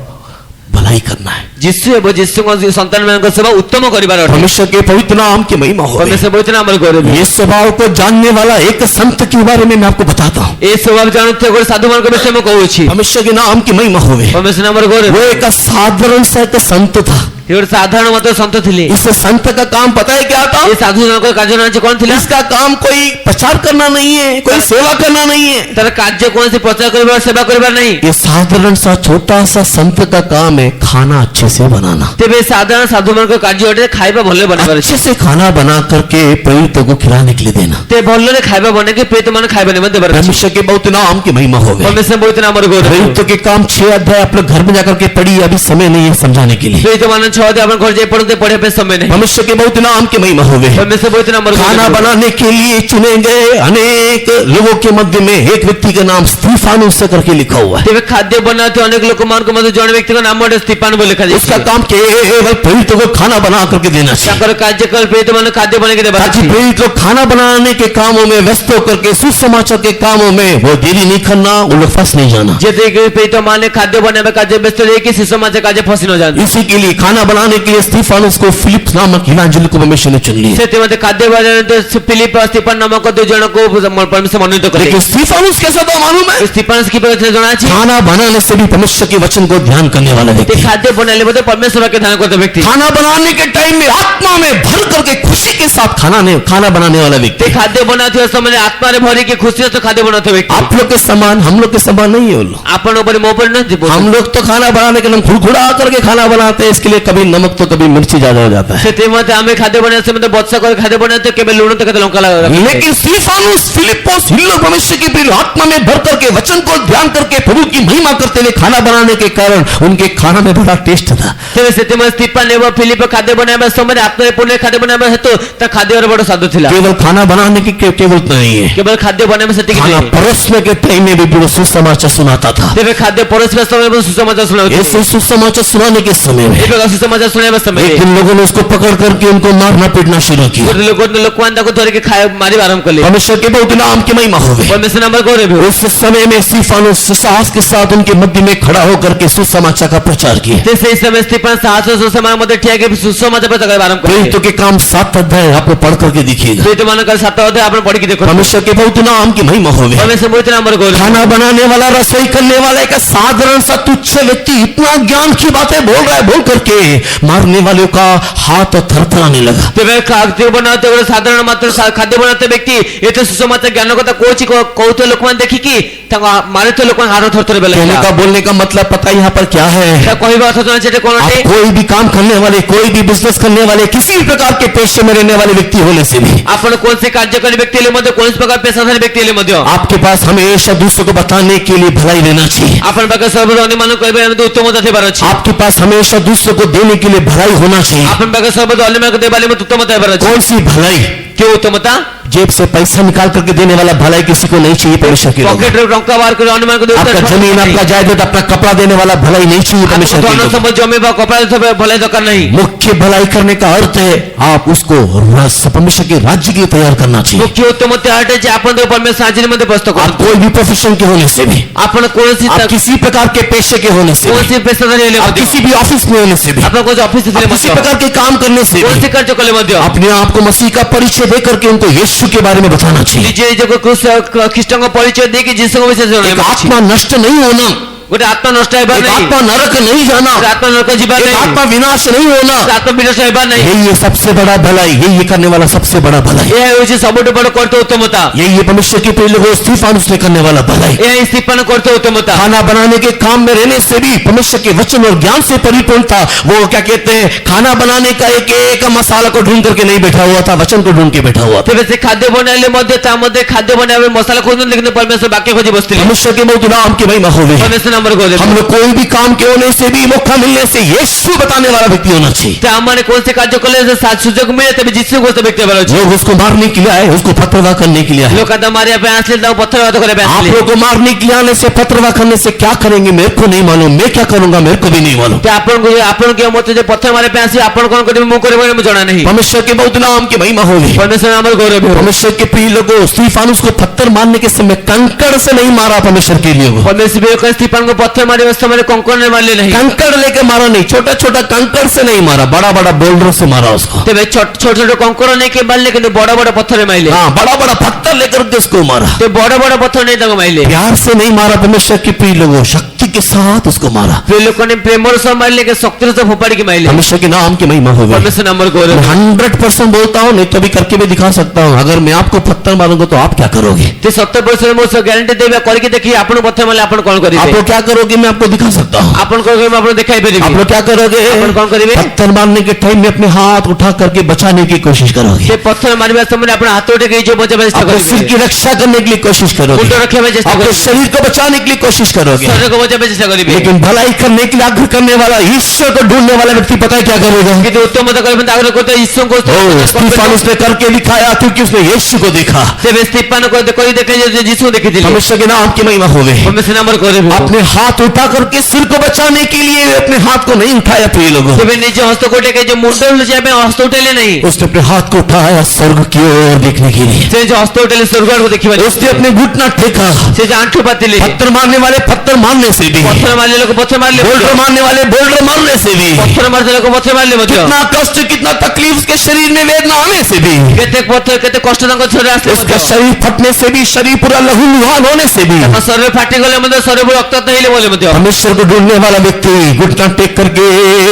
भलाई करना है। जिसु एवं जिसु को संतान मान को सेवा उत्तम करिबार अटे परमेश्वर के पवित्र नाम की महिमा हो। परमेश्वर पवित्र नाम रे गौरव ये स्वभाव को जानने वाला एक संत के बारे में मैं आपको बताता हूँ। ए स्वभाव जानते को साधु मान को विषय में कहू छी परमेश्वर के नाम की महिमा हो। परमेश्वर नाम रे गौरव वो एक साधारण सा एक संत था। ये एक साधारण मत संत थिले इस संत का काम पता है क्या था? ये साधु जन को कार्य नाम कौन थिला इसका काम कोई प्रचार करना नहीं है, कोई सेवा करना नहीं है। तर कार्य कौन से प्रचार करबा सेवा करबा नहीं ये साधारण सा छोटा सा संत का काम है खाना अच्छे से बनाना। तेबे साधारण साधु मान को कार्य अटे खाइबा भले बनेबार अच्छे से खाना बना करके प्रेरितों को खिलाने के लिए देना। ते भले खाइबा बने के प्रेरित मान खाइबा नहीं देबार परमेश्वर के बहुत नाम की महिमा हो। परमेश्वर पवित्र नाम रे गौरव प्रेरितों के काम 6 अध्याय आप लोग घर में जाकर के पढ़िए, अभी समय नहीं है समझाने के लिए। प्रेरित मान 6 दे अपन घर जाए पढ़ते पढ़े पे समय नहीं परमेश्वर के बहुत नाम की महिमा हो। परमेश्वर पवित्र नाम रे खाना बनाने के लिए चुने गए अनेक लोगों के मध्य में एक व्यक्ति का नाम स्टीफानुस करके लिखा हुआ है। तेबे खाद्य बनाते अनेक लोक मान को मध्य जन व्यक्ति का नाम मोटे स्टीफान बोले लिखा उसका जाय काम केवल प्रेरितों को खाना बना करके देना चाहिए, ताकर कार्यकाल प्रेरित मान खाद्य बने के देबार ताकि प्रेरित लोग खाना बनाने के कामों में व्यस्त होकर के सुसमाचार के कामों में वो देरी नहीं करना, वो लोग फंस नहीं जाना। जेते के प्रेरित मान खाद्य बनावे कार्य व्यस्त रहे कि सुसमाचार कार्य फंसी न जाए इसी के लिए खाना बनाने के लिए स्टीफानुस को फिलिप नामक इवांजेलिस्ट को परमेश्वर ने चुन लिया। सेते मते खाद्य बनाने तो फिलिप और स्टीफन नामक दो जन को परमेश्वर मनोनीत करे। लेकिन स्टीफानुस कैसा था मालूम है? स्टीफन की प्रगति जाना छी खाना बनाने से भी परमेश्वर के वचन को ध्यान करने वाला ते व्यक्ति। खाद्य बनाले मते परमेश्वर के ध्यान करते व्यक्ति खाना बनाने के टाइम में आत्मा में भर करके खुशी के साथ खाना बनाने वाला ते व्यक्ति। खाद्य बनाते हुए समय आत्मा रे भरी के खुशी से खाद्य बनाते व्यक्ति आप लोग के समान हम लोग के समान नहीं है वो लोग। अपन ऊपर मोह पर न हम लोग तो खाना बनाने के लिए खुड़खुड़ा करके खाना बनाते हैं, इसके लिए कभी नमक तो कभी मिर्ची ज्यादा हो जाता है। सेते मते हमें खाद्य बनाने से मते बच्चा को खाद्य बनाते केबे लूण तो केते लंका लगा लेकिन स्टीफानुस फिलिप्पोस इन लोग परमेश्वर की प्रिय आत्मा में भर करके वचन को ध्यान करके प्रभु की महिमा करते हुए खाना बनाने के कारण उनके खाना में बड़ा टेस्ट था। तेरे सेते मते स्टीफन एवं फिलिप खाद्य बनावे समय आत्मा रे पुण्य खाद्य बनावे हेतु ता खाद्य और बड़ा स्वाद थिला। केवल खाना बनाने की केवल नहीं है, केवल खाद्य बनावे से टिक खाना नहीं परोसने के टाइम में भी बड़ा सुसमाचार सुनाता था। तेरे खाद्य परोसवे समय में सुसमाचार सुनावे ऐसे सुसमाचार सुनाने के समय में तेरे सुसमाचार सुनावे समय इन लोगों ने उसको पकड़ करके उनको मारना पीटना शुरू किया। लोगों ने लोकवान को धर के खाए मारी आरंभ कर लिया। परमेश्वर के बहुत नाम की महिमा हो। परमेश्वर नाम गौरव हो। उस समय में स्टीफानुस साहस के साथ उनके मध्य में खड़ा होकर के सुसमाचार का प्रचार किया। जैसे इस समय स्टीफन साहस से सुसमाचार मध्य ठिया के सुसमाचार प्रचार कर आरंभ कर प्रेरितों के काम 7 अध्याय आपको पढ़ करके दिखिएगा। प्रेरित मान कर 7 अध्याय आपने पढ़ के देखो। परमेश्वर के बहुत नाम की महिमा हो। परमेश्वर पवित्र नाम गौरव। खाना बनाने वाला रसोई करने वाला एक साधारण सा तुच्छ व्यक्ति इतना ज्ञान की बातें बोल रहा है, बोल करके मारने वालों का हाथ थरथराने लगा। तेरे खाद्य बनाते हुए साधारण मात्र खाद्य बनाते व्यक्ति एते सुसमाचार ज्ञान कथा कोची कहते लोकमान देखि कि मारे तो लोकमान हाथ थरथरे बेले कहने का बोलने का मतलब पता है यहाँ पर क्या है? कोई बात होता है कौन आप कोई भी काम करने वाले, कोई भी बिजनेस करने वाले, किसी भी प्रकार के पेशे में रहने वाले व्यक्ति होने से भी आपण कौन से कार्यकारी व्यक्ति ले मध्य कौन से प्रकार पेशादार व्यक्ति ले मध्य आपके पास हमेशा दूसरों को बताने के लिए भलाई लेना चाहिए। आपण बाका सर्व अन्यमान कहबे हम तो उत्तमता थे बार अछि। आपके पास हमेशा दूसरों को देने के लिए भलाई होना चाहिए। आपण बाका सर्व अन्यमान को देबाले में उत्तमता है बार अछि। कौन सी भलाई? क्यों उत्तमता? जेब से पैसा निकाल करके देने वाला भलाई किसी को नहीं चाहिए परमेश्वर के लोगों। पॉकेट रे टंका बाहर कर अन्यमान को आपका जमीन, आपका जायदाद, अपना कपड़ा देने वाला भलाई नहीं चाहिए परमेश्वर के दोनों लोगों। सब जमी बा कपड़ा सब भले दरकार नहीं। मुख्य भलाई करने का अर्थ है आप उसको परमेश्वर के राज्य के लिए तैयार करना चाहिए। मुख्य उत्तमता हटे जे आपण तो परमेश्वर राज्य मध्ये बसतो आप करतो। कोई भी प्रोफेशन के होने से भी, आपण कौन सी आप किसी प्रकार के पेशे के होने से कौन भी, सी पेशादार ले आप मध्य किसी भी ऑफिस में होने से भी, आपण कौन ऑफिस से आप ले किसी मध्य प्रकार के काम करने से कौन भी से कार्य कले मध्य अपने आप को मसीह का परिचय दे करके उनको यीशु के बारे में बताना चाहिए। निजे जो ख्रिस्टन को परिचय दे के जिसको विषय एक आत्मा नष्ट नहीं होना गोटे आत्मा नष्ट हेबार एक नहीं आत्मा नरक नहीं जाना, गोटे आत्मा नरक जीवार एक नहीं आत्मा विनाश नहीं होना, गोटे आत्मा विनाश हेबार नहीं यही है सबसे बड़ा भलाई, यही है करने वाला सबसे बड़ा भलाई, यह होची सबुठु बड़ करते उत्तमता यही है परमेश्वर के प्रिय लोगों स्टीफानुस ने करने वाला भलाई। यह स्टीफन करते उत्तमता खाना बनाने के काम में रहने से भी परमेश्वर के वचन और ज्ञान से परिपूर्ण था। वो क्या कहते हैं, खाना बनाने का एक एक मसाला को ढूंढ करके नहीं बैठा हुआ था, वचन को ढूंढ के बैठा हुआ था। तेबे से खाद्य बनाइले मध्ये ता मध्ये खाद्य बनावे मसाला खोजन लेकिन परमेश्वर वाक्य खोजी बसथिले परमेश्वर के बहुत नाम की महिमा होवे। परमेश्वर नंबर गोले हम लोग कोई भी काम के होने से भी, मौका मिलने से यीशु बताने वाला व्यक्ति होना चाहिए। ते हमने कौन से कार्य कले से साथ सुजोग मिले तबे जिससे को व्यक्ति बनो लोग उसको मारने के लिए आए, उसको पथरवा करने के लिए आए। लोग कदम मारे पे आसले दा पत्थर वातो करे आप बैठले लोग को मारने के लिए आने से, पथरवा करने से क्या करेंगे मेरे को नहीं मालूम, मैं क्या करूंगा मेरे को भी नहीं मालूम। ते आपन के मत जे पत्थर मारे पे आसी आपन कोन करे मु करे मुझे जाना नहीं। परमेश्वर के बहुत नाम की महिमा होगी। परमेश्वर नंबर गोले परमेश्वर के प्रिय लोगों स्टीफानुस को पत्थर मारने के समय कंकड़ से नहीं मारा परमेश्वर के लिए। परमेश्वर को स्टीफन को पत्थर मारे उस समय कंकड़ ने मारले नहीं, कंकड़ लेके मारा नहीं, छोटा छोटा कंकड़ से नहीं मारा, बड़ा बड़ा बोल्डर से मारा उसको। तेबे छोटे छोटे कंकड़ नहीं के मारले किंतु बड़ा बड़ा पत्थर मारले। हाँ, बड़ा बड़ा पत्थर लेकर के उसको मारा, ते बड़ा बड़ा पत्थर नहीं तक मारले, प्यार से नहीं मारा। परमेश्वर के प्रिय लोगों शक्ति के साथ उसको मारा। वे लोगों ने प्रेम और सब मारले के शक्ति से फोपाड़ी के मारले। परमेश्वर के नाम की महिमा होगी। परमेश्वर नंबर गोले 100% बोलता हूँ, नहीं तो भी करके भी दिखा सकता हूँ। अगर मैं आपको पत्थर मारूंगा तो आप क्या करोगे? ते 70% मोर गारंटी देबे करके देखिए आपन पत्थर मारले आपन कोन आप करिवे, लोग क्या करोगे मैं आपको दिखा सकता हूँ। आपन को मैं आपन दिखाई आप परिबे। लोग क्या करोगे? अपन कौन करेंगे? पत्थर मारने के टाइम में अपने हाथ उठा करके बचाने की कोशिश करोगे, ते पत्थर मारबे समय अपना हाथ उठे के जो बचावे चेष्टा अपने सिर करिवे, की रक्षा करने के लिए कोशिश करोगे, मुंड रखे में चेष्टा अपने करिवे, शरीर को बचाने के लिए कोशिश करोगे। शरीर को बचावे चेष्टा करिवे। लेकिन भलाई करने के लिए आग्रह करने वाला, ईश्वर को ढूंढने वाला व्यक्ति पता है क्या करेगा? किंतु उत्तमता करबे आग्रह करते ईश्वर को स्टीफानुस ने करके दिखाया क्योंकि उसने यीशु को देखा। तेबे स्टीफन को कोई देखे जे यीशु देखि दिले। परमेश्वर के नाम की महिमा होवे। परमेश्वर नंबर करिवे, अपने हाथ उठा करके सिर को बचाने के लिए अपने हाथ को नहीं उठाया प्रिय लोगों। तेबे निजे हस्त को टेके जो मुंड उलजाबे हस्त उठेले नहीं, उसने अपने हाथ को उठाया स्वर्ग की ओर देखने के लिए। से जो हस्त उठेले स्वर्ग को देखिबे, उसने अपने घुटना टेका। से जो आंठू पातिले, पत्थर मारने वाले पत्थर मारने से भी, पत्थर मारले लोग पत्थर मारले, बोल्डर मारने वाले बोल्डर मारने से भी, पत्थर मारले लोग पत्थर मारले मत कितना कष्ट कितना तकलीफ उसके शरीर में वेदना आने से भी, केते पत्थर केते कष्ट तंको छोरे आसले उसका मत शरीर फटने से भी, शरीर पूरा लहूलुहान होने से भी, शरीर फाटी गले मत शरीर रक्त नहिले बोले मत परमेश्वर को ढूंढने वाला व्यक्ति घुटना टेक करके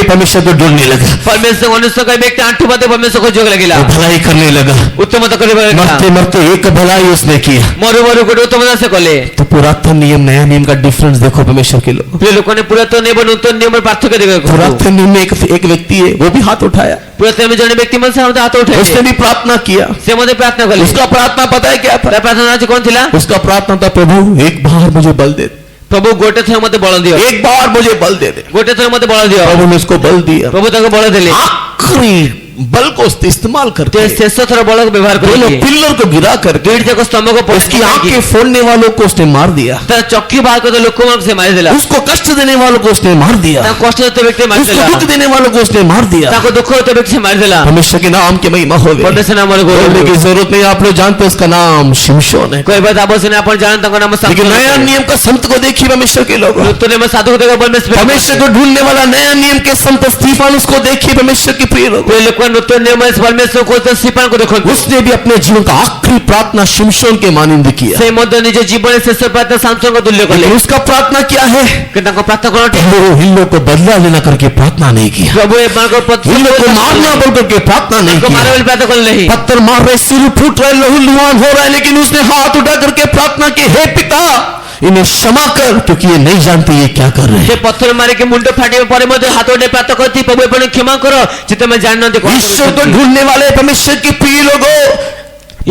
परमेश्वर को ढूंढने लगा। परमेश्वर मनुष्य का व्यक्ति आंठू पाते परमेश्वर को जोग लगिला, वो भलाई करने लगा। उत्तमता करे मरते मरते एक भलाई उसने किया। मरु मरु को उत्तमता से कले। तो पुरातन नियम नया नियम का डिफरेंस देखो परमेश्वर के लोग। प्रिय लोगों ने पुरातन नियम और नूतन नियम में पार्थक्य देखो। पुरातन नियम में एक व्यक्ति है, वो भी हाथ उठाया, पुरातन में जने व्यक्ति मन से हाथ उठाए, उसने भी प्रार्थना किया। से मधे प्रार्थना कले। उसका प्रार्थना पता है क्या था? प्रार्थना आज कौन थिला? उसका प्रार्थना था, प्रभु एक बार मुझे बल दे, प्रभु गोटे थर मते बल दियो, एक बार मुझे बल दे दे। गोटे थर मते बल दियो। प्रभु ने उसको बल दिया। प्रभु ताको बल देले, आखिरी बल को इस्तेमाल करके ते शेष थर बल को व्यवहार दोनों करके पिल्लर को गिरा कर दुईट जाक स्तंभ को उसकी आंखें फोड़ने वालों को उसने मार दिया, तर चक्की बाहर को लोक को से मार देला, उसको कष्ट देने वालों को उसने मार दिया, ता कष्ट देते व्यक्ति मार उसको देला, दुख देने वालों को उसने मार दिया। ताको दुख होते व्यक्ति से मार देला। परमेश्वर के नाम की महिमा होवे। परमेश्वर नाम को बोलने की जरूरत नहीं, आप लोग जानते हैं उसका नाम शिमशोन है। कोई बात आवश्यक नहीं, अपन जानते हैं नाम लेकिन नया नियम का संत को देखिए परमेश्वर के लोग, तूने मैं साधु को देखा परमेश्वर परमेश्वर को ढूंढने वाला नया नियम के संत स्टीफानुस को देखिए परमेश्वर के प्रिय लोग। कोई लोग नूतन नियम में परमेश्वर को तो स्टीफन को देखो, उसने भी अपने जीवन का आखिरी प्रार्थना शिमशोन के मानिंद किया। से मध्य निज जीवन से शेष प्रार्थना सैमसन को तुल्य कर ले। लेकिन उसका प्रार्थना क्या है? कि ताको प्रार्थना करना हिल्लो को बदला लेना करके प्रार्थना नहीं किया, प्रभु ये मार्ग पर हिल्लो को मारना बोल करके प्रार्थना नहीं को मारे किया। वाली प्रार्थना कर नहीं, पत्थर मार रहे, सिर फूट रहे, लहूलुहान हो रहा है, लेकिन उसने हाथ उठा करके प्रार्थना की, हे पिता इन्हें क्षमा कर क्योंकि ये नहीं जानते ये क्या कर रहे से हैं। पत्थर मारे के मुंड फाटे परे मध्य हाथ उठे प्रार्थना करती, प्रभु अपने क्षमा करो जिते मैं जानना देखो। ईश्वर को ढूंढने वाले परमेश्वर के प्रिय लोगों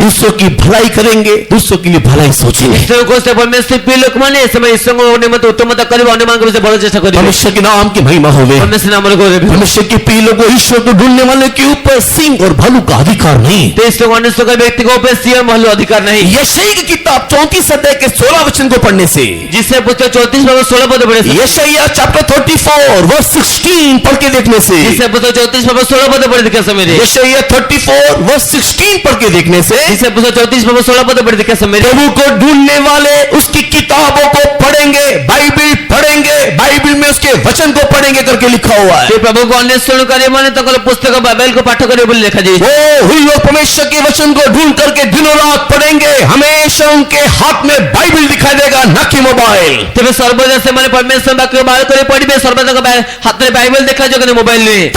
ईश्वर की भलाई करेंगे, दूसरों के लिए भलाई सोचेंगे। ईश्वर को से परमेश्वर प्रिय लोग माने समय ईश्वर को ने मत उत्तमता करिवे, अन्य मांग से बड़ा चेष्टा करिवे। परमेश्वर के नाम की महिमा होवे। परमेश्वर नाम को रे परमेश्वर के प्रिय लोगों ईश्वर को ढूंढने वाले के ऊपर सिंह और भालू का अधिकार नहीं। तो ईश्वर को अनुष्ठ का व्यक्ति को ऊपर सिंह महल अधिकार नहीं। यशायाह की किताब 34 अध्याय के 16 वचन को पढ़ने से, जिससे पुस्तक 34 में 16 पद पढ़े से, यशायाह चैप्टर 34 वर्स 16 पढ़ के देखने से, जिससे पुस्तक 34 में 16 पद पढ़े दिखा समय रे, यशायाह 34 वर्स 16 पढ़ के देखने से, जिससे पुस्तक 34 में 16 पद पढ़े दिखा समय रे, प्रभु को ढूंढने वाले उसकी किताबों को पढ़ेंगे, बाइबल पढ़ेंगे, बाइबल में उसके वचन को पढ़ेंगे करके लिखा हुआ है। ସେ ପ୍ରଭୁଙ୍କୁ ଅନ୍ୱେଷଣ କରିବେ ମାନେ ତାଙ୍କର ପୁସ୍ତକ ବାଇବେଲକୁ ପାଠ କରିବେ ବୋଲି ଲେଖାଯାଇଛି। वो हुई लोग परमेश्वर के वचन को ढूंढ करके दिनों रात पढ़ेंगे, हमेशा उनके हाथ में बाइबल दिखाई देगा, न कि मोबाइल। ତେବେ ସର୍ବଦା ସେମାନେ परमेश्वर ବାକ୍ୟ ବାହାର କରି ପଢିବେ, ସର୍ବଦା ତାଙ୍କ ହାତରେ ବାଇବେଲ ଦେଖାଯିବ କିନ୍ତୁ ମୋବାଇଲ ନୁହେଁ।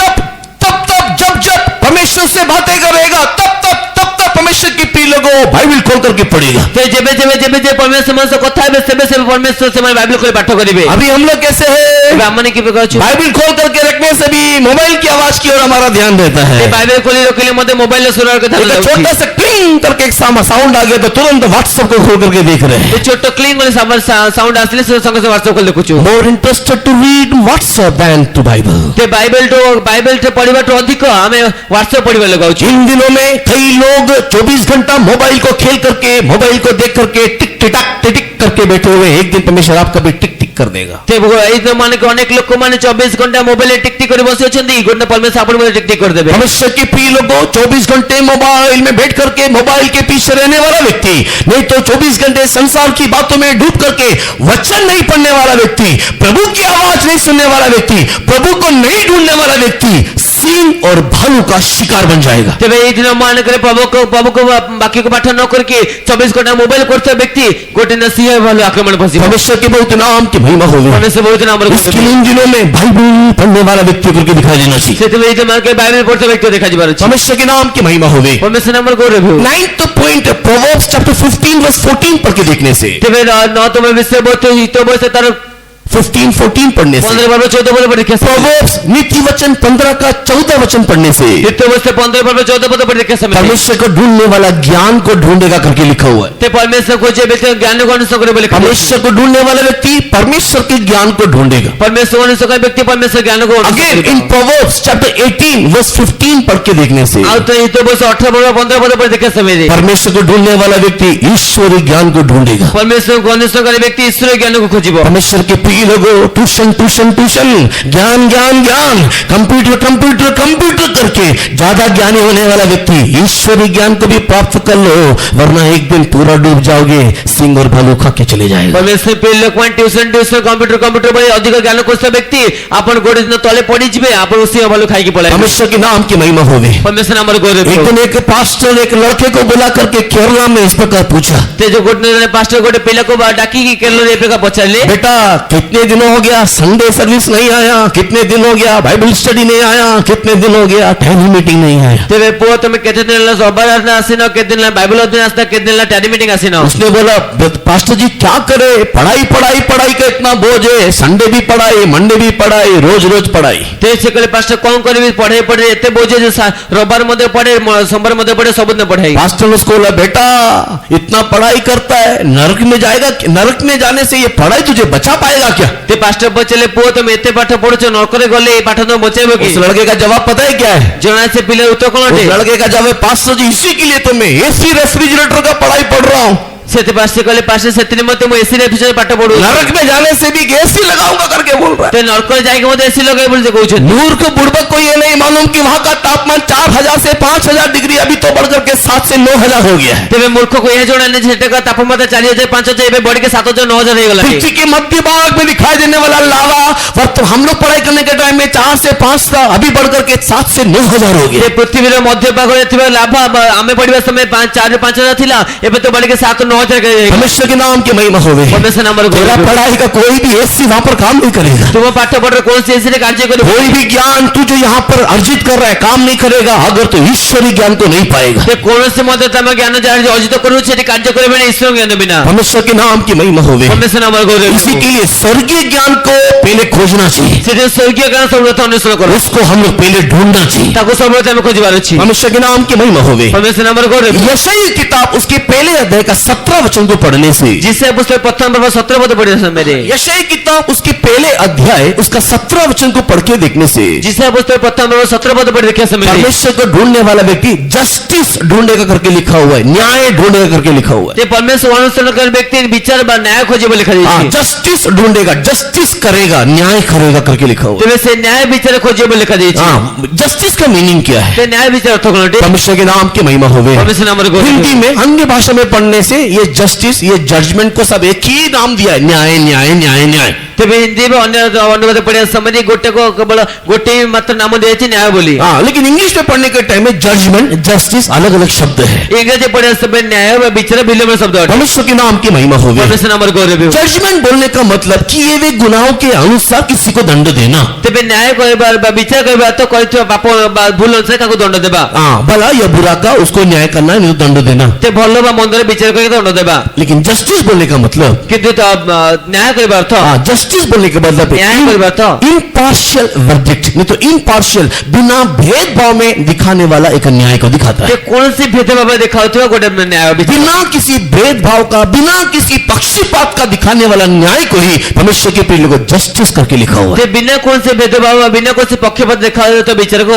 जब परमेश्वर से बातें करेगा तब परमेश्वर की प्रिय लोगों बाइबल खोल करके पढ़ेगा। ते जेबे जे परमेश्वर से କଥା हेबे सेबे सेबे परमेश्वर से बाइबल खोली पाठ करिवे। अभी हम लोग कैसे हैं? ଏବେ ଆମମାନେ କି ପ୍ରକାର ଅଛୁ? बाइबल खोल करके रखने से भी मोबाइल की आवाज की ओर हमारा ध्यान रहता है। ଏ ବାଇବେଲ ଖୋଲି ରଖିଲେ ମଧ୍ୟ ମୋବାଇଲ ସୁରର କଥା एक छोटा सा क्लिंग करके एक साउंड आ गया तो तुरंत व्हाट्सएप को खोल करके देख रहे हैं। ଏ ଛୋଟ କ୍ଲିଙ୍ଗ ବୋଲି ସାଉଣ୍ଡ ଆସିଲେ ସେ ସଙ୍ଗେ ସଙ୍ଗେ WhatsApp ଖୋଲି ଦେଖୁଛୁ। More interested to read WhatsApp than to Bible. ते बाइबल टे पढ़िबाटू अधिक ଆମେ WhatsApp पढ़िबा लगाउଛୁ। इन दिनों में कई लोग 24 घंटा मोबाइल को खेल करके, मोबाइल को देख करके टिक करके बैठे हुए, एक दिन परमेश्वर आपका भी टिक कर देगा। ते एई तो माने अनेक लोक माने 24 घंटा मोबाइल टिक टिक करि बसि अछंती, गोटे परमेश्वर आपन में टिक टिक कर देबे। परमेश्वर के प्रिय लोगों 24 घंटे मोबाइल में बैठ करके मोबाइल के पीछे रहने वाला व्यक्ति, नहीं तो 24 घंटे संसार की बातों में डूब करके वचन नहीं पढ़ने वाला व्यक्ति, प्रभु की आवाज नहीं सुनने वाला व्यक्ति, प्रभु को नहीं ढूंढने वाला व्यक्ति सिंह और भालू का शिकार बन जाएगा। तेबे एई दिन मान करे प्रभु को बाकी को पाठ न करके 24 घंटा मोबाइल करते व्यक्ति गोटे न सिंह भालू आक्रमण फंसी। परमेश्वर के बहुत नाम की महिमा होगी। परमेश्वर बहुत नाम इसके इन दिनों में बाइबल पढ़ने वाला व्यक्ति करके दिखाई देना चाहिए। सेते एई दिन मान के बाइबल पढ़ते व्यक्ति देखा जिबार अछि। परमेश्वर के नाम की महिमा होगी। परमेश्वर नाम को review 9th point Proverbs chapter 15 verse 14 पढ़ के देखने से, तेबे न तो में विषय बहुत हितो बसे तार 15-14 पढ़ने से, 15 वर्ष 14 पढ़ के प्रोवर्ब्स नीति वचन 15 का 14 वचन पढ़ने से, हितो बसे 15 वर्ष 14 पढ़ के समय परमेश्वर को ढूंढने वाला ज्ञान को ढूंढेगा करके लिखा हुआ है। ते परमेश्वर को जे व्यक्ति ज्ञान को अनुसरण करे बोले परमेश्वर को ढूंढने वाला व्यक्ति परमेश्वर के ज्ञान को ढूंढेगा। परमेश्वर को अनुसरण व्यक्ति परमेश्वर ज्ञान को again in Proverbs chapter 18 verse 15 पढ़ के देखने से, आ तो हितो बसे 18 वर्ष 15 पढ़ के समय परमेश्वर को ढूंढने वाला व्यक्ति ईश्वरीय ज्ञान को ढूंढेगा। परमेश्वर को अनुसरण करे व्यक्ति ईश्वरीय ज्ञान को खोजिबो। परमेश्वर के प्रिय लोगों ट्यूशन ज्ञान कंप्यूटर करके ज्यादा ज्ञानी होने वाला व्यक्ति ईश्वरीय ज्ञान को भी प्राप्त कर लो, वरना एक दिन पूरा डूब जाओगे, सिंह और भालू खा के चले जाएगा। परमेश्वर पे लोक ट्यूशन कंप्यूटर बड़े अधिक ज्ञान कोसा व्यक्ति अपन गोटे दिन तले पड़ी जिबे अपन सिंह भालू खाई के पड़े। परमेश्वर के नाम की महिमा होवे। परमेश्वर नाम को एक दिन एक पास्टर एक लड़के को बुला करके केरला में इस प्रकार पूछा, ते जो गोटे पास्टर गोटे पिला को डाकी की केरला रे प्रकार पछाले, बेटा कितने दिन हो गया संडे सर्विस नहीं आया, कितने दिन हो गया बाइबल स्टडी नहीं आया, कितने दिन हो गया टैली मीटिंग नहीं आया। तेरे पुओ तुम केते दिन रविवार आसिनो, केते दिन बाइबल अध्ययन आसता, केते दिन टैली मीटिंग आसिनो। उसने बोला पास्टर जी क्या करे, पढ़ाई का इतना बोझ है, संडे भी पढ़ाई, मंडे भी पढ़ाई, रोज पढ़ाई। ते से कहले पास्टर कौन करबी, पढ़े एते बोझ है, रविवार मध्ये पढ़े, सोमवार मध्ये पढ़े, सब दिन पढ़ाई। पास्टर ने उसको बोला बेटा इतना पढ़ाई करता है, नरक में जाएगा, नरक में जाने से ये पढ़ाई तुझे बचा पाएगा क्या? ते पास्टर बचले पुओ तुम एते पाठ पढ़छो, नरकरे गले ए पाठ तो बचेबो की? उस लड़के का जवाब पता है क्या है? जना से पिले उत्तर कोन उस लड़के का जवाब, पास्टर जी इसी के लिए तो मैं एसी रेफ्रिजरेटर का पढ़ाई पढ़ रहा हूँ। सेते पास्टर कहले पास्टर सेते मते मो एसी रेफ्रिजरेटर पाठ पढू, नरक में जाने से भी एसी लगाऊंगा करके बोल रहा है। ते नरक जाके मते एसी लगाई बोल जे कहउछ। मूर्ख बुड़बक को ये नहीं मालूम कि वहां का तापमान 4000 से 5000 डिग्री अभी तो बढ़कर के 7 से 9000 हो गया है। तेरे मूर्ख को यह जोड़ा नहीं सेटे का तापमान 4000 5000 एबे बढ़ के 7000 9000 हो गला। पृथ्वी के मध्य भाग में दिखाई देने वाला लावा वक्त हम लोग पढ़ाई करने के टाइम में 4 से 5 था, अभी बढ़कर के 7 से 9000 हो गया। ये पृथ्वी रे मध्य भाग रे थिबा लाभा हमें पढ़िबा समय 4 से 5000 थिला, एबे तो बढ़ के 7 9000 के। परमेश्वर के नाम की महिमा होवे। परमेश्वर नाम रे तेरा पढ़ाई का कोई भी एसी वहां पर काम नहीं करेगा। तुम पाठ पढ़ रहे कौन से एसी रे कार्य करे, कोई भी ज्ञान तू जो यहाँ पर अर्जित कर रहा है काम नहीं करेगा अगर तो ईश्वरीय ज्ञान को नहीं पाएगा। ते कौन से मध्य तम ज्ञान जान अर्जित करू छे कार्य करे बिना ईश्वर ज्ञान बिना। परमेश्वर के नाम की महिमा होवे। परमेश्वर नाम रे इसी के लिए स्वर्गीय ज्ञान को पहले खोजना चाहिए, से स्वर्गीय ज्ञान सर्वप्रथम अनुसरण करो, उसको हम लोग पहले ढूंढना चाहिए, ताको सर्वप्रथम खोजबार अछि। परमेश्वर के नाम की महिमा होवे। परमेश्वर नाम रे यशायाह किताब उसके पहले अध्याय का 17 वचन को पढ़ने से, जिसे पुस्तक प्रथम पर्व 17 पद पढ़े समय रे, यशायाह किताब उसके पहले अध्याय उसका 17 वचन को पढ़ के देखने से, जिसे पुस्तक प्रथम पर्व 17 पद पढ़े देखे समय परमेश्वर को ढूंढने वाला व्यक्ति जस्टिस ढूंढेगा करके लिखा हुआ है, न्याय ढूंढेगा करके लिखा हुआ है। ते परमेश्वर अनुसरण कर व्यक्ति विचार बा न्याय खोजे बोले लिखा है। जस्टिस ढूंढेगा, जस्टिस करेगा, न्याय करेगा करके लिखा हुआ है। तो वैसे न्याय विचार खोजे बोले लिखा है। जस्टिस का मीनिंग क्या है? ते न्याय विचार अर्थ कोन परमेश्वर के नाम की महिमा होवे। परमेश्वर नाम रे हिंदी में अन्य भाषा में पढ़ने से ये जस्टिस, ये जजमेंट को सब एक ही नाम दिया है, न्याय न्याय न्याय न्याय। ତେବେ ହିନ୍ଦୀ ଅନ୍ୟ ଅନୁବାଦ ପଢିବା ସମୟରେ ଗୋଟେକୁ କେବଳ ଗୋटे ମାତ୍ର ନାମ ଦିଆଯାଇଛି ନ୍ୟାୟ ବୋଲି। हाँ, लेकिन इंग्लिश में पढ़ने के टाइम में जजमेंट जस्टिस अलग अलग शब्द है। ଇଂରାଜୀ ପଢିବା ସମୟରେ ନ୍ୟାୟ ବା ବିଚାର ଭିନ୍ନ ଭିନ୍ନ ଶବ୍ଦ ଅଟେ। परमेश्वर के नाम की महिमा होगी। ପରମେଶ୍ୱର ନାମର ଗୌରବ ହେଉ। जजमेंट बोलने का मतलब कि ये वे गुनाहों के अनुसार किसी को दंड देना। ତେବେ ନ୍ୟାୟ କରିବା ବା ବିଚାର କରିବା ତ କରିଥିବା ପାପ ବା ଭୁଲ ଅନୁସାରେ ତାକୁ ଦଣ୍ଡ ଦେବା। हाँ, भला या बुरा का उसको न्याय करना नहीं तो दंड देना। ते ଭଲ ବା ମନ୍ଦରେ ବିଚାର କରି ଦଣ୍ଡ ଦେବା। लेकिन जस्टिस बोलने का मतलब କିନ୍ତୁ ନ୍ୟାୟ କରିବା ଅର୍ଥ हाँ, जस्टिस बोलने का मतलब न्याय କରିବା ଅର୍ଥ इम्पार्शियल वर्डिक्ट, नहीं तो इम्पार्शियल बिना भेदभाव में दिखाने वाला एक न्याय को दिखाता ते है। କୌଣସି ଭେଦଭାବ ଦେଖାଉଥିବା ଗୋଟେ ନ୍ୟାୟ ବିଚାର। बिना किसी भेदभाव का, बिना किसी पक्षपात का दिखाने वाला न्याय को ही परमेश्वर के प्रिय लोगों जस्टिस करके लिखा हुआ है। ते बिना କୌଣସି ଭେଦଭାବ ବା ବିନା କୌଣସି पक्षपात ଦେଖାଉଥିବା ବିଚାରକୁ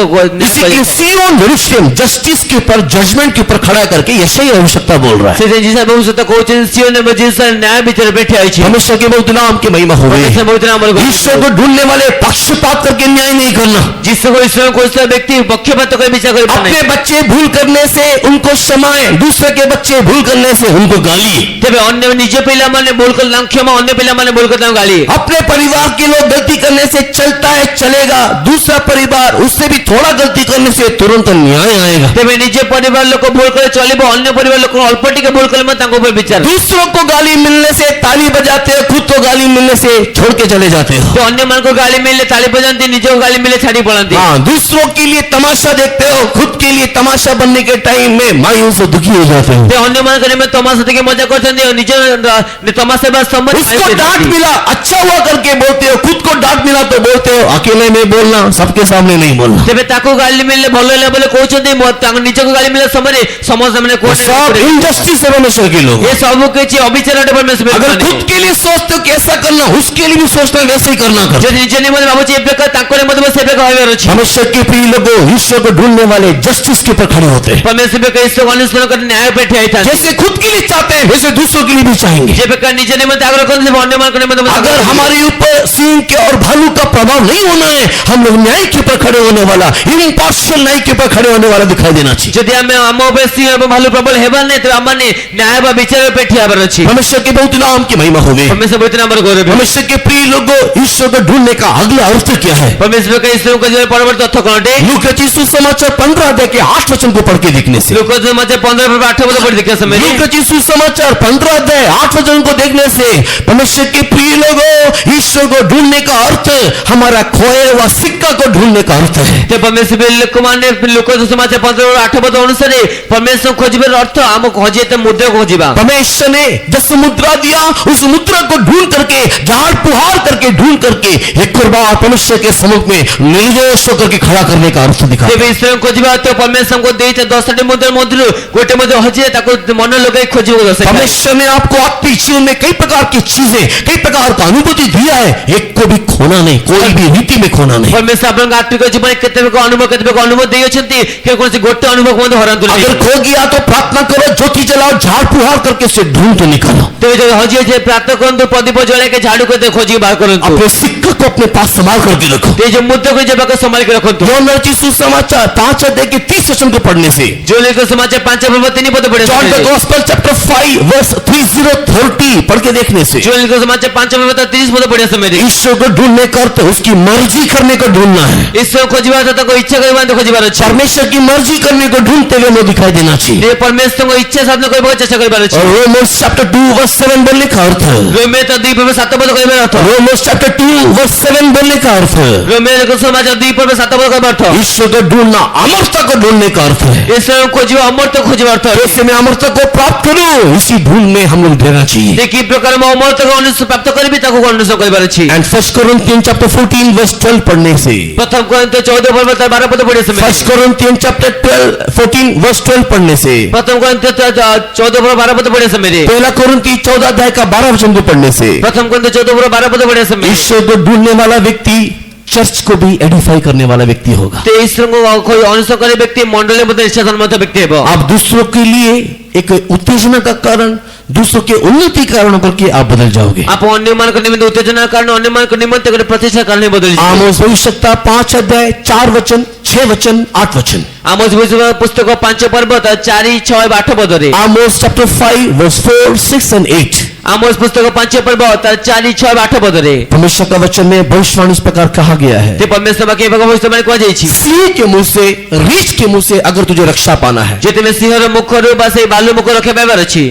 इसी के सियोन यरूशलेम जस्टिस के ऊपर, जजमेंट के ऊपर खड़ा करके यशायाह भविष्यवक्ता बोल रहा है। ସେ ଜିନିଷ ଭବିଷ୍ୟତ କହୁଛନ୍ତି ସିଓନ ଏବଂ ଜିନିଷ ନ୍ୟାୟ ବିଚାର पे ଠିଆ ହେଇଛି। परमेश्वर के बहुत नाम की महिमा हो गई। ପରମେଶ୍ୱର ବହୁତ ନାମର ଗୌରବ। ईश्वर को ढूंढने वाले पक्षपात करके न्याय नहीं करना। ଯୀଶୁକୁ ଈଶ୍ୱର କହୁଥିବା ବ୍ୟକ୍ତି ପକ୍ଷପାତ କରି ବିଚାର କରିପାରେ अपने ନାହିଁ। बच्चे भूल करने से उनको क्षमाएं, दूसरे के बच्चे भूल करने से उनको गाली। ତେବେ ଅନ୍ୟ ନିଜ ପିଲାମାନେ ଭୁଲ କଲେ ତାଙ୍କୁ କ୍ଷମା, ଅନ୍ୟ ପିଲାମାନେ ଭୁଲ କଲେ ତାଙ୍କୁ ଗାଳି। अपने परिवार के लोग गलती करने से चलता है चलेगा, दूसरा परिवार उससे भी थोड़ा गलती करने से तुरंत न्याय आएगा। ତେବେ ନିଜ ପରିବାର ଲୋକ ଭୁଲ କଲେ ଚଳିବ, ଅନ୍ୟ ପରିବାର ଲୋକ ଅଳ୍ପ ଟିକେ ଭୁଲ କଲେ ମଧ୍ୟ ତାଙ୍କ ଉପରେ ବିଚାର। दूसरों को गाली मिलने से ताली बजाते हो, खुद को गाली मिलने से छोड़ के चले जाते हो। ତ ଅନ୍ୟମାନଙ୍କୁ ଗାଳି ମିଳିଲେ ତାଳି ବଜାନ୍ତି, ନିଜକୁ ଗାଳି ମିଳିଲେ ଛାଡି ପଳାନ୍ତି। हाँ, दूसरों के लिए तमाशा देखते हो, खुद के लिए तमाशा बनने के टाइम में मायूस और दुखी हो जाते हो। ते ଅନ୍ୟମାନଙ୍କ ନିମନ୍ତେ ତମାସା ଦେଖି ମଜା କରୁଛନ୍ତି ଆଉ ନିଜ ତମାସା ବା ସମୟ उसको डांट मिला अच्छा हुआ करके बोलते हो, खुद को डांट मिला तो बोलते हो अकेले में बोलना, सबके सामने नहीं बोलना। ତେବେ ତାକୁ ଗାଳି ମିଳିଲେ ଭଲ ହେଲା ବୋଲି କହୁଛନ୍ତି, ତାଙ୍କ ନିଜକୁ ଗାଳି ମିଳିଲା ସମୟରେ ସମସ୍ତ ମାନେ सब इनजस्टिस है परमेश्वर के लोग। ଏ ସବୁ କିଛି ଅବିଚାର ଅଟେ ପରମେଶ୍ୱର अगर ବିରୁଦ୍ଧରେ। खुद के लिए सोचते हो कैसा करना, उसके लिए भी सोचना वैसे ही करना कर। ଯଦି ନିଜ ନିମନ୍ତେ ଭାବୁଛି ଏ ପ୍ରକାର ତାଙ୍କ ନିମନ୍ତେ ସେ ପ୍ରକାର ଭାବିବାର ଅଛି। परमेश्वर के प्रिय लोगों ईश्वर को ढूंढने वाले जस्टिस के ऊपर खड़े होते हैं। ପରମେଶ୍ୱର ଈଶ୍ୱରକୁ ଅନୁସରଣ କରି ନ୍ୟାୟ पे ଠିଆ ହେଇଥାନ୍ତି। जैसे खुद के लिए चाहते हैं वैसे दूसरों के लिए भी चाहेंगे। ଯେ ପ୍ରକାର ନିଜ ନିମନ୍ତେ ଆଗ୍ରହ କରନ୍ତି ଅନ୍ୟମାନଙ୍କ ନିମନ୍ତେ ମଧ୍ୟ अगर ଆଗ୍ରହ କରନ୍ତି। हमारे ऊपर सिंह के और भालू का प्रभाव नहीं होना है, हम लोग न्याय के ऊपर खड़े होने वाला, इम्पार्शियल न्याय के ऊपर खड़े होने वाला दिखाई देना चाहिए। ଯଦି ଆମେ ଆମ ଉପରେ ସିଂହ ଏବଂ ଭାଲୁ ପ୍ରବଳ ହେବାର ନାହିଁ ତେବେ ଆମମାନେ ନ୍ୟାୟ ବା ବିଚାର पे ଠିଆ ହେବାର ଅଛି। परमेश्वर के बहुत नाम की महिमा हो गई। ପରମେଶ୍ୱର ବହୁତ ନାମର ଗୌରବ। परमेश्वर के प्रिय लोगों ईश्वर को ढूंढने का अगला अर्थ क्या है? ପରମେଶ୍ୱର ଈଶ୍ୱରଙ୍କ ଯିବାର ପରବର୍ତ୍ତୀ ଅର୍ଥ କ'ଣ ଅଟେ? लूका रचित सुसमाचार 15 अध्याय के 8 वचन को पढ़ के देखने से, ଲୋକ ମଧ୍ୟ 15 8 ପଦ ପଢି ଦେଖିବା ସମୟରେ लूका रचित सुसमाचार 15 अध्याय 8 वचन को देखने से परमेश्वर के प्रिय लोगों ईश्वर को ढूंढने का अर्थ हमारा खोए हुआ सिक्का को ढूंढने का अर्थ है। ते ପରମେଶ୍ୱର ଲୋକମାନେ ଲୋକ ସମାଚାର 15 8 ପଦ ଅନୁସାରେ ପରମେଶ୍ୱର ଖୋଜିବାର ଅର୍ଥ ଆମ ଖୋଜିତ ମୁଦ୍ରା ଖୋଜିବା। परमेश्वर ने जस मुद्रा दिया उस मुद्रा को ढूंढ करके, झाड़ पुहार करके, ढूंढ करके एक और बार परमेश्वर के सम्मुख में निर्दोष होकर के खड़ा करने का अर्थ दिखा। ତେବେ ଈଶ୍ୱର ଖୋଜିବା ଅର୍ଥ ପରମେଶ୍ୱରଙ୍କୁ ଦେଇଥିବା 10ଟି ମୁଦ୍ରା ମଧ୍ୟରୁ ଗୋଟେ ମଧ୍ୟ ହଜିଲେ ତାକୁ ମନ ଲଗାଇ ଖୋଜିବାକୁ 10ଟା। परमेश्वर ने आपको आपके जीवन में कई प्रकार की चीजें, कई प्रकार का अनुभूति दिया है, एक को भी खोना नहीं, कोई भी रीति में खोना नहीं। ପରମେଶ୍ୱର ଆପଣଙ୍କ ଆତ୍ମିକ ଜୀବନରେ କେତେକ ଅନୁଭବ ଦେଇଅଛନ୍ତି, କୌଣସି ଗୋଟେ ଅନୁଭବ ମଧ୍ୟ ହରାନ୍ତୁ ନାହିଁ। अगर खो गया तो प्रार्थना करो, ज्योति जलाओ, झाड़ पुहार करके उसे ढूंढ के निकालो। ତେବେ ଯଦି ହଜିଯାଇଛି ପ୍ରାର୍ଥନା କରନ୍ତୁ, ପ୍ରଦୀପ ଜଳାଇକି ଝାଡୁ କରି ଖୋଜିକି ବାହାର କରନ୍ତୁ। अपने सिक्का को अपने पास संभाल करके रखो। ଏ ଯୋଉ ମୁଦ୍ରାକୁ ଜବାକ ସମ୍ଭାଳିକି ରଖନ୍ତୁ। जॉन रचित सुसमाचार 5 अध्याय के 30 वचन को पढ़ने से, ଯୋଉ ଲେଖକ ସମାଚାର 5 ପଦ ପଢେ John the gospel chapter 5 verse 30 पढ़ के देखने से, ଯୋଉ ଲେଖକ ସମାଚାର 5 ପଦ ପଢିବା ସମୟରେ ईश्वर को ढूंढने का अर्थ उसकी मर्जी करने को ढूंढना है। ଈଶ୍ୱର ଖୋଜିବା ଅର୍ଥ ତାଙ୍କ ଇଚ୍ଛା କରିବା ଖୋଜିବାର ଅଛି। परमेश्वर की मर्जी करने को ढूंढते हुए हमें दिखाई देना चाहिए। ଏ ପରମେଶ୍ୱରଙ୍କ ଇଚ୍ଛା ସାଧନ କରିବାକୁ ଚେଷ୍ଟା କରିବାର ଅଛି। और रोमन्स चैप्टर 2 वर्स 7 बोलने का अर्थ, ରୋମେ ତ 2:7 ପଦ କହିବାର ଅର୍ଥ, रोमन्स चैप्टर 2 वर्स 7 बोलने का अर्थ, ରୋମେ ଲେଖକ ସମାଚାର 2:7 ପଦ କହିବାର ଅର୍ଥ, ईश्वर को ढूंढना अमरता को ढूंढने का अर्थ है। ଈଶ୍ୱର ଖୋଜିବା ଅମର୍ତ୍ୟ ଖୋଜିବା ଅର୍ଥ। कैसे मैं अमरता को प्राप्त करूं, इसी ढूंढ में हम लोग देना चाहिए। ଯେ କି ପ୍ରକାର ମୁଁ ଅମର୍ତ୍ୟକୁ ପ୍ରାପ୍ତ କରିବି ତାକୁ ଅନୁସରଣ କରିବାର ଅଛି। एंड 1 कोरिन्थियन चैप्टर 14 वर्स 12 पढ़ने से, ପ୍ରଥମ କୋରିନ୍ଥ 14 12 ପଦ ପଢିବା ସମୟରେ, 1 कोरिन्थियन चैप्टर 14 वर्स 12 पढ़ने से, ପ୍ରଥମ କୋରିନ୍ଥ 14 12 ପଦ ପଢିବା ସମୟରେ, पहला कोरिन्थी 14 अध्याय का 12 वचन को पढ़ने से, ପ୍ରଥମ କୋରିନ୍ଥ 14 12 ପଦ ପଢିବା ସମୟରେ ईश्वर को ढूंढने वाला व्यक्ति चर्च को भी एडिफाई करने वाला व्यक्ति होगा। ते ଈଶ୍ୱରଙ୍କୁ ଅନୁସରଣ କରିବା ବ୍ୟକ୍ତି ମଣ୍ଡଳୀ ମଧ୍ୟ ଇଚ୍ଛା ସମ୍ମତ ବ୍ୟକ୍ତି ହେବ। आप दूसरों के लिए एक उत्तेजना का कारण, दूसरों के उन्नति कारण करके आप बदल जाओगे। आप ଅନ୍ୟମାନଙ୍କ ନିମନ୍ତେ ଉତ୍ତେଜନା କାରଣ ଅନ୍ୟମାନଙ୍କ ନିମନ୍ତେ ଗୋଟେ ପ୍ରତିଷ୍ଠା କାରଣ ବଦଳିଯିବେ। आमोस भविष्यवक्ता 5 अध्याय 4 वचन 6 वचन 8 वचन, आमोस भविष्यवाणी पुस्तक 5 पर्व 4 6 8 पदରେ, आमोस चैप्टर 5 वर्स 4 6 and 8, आमोस पुस्तक 5 पर्व तर 4-6-8 पदरे परमेश्वर का वचन में भविष्यवाणी इस प्रकार कहा गया है, ते परमेश्वर के भविष्यवाणी कुहाଯାଇଛି सिंह के मुंह से, रीछ के मुंह से अगर तुझे रक्षा पाना है, जे तुमे सिंहर मुखरु बा सेई बालु मुख रखे पाइबार अछि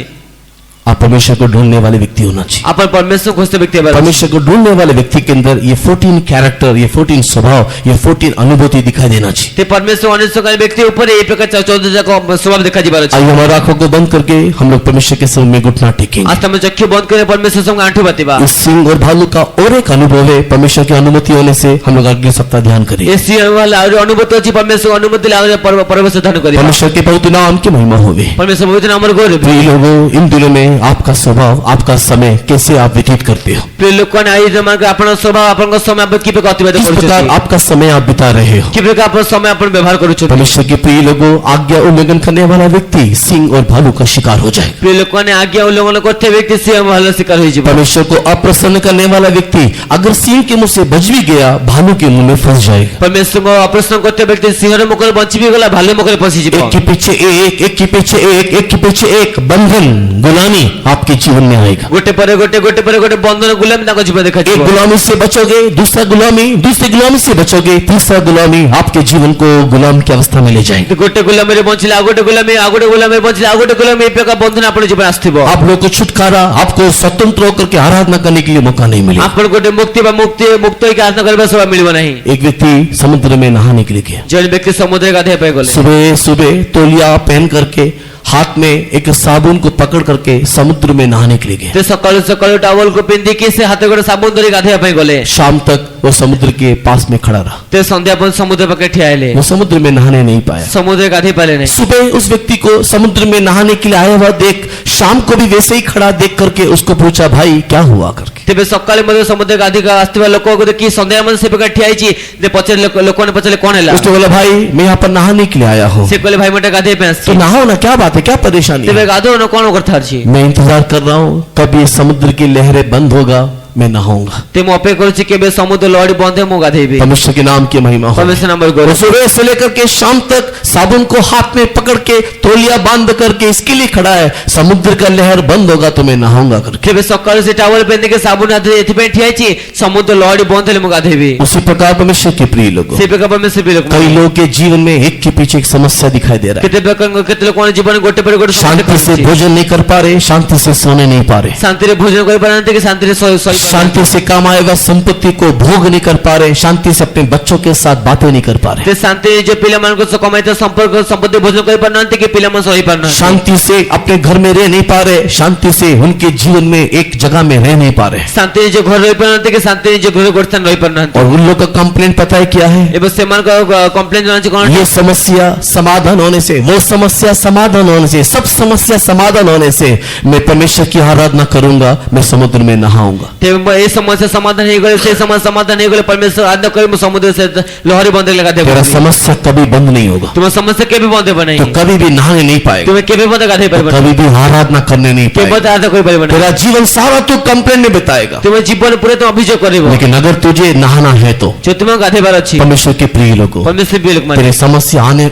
आप परमेश्वर को ढूंढने वाले व्यक्ति होना चाहिए। आपण परमेश्वर खोजते व्यक्ति हेबार अछि। परमेश्वर को ढूंढने वाले व्यक्ति के अंदर ये 14 कैरेक्टर, ये 14 स्वभाव, ये 14 अनुभूति दिखाई देना चाहिए। ते परमेश्वर अनुसरण व्यक्ति ऊपर ए प्रकार 14 जाक स्वभाव देखा जिबार अछि। आइए हमारी आंखों को बंद करके हम लोग परमेश्वर के सामने घुटना टेकेंगे। आज तमे चक्षु बंद करे परमेश्वर संग आंठू बातिबा। इस सिंह और भालू का और एक अनुभव है, परमेश्वर की अनुमति होने से हम लोग अगले सप्ताह ध्यान करेंगे। ए सिंह वाला और अनुभूति अछि परमेश्वर अनुमति लागे परमेश्वर ध्यान करिबा। परमेश्वर के पवित्र नाम की महिमा होवे। परमेश्वर पवित्र नाम गौरव। प्रिय लोगों, इन दिनों में आपका स्वभाव, आपका समय कैसे आप व्यतीत करते हो, प्रिय लोकन आई जमा के आपण स्वभाव आपण समय आप कि प्रकार अतिबाद किस करू प्रकार छी आपका समय आप बिता रहे हो। कि प्रकार आपण समय आपण व्यवहार करू छी। परमेश्वर के प्रिय लोगों, आज्ञा उल्लंघन करने वाला व्यक्ति सिंह और भालू का शिकार हो जाए। प्रिय लोकन आज्ञा उल्लंघन करते व्यक्ति सिंह भालू शिकार होई जिबा। परमेश्वर को अप्रसन्न करने वाला व्यक्ति अगर सिंह के मुंह से बच भी गया, भालू के मुंह में फंस जाएगा। परमेश्वर को अप्रसन्न करते व्यक्ति सिंहर मुख रे बंची भी गला भालू मुख रे फंसी जिबा। एक के पीछे एक, एक के पीछे एक, एक के पीछे एक बंधन, गुलामी आपके जीवन में आएगा। गोटे पर गोटे बंधन गुलामी ताको जीवन देखा एक जिबा। गुलामी से बचोगे, दूसरा गुलामी, दूसरी गुलामी से बचोगे, तीसरा गुलामी आपके जीवन को गुलाम की अवस्था में ले जाएंगे। गोटे गुलामी रे बंचिले आ गोटे गुलामी, आ गोटे गुलामी रे बंचिले आ गोटे गुलामी, ए प्रकार बंधन आपण जीवन आस्थिबो। आप लोग को छुटकारा, आपको स्वतंत्र होकर के आराधना करने के लिए मौका नहीं मिलेगा। आपण गोटे मुक्ति बा मुक्त होई के आराधना करबा सब मिलबो नहीं। एक व्यक्ति समुद्र में नहाने के लिए गया। जन व्यक्ति समुद्र गाधे पे गले सुबह सुबह तौलिया पहन करके हाथ में एक साबुन को पकड़ करके समुद्र में नहाने के लिए गया। ते सकाळु सकाळु टावल को पिंदी के से हाथे गोटे साबुन धरी गाधे पे गले। शाम तक वो समुद्र के पास में खड़ा रहा, ते संध्या पर समुद्र पके ठियाले। वो समुद्र में नहाने नहीं पाया। समुद्र गाधे पाले नहीं। सुबह उस व्यक्ति को समुद्र में नहाने के लिए आया हुआ देख, शाम को भी वैसे ही खड़ा देख करके उसको पूछा, भाई क्या हुआ करके। तेबे सकाळे मध्ये समुद्र गाधी का आस्तिवा लोक को देखि संध्या मध्ये से प्रकार ठियाइची दे पचर लोक ने पचले कोन हैला। उसने बोला, भाई मैं यहाँ पर नहाने के लिए आया हूँ। से कहले भाई मटे गाधे पे तो नहाओ ना, क्या बात है, क्या परेशानी है? तेबे गाधो न कोन करथार छी। मैं इंतजार कर रहा हूँ कब ये समुद्र की लहरें बंद होगा, मैं नहाऊंगा। ते मो अपेक्षा करू छी केबे समुद्र लहड़ी बंद है मो गाधेबे। परमेश्वर के नाम की महिमा हो। परमेश्वर नाम वो गौरव। सुबह से लेकर के शाम तक साबुन को हाथ में पकड़ के तौलिया बांध करके इसके लिए खड़ा है, समुद्र का लहर बंद होगा तो मैं नहाऊंगा करके। केबे सकाळे से टावल पेंदी के साबुन हाथे एथि पे ठियाइची समुद्र लहड़ी बंद है मो गाधेबे। उसी प्रकार परमेश्वर के प्रिय लोगों, से प्रकार परमेश्वर भी लोक कई लोगों के जीवन में एक के पीछे एक समस्या दिखाई दे रहा है। केते प्रकार केते लोक जीवन गोटे पर गोटे शांति से भोजन नहीं कर पा रहे, शांति से सोने नहीं पा रहे, शांति रे भोजन कर पारंते कि शांति रे सोई शांति से काम आएगा संपत्ति को भोग नहीं कर पा रहे, शांति से अपने बच्चों के साथ बातें नहीं कर पा रहे, ते शांति जो पिला मान को कमाइते संपर्क संपत्ति भोजन कर पारंते कि पिला मन सही पारन। शांति से अपने घर में रह नहीं पा रहे, शांति से उनके जीवन में एक जगह में रह नहीं पा रहे। शांति जो घर रही पारंते कि शांति जो घर गोस्थान रही पारंते। और उन लोगों का कंप्लेंट पता है क्या है? एबे से मान का कंप्लेंट जान छी कोन ये समस्या समाधान होने से, वो समस्या समाधान होने से, सब समस्या समाधान होने से मैं परमेश्वर की आराधना करूंगा, मैं समुद्र में नहाऊंगा। ते ए समस्या समाधान हे गले से समस्या समाधान हे गले परमेश्वर आराधना करे समुद्र से लहरी बंद लगा दे। तेरा समस्या कभी बंद नहीं होगा, तुम समस्या के भी बंद बने तो कभी भी नहाने नहीं पाएगा, तुम्हें के भी बंद गाधे पर कभी भी आराधना करने नहीं के पाएगा। बंद आराधना कोई बने तेरा जीवन सारा तू कंप्लेंट में बिताएगा, तुम्हें जीवन पूरे तुम अभियोग करिवो। लेकिन अगर तुझे नहाना है तो जो तुम्हें गाधे पर अछि परमेश्वर के प्रिय लोगों, परमेश्वर भी लोक माने तेरे समस्या आने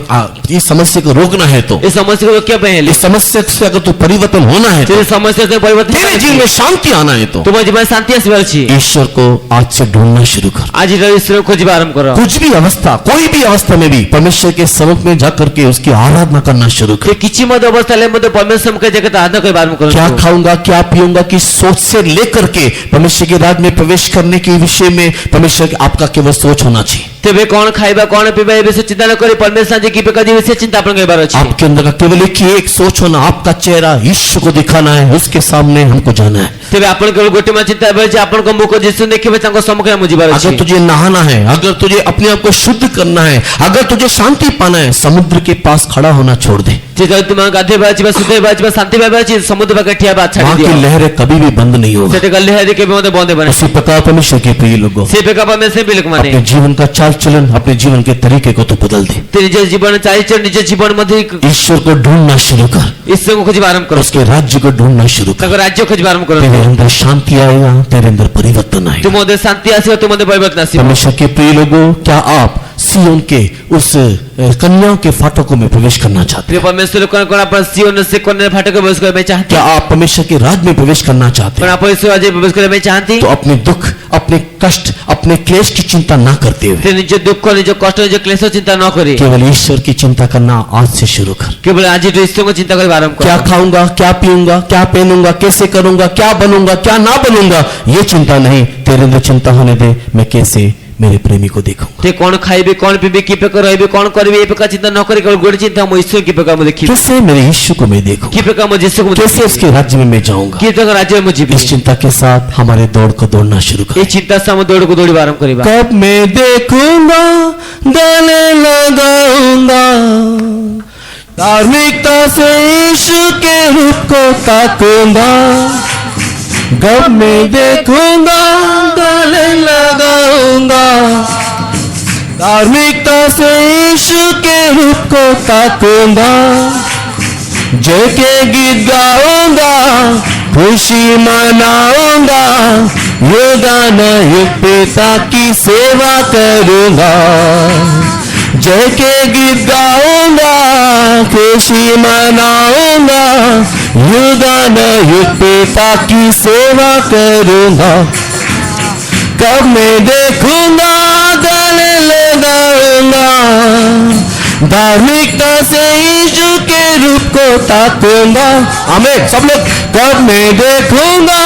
इस समस्या को रोकना है तो, इस समस्या को क्या पहले इस समस्या से अगर तू परिवर्तन होना है तो, तेरे समस्या से परिवर्तन तेरे जीवन में शांति आना है तो तुम्हारे जीवन शांति आसीबार अछि। ईश्वर को आज से ढूंढना शुरू कर। आज ईश्वर खोजबा आरंभ करो। कुछ भी अवस्था, कोई भी अवस्था में भी परमेश्वर के समुख में जाकर के उसकी आराधना करना शुरू कर। ते किछि मद अवस्था ले मद परमेश्वर के जगत आराधना करबा आरंभ करो। क्या खाऊंगा, क्या पीऊंगा की सोच से लेकर के परमेश्वर के राज्य में प्रवेश करने के विषय में परमेश्वर आपका केवल सोच होना चाहिए। तेबे कौन खाइबा कौन पीबा ए विषय चिंता न करी परमेश्वर जी की प्रकार जी विषय चिंता अपन करबार अछि। आपके अंदर का केवल एक ही एक सोच होना, आपका चेहरा ईश्वर को दिखाना है, उसके सामने हमको जाना है। तेबे अपन केवल गोटे में चिंता बे जे अपन को मुख जिसु देखिबे तांको सम्मुख में जीवार अछि। अगर तुझे नहाना है, अगर तुझे अपने आप को शुद्ध करना है, अगर तुझे शांति पाना है, समुद्र के पास खड़ा होना छोड़ दे। जे जब तुम गाधे बाजिबा सुधे बाजिबा शांति बाबा अछि समुद्र बा कठिया बा छाड़ी वहां दिया की लहरें कभी भी बंद नहीं होगी। सेते गल्ले है के मते बंदे बने उसी प्रकार परमेश्वर के प्रिय लोगों, से बेका परमेश्वर भी लोक माने अपने जीवन का चाल चलन, अपने जीवन के तरीके को तो बदल दे। तेरे जे जीवन चाहिए निज जीवन मध्ये ईश्वर को ढूंढना शुरू कर, ईश्वर को खोजबा आरंभ करो। उसके राज्य को ढूंढना शुरू कर। ताको राज्य खोजबा आरंभ करो। तेरे अंदर शांति आएगा, तेरे अंदर परिवर्तन आएगा। तुम मधे शांति आसीबा तुम मधे परिवर्तन आसीबा। परमेश्वर के प्रिय लोगों, क्या आप सियोन के उस कन्याओं के फाटकों में प्रवेश करना चाहते प्रिय परमेश्वर कोण आपण सियोन से कोण फाटक प्रवेश करबे हैं? चाहते क्या आप परमेश्वर के राज में प्रवेश करना चाहते पण हैं? आपण ईश्वर राज्य प्रवेश करबे चाहते तो अपने दुख, अपने कष्ट, अपने क्लेश की चिंता ना करते हुए ते निज दुख निज कष्ट निज क्लेश चिंता न करी केवल ईश्वर की चिंता करना आज से शुरू कर। केवल आज ईश्वर को चिंता कर आरंभ क्या कर खाऊंगा, क्या पीऊंगा, क्या पहनूंगा, कैसे करूंगा, क्या बनूंगा, क्या ना बनूंगा, ये चिंता नहीं। तेरे अंदर चिंता होने दे, मैं कैसे मेरे प्रेमी को देखूंगा, ते कोण खाइबे कोण पीबे की प्रकार रहबे कोण करबे ए प्रकार चिंता न करी केवल गोटे चिंता हम ईश्वर की प्रकार में देखी कैसे मेरे यीशु को मैं देखूंगा, की प्रकार मैं यीशु को कैसे उसके राज्य में मैं जाऊंगा। की प्रकार राज्य में जीवे इस चिंता के साथ हमारे दौड़ को दौड़ना शुरू कर। ए चिंता से हम दौड़ को दौड़ी आरंभ करिबा कब मैं देखूंगा, गले लगाऊंगा, धार्मिकता से यीशु के रूप को ताकूंगा। कब मैं देखूंगा, गले लगाऊंगा, धार्मिकता से यीशु के रूप को ताकूंगा। जय के गीत गाऊंगा, खुशी मनाऊंगा, युग न युग पिता की सेवा करूंगा। जय के गीत गाऊंगा, खुशी मनाऊंगा, युग न युग पिता की सेवा करूंगा। कब मैं देखूंगा, गले लगाऊंगा, धार्मिकता से यीशु के रूप को ताकूंगा। आमीन सब लोग। कब मैं देखूंगा,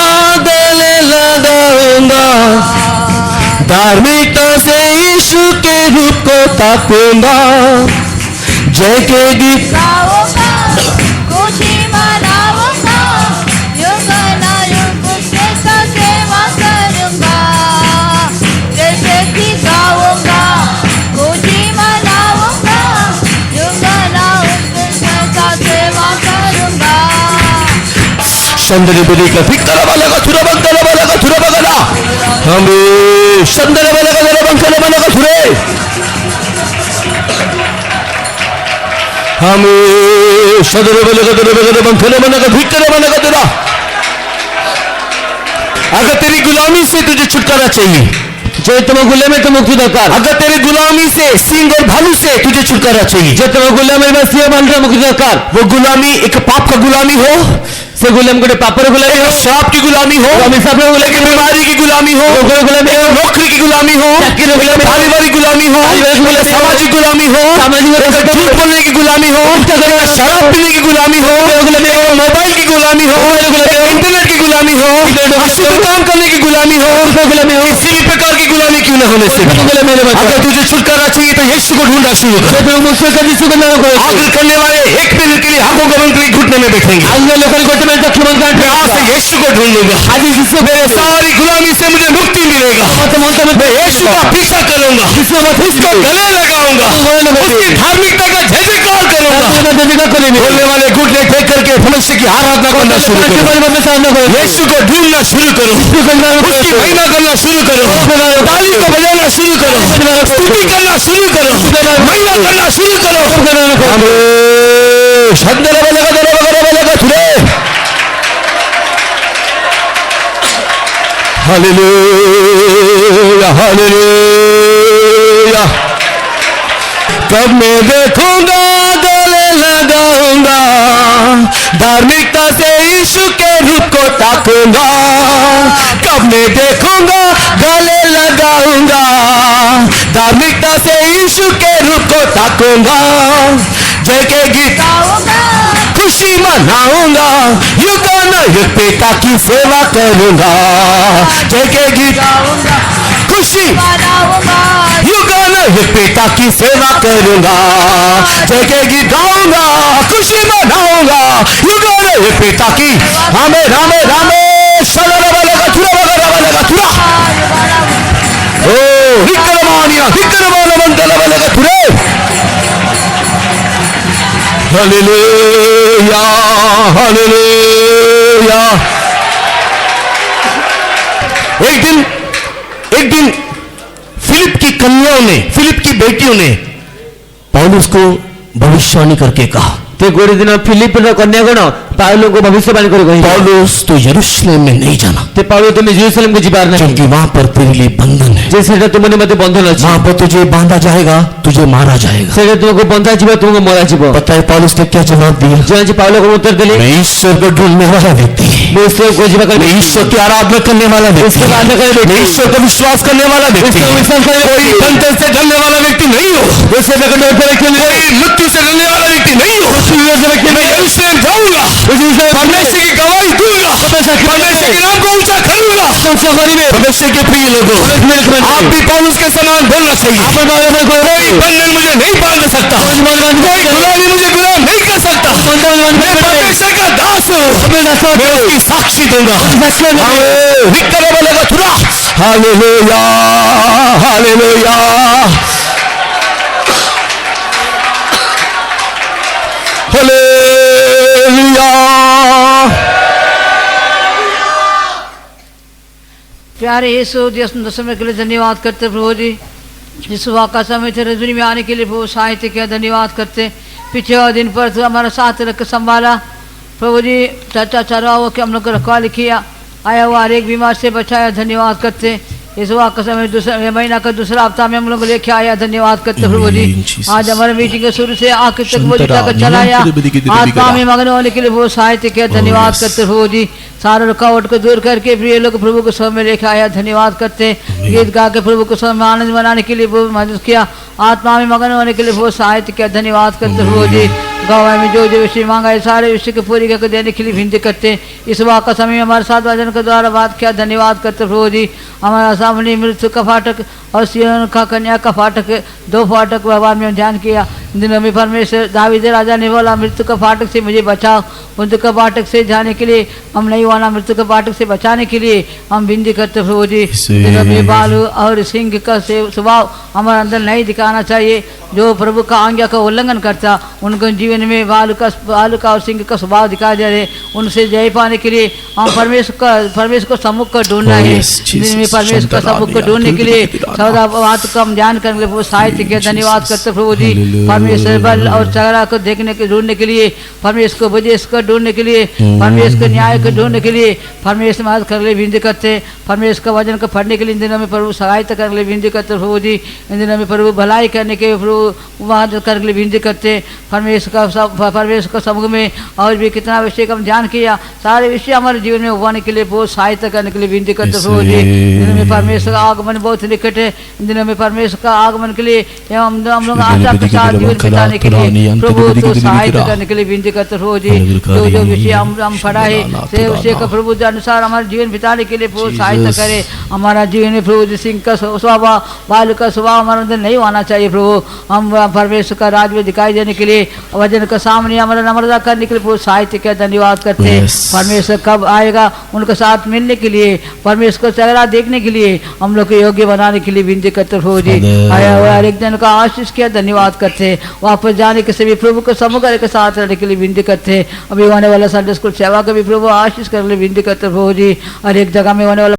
गले लगाऊंगा, धार्मिकता से यीशु के रूप को ताकूंगा। जय के गीत गाऊंगा, खुशी मनाऊंगा, युग न युग उसके साथ सेवा करूंगा। जैसे कि गाऊंगा, खुशी मनाऊंगा, युग न युग उसके साथ सेवा करूंगा। संदले बोले का फिक्र वाला का थुरा बंकला वाला का थुरा बगला हमें संदले वाला का जरा बंकला वाला का थुरे हमें संदले वाला का जरा बंकला वाला का फिक्र वाला का जरा। अगर तेरी गुलामी से तुझे छुटकारा चाहिए, जो तुम गुलामी तो मुक्ति दरकार अगर तेरी गुलामी से सिंह और भालू से तुझे छुटकारा चाहिए, जो तुम गुलामी में सिंह भालू मुक्ति दरकार वो गुलामी एक पाप का गुलामी हो, से गुलाम गोटे पापर गुलामी हो, श्राप की गुलामी हो, गुलामी बीमारी की गुलामी हो, गुलामी हो, नौकरी की गुलामी हो, चाकरी की गुलामी हो, पारिवारिक गुलामी हो, सामाजिक गुलामी हो, झूठ बोलने की गुलामी हो, शराब पीने की गुलामी हो, मोबाइल की गुलामी हो, इंटरनेट की गुलामी हो, अशुद्ध काम करने की गुलामी हो, किसी भी प्रकार की गुलामी क्यों न होने से अगर तुझे छुटकारा चाहिए तो यीशु को ढूंढना शुरू कर। आगे करने वाले एक मिनट के लिए आंखों को बंद करके घुटने में बैठेंगे। आज से यीशु को ढूंढूंगा, मेरे सारी गुलामी से मुझे मुक्ति मिलेगा। मैं यीशु का पीछा करूंगा, उसको गले लगाऊंगा, उसकी धार्मिकता का जय जयकार करूंगा। बोलने वाले घुटने टेक करके भविष्य की आराधना करना शुरू करो, यीशु को ढूंढना शुरू करो, उसकी महिमा करना शुरू करो, ताली को बजाना शुरू करो, स्तुति करना शुरू करो, महिमा करना शुरू करो। Hallelujah hallelujah. कब मैं देखूंगा, गले लगाऊंगा, धार्मिकता से यीशु के रूप को ताकूंगा। कब मैं देखूंगा, गले लगाऊंगा, धार्मिकता से यीशु के रूप को ताकूंगा। जय के गीत गाऊंगा, खुशी मनाऊंगा, युग न युग पिता की सेवा करूंगा। जय के गीत गाऊंगा, खुशी मनाऊंगा, युग न युग पिता की सेवा करूंगा। जय के गीत गाऊंगा, खुशी मनाऊंगा, युग न युग पिता की। रामे रामे रामे सलर वाले का थुरा वाले का थुरा ओ हिकरमानिया हिकरमाना मंदला वाले का थुरे। Hallelujah hallelujah. एक दिन फिलिप की कन्याओं ने, फिलिप की बेटियों ने पौलुस को भविष्यवाणी करके कहा, ते गोटे दिन फिलिप कन्यागण पाउलो को भविष्यवाणी कर कही पौलुस तो यरूशलेम में नहीं जाना, ते पाउलो तुम जेरूशलेम को जीवार नहीं क्योंकि वहां पर तेरे लिए बंधन है। जे सेटा तुमने मते बंधन अछि वहां पर तुझे बांधा जाएगा, तुझे मारा जाएगा। सेटा तुमको बंधा जीव तुमको मरा जीव। पता है पौलुस ने क्या जवाब दिया? जो आज पाउलो को उत्तर दिले मैं ईश्वर को ढूंढने वाला व्यक्ति, मैं ईश्वर को जीवा कर मैं ईश्वर की आराधना करने वाला व्यक्ति, ईश्वर की आराधना करने वाला मैं व्यक्ति, ईश्वर को विश्वास करने वाला व्यक्ति, ईश्वर को विश्वास करने वाला कोई व्यक्ति, बंधन से ढलने वाला व्यक्ति नहीं हो, वैसे मैं कंट्रोल पर रखे कोई मृत्यु से ढलने वाला व्यक्ति नहीं हो। मैं यरूशलेम जाऊंगा, परमेश्वर की गवाही दूंगा, परमेश्वर के नाम को ऊंचा करूंगा। परमेश्वर के प्रिय लोगों, आप भी पौलुस के समान बोलना चाहिए। कोई बंधन मुझे नहीं बांध सकता, कोई गुलामी मुझे गुलाम नहीं कर सकता। मैं परमेश्वर का दास हूँ, मैं उसकी साक्षी दूंगा। बोलेगा थोड़ा हालेलुया, हालेलुया। हालेलुया। प्यारे यीशु जी, सुंदर समय के लिए धन्यवाद करते प्रभु जी। जिस वाका समय थे रजनी में आने के लिए प्रभु साहित्य किया, धन्यवाद करते। पीछे और दिन पर तो हमारा साथ रख संभाला प्रभु जी। चर्चा चराओ कि हम लोग को रखवाली किया, आया हुआ हर एक बीमार से बचाया, धन्यवाद करते। इस वाका समय दूसरा महीना का दूसरा हफ्ता में हम लोग लेके आया, धन्यवाद करते प्रभु जी। आज हमारे मीटिंग के शुरू से आखिर तक वो तक चलाया, आत्मा में मगन होने के लिए वो साहित्य किया, धन्यवाद करते प्रभु जी। सारे रुकावट को दूर करके प्रिय लोग प्रभु को सब में लेके आया, धन्यवाद करते। गीत गा के प्रभु को सब में आनंद मनाने के लिए वो मदद किया, आत्मा में मगन होने के लिए वो साहित्य किया, धन्यवाद करते प्रभु जी। गवाह में जो जो विषय मांगा है सारे विषय को पूरी करके देने के लिए विनती करते। इस वाक का समय हमारे साथ वचन के द्वारा बात किया, धन्यवाद करते प्रभु जी। हमारा सामने मृत्यु का फाटक और सिय्योन का कन्या का फाटक, दो फाटक भगवान में ध्यान किया। दिनों में परमेश्वर दावीद राजा ने बोला, मृत्यु का फाटक से मुझे बचाओ। मृत्यु का फाटक से जाने के लिए हम नहीं वाला, मृत्यु के फाटक से बचाने के लिए हम विनती करते प्रभु जी। दिनों में बालू और सिंह का स्वभाव हमारे अंदर नहीं दिखाना चाहिए। जो प्रभु का आज्ञा का उल्लंघन करता, उनको जीवन में बालू का और सिंह का स्वभाव दिखाई दे रहे, उनसे जय पाने के लिए हम परमेश्वर को सम्मुख को ढूंढना है। दिन में परमेश्वर का सम्मुख को ढूंढने के लिए सौदा बात का हम ध्यान करने के लिए साहित्य के धन्यवाद करते प्रभु जी। परमेश्वर बल और चेहरा को देखने के ढूंढने के लिए, परमेश्वर को वजह को ढूंढने के लिए, परमेश्वर के न्याय को ढूंढने के लिए परमेश्वर मदद करने लिए विनती करते। परमेश्वर का वचन को पढ़ने के लिए इन दिनों में प्रभु सहायता करने के लिए विनती करते प्रभु जी। इन दिनों में प्रभु भलाई करने के प्रभु मदद करने के लिए विनती करते। परमेश्वर का समूह में और भी कितना विषय का हम ध्यान किया, सारे विषय हमारे जीवन में उभारने के लिए बहुत सहायता करने के लिए विनती करते प्रभु जी। इन दिनों में परमेश्वर का आगमन बहुत निकट है। इन दिनों में परमेश्वर का आगमन के लिए हम लोग आशा के साथ जीवन बिताने के लिए प्रभु तो सहायता करने के लिए विनती करते प्रभु जी। जो विषय हम पढ़ा है से विषय का प्रभु के अनुसार हमारे जीवन बिताने के लिए प्रभु सहायता करे। हमारा जीवन में प्रभु जी सिंह का स्वभाव, बाल का स्वभाव हमारे अंदर नहीं होना चाहिए प्रभु। हम परमेश्वर का राज में दिखाई देने के लिए, वचन का सामने हमारा नम्रता करने के लिए प्रभु सहायता का धन्यवाद करते। परमेश्वर कब आएगा उनके साथ मिलने के लिए, परमेश्वर को चेहरा देखने के लिए हम लोग को योग्य बनाने के लिए विनती करते प्रभु जी। आया हुआ हर एक जन का आशीष किया, धन्यवाद करते। वापस जाने के सभी प्रभु को समुद्र के साथ रहने के लिए विनती करते। अभी होने वाला संडे स्कूल सेवा का भी प्रभु आशीष करने के लिए विनती करते प्रभु जी। हर एक जगह में होने वाला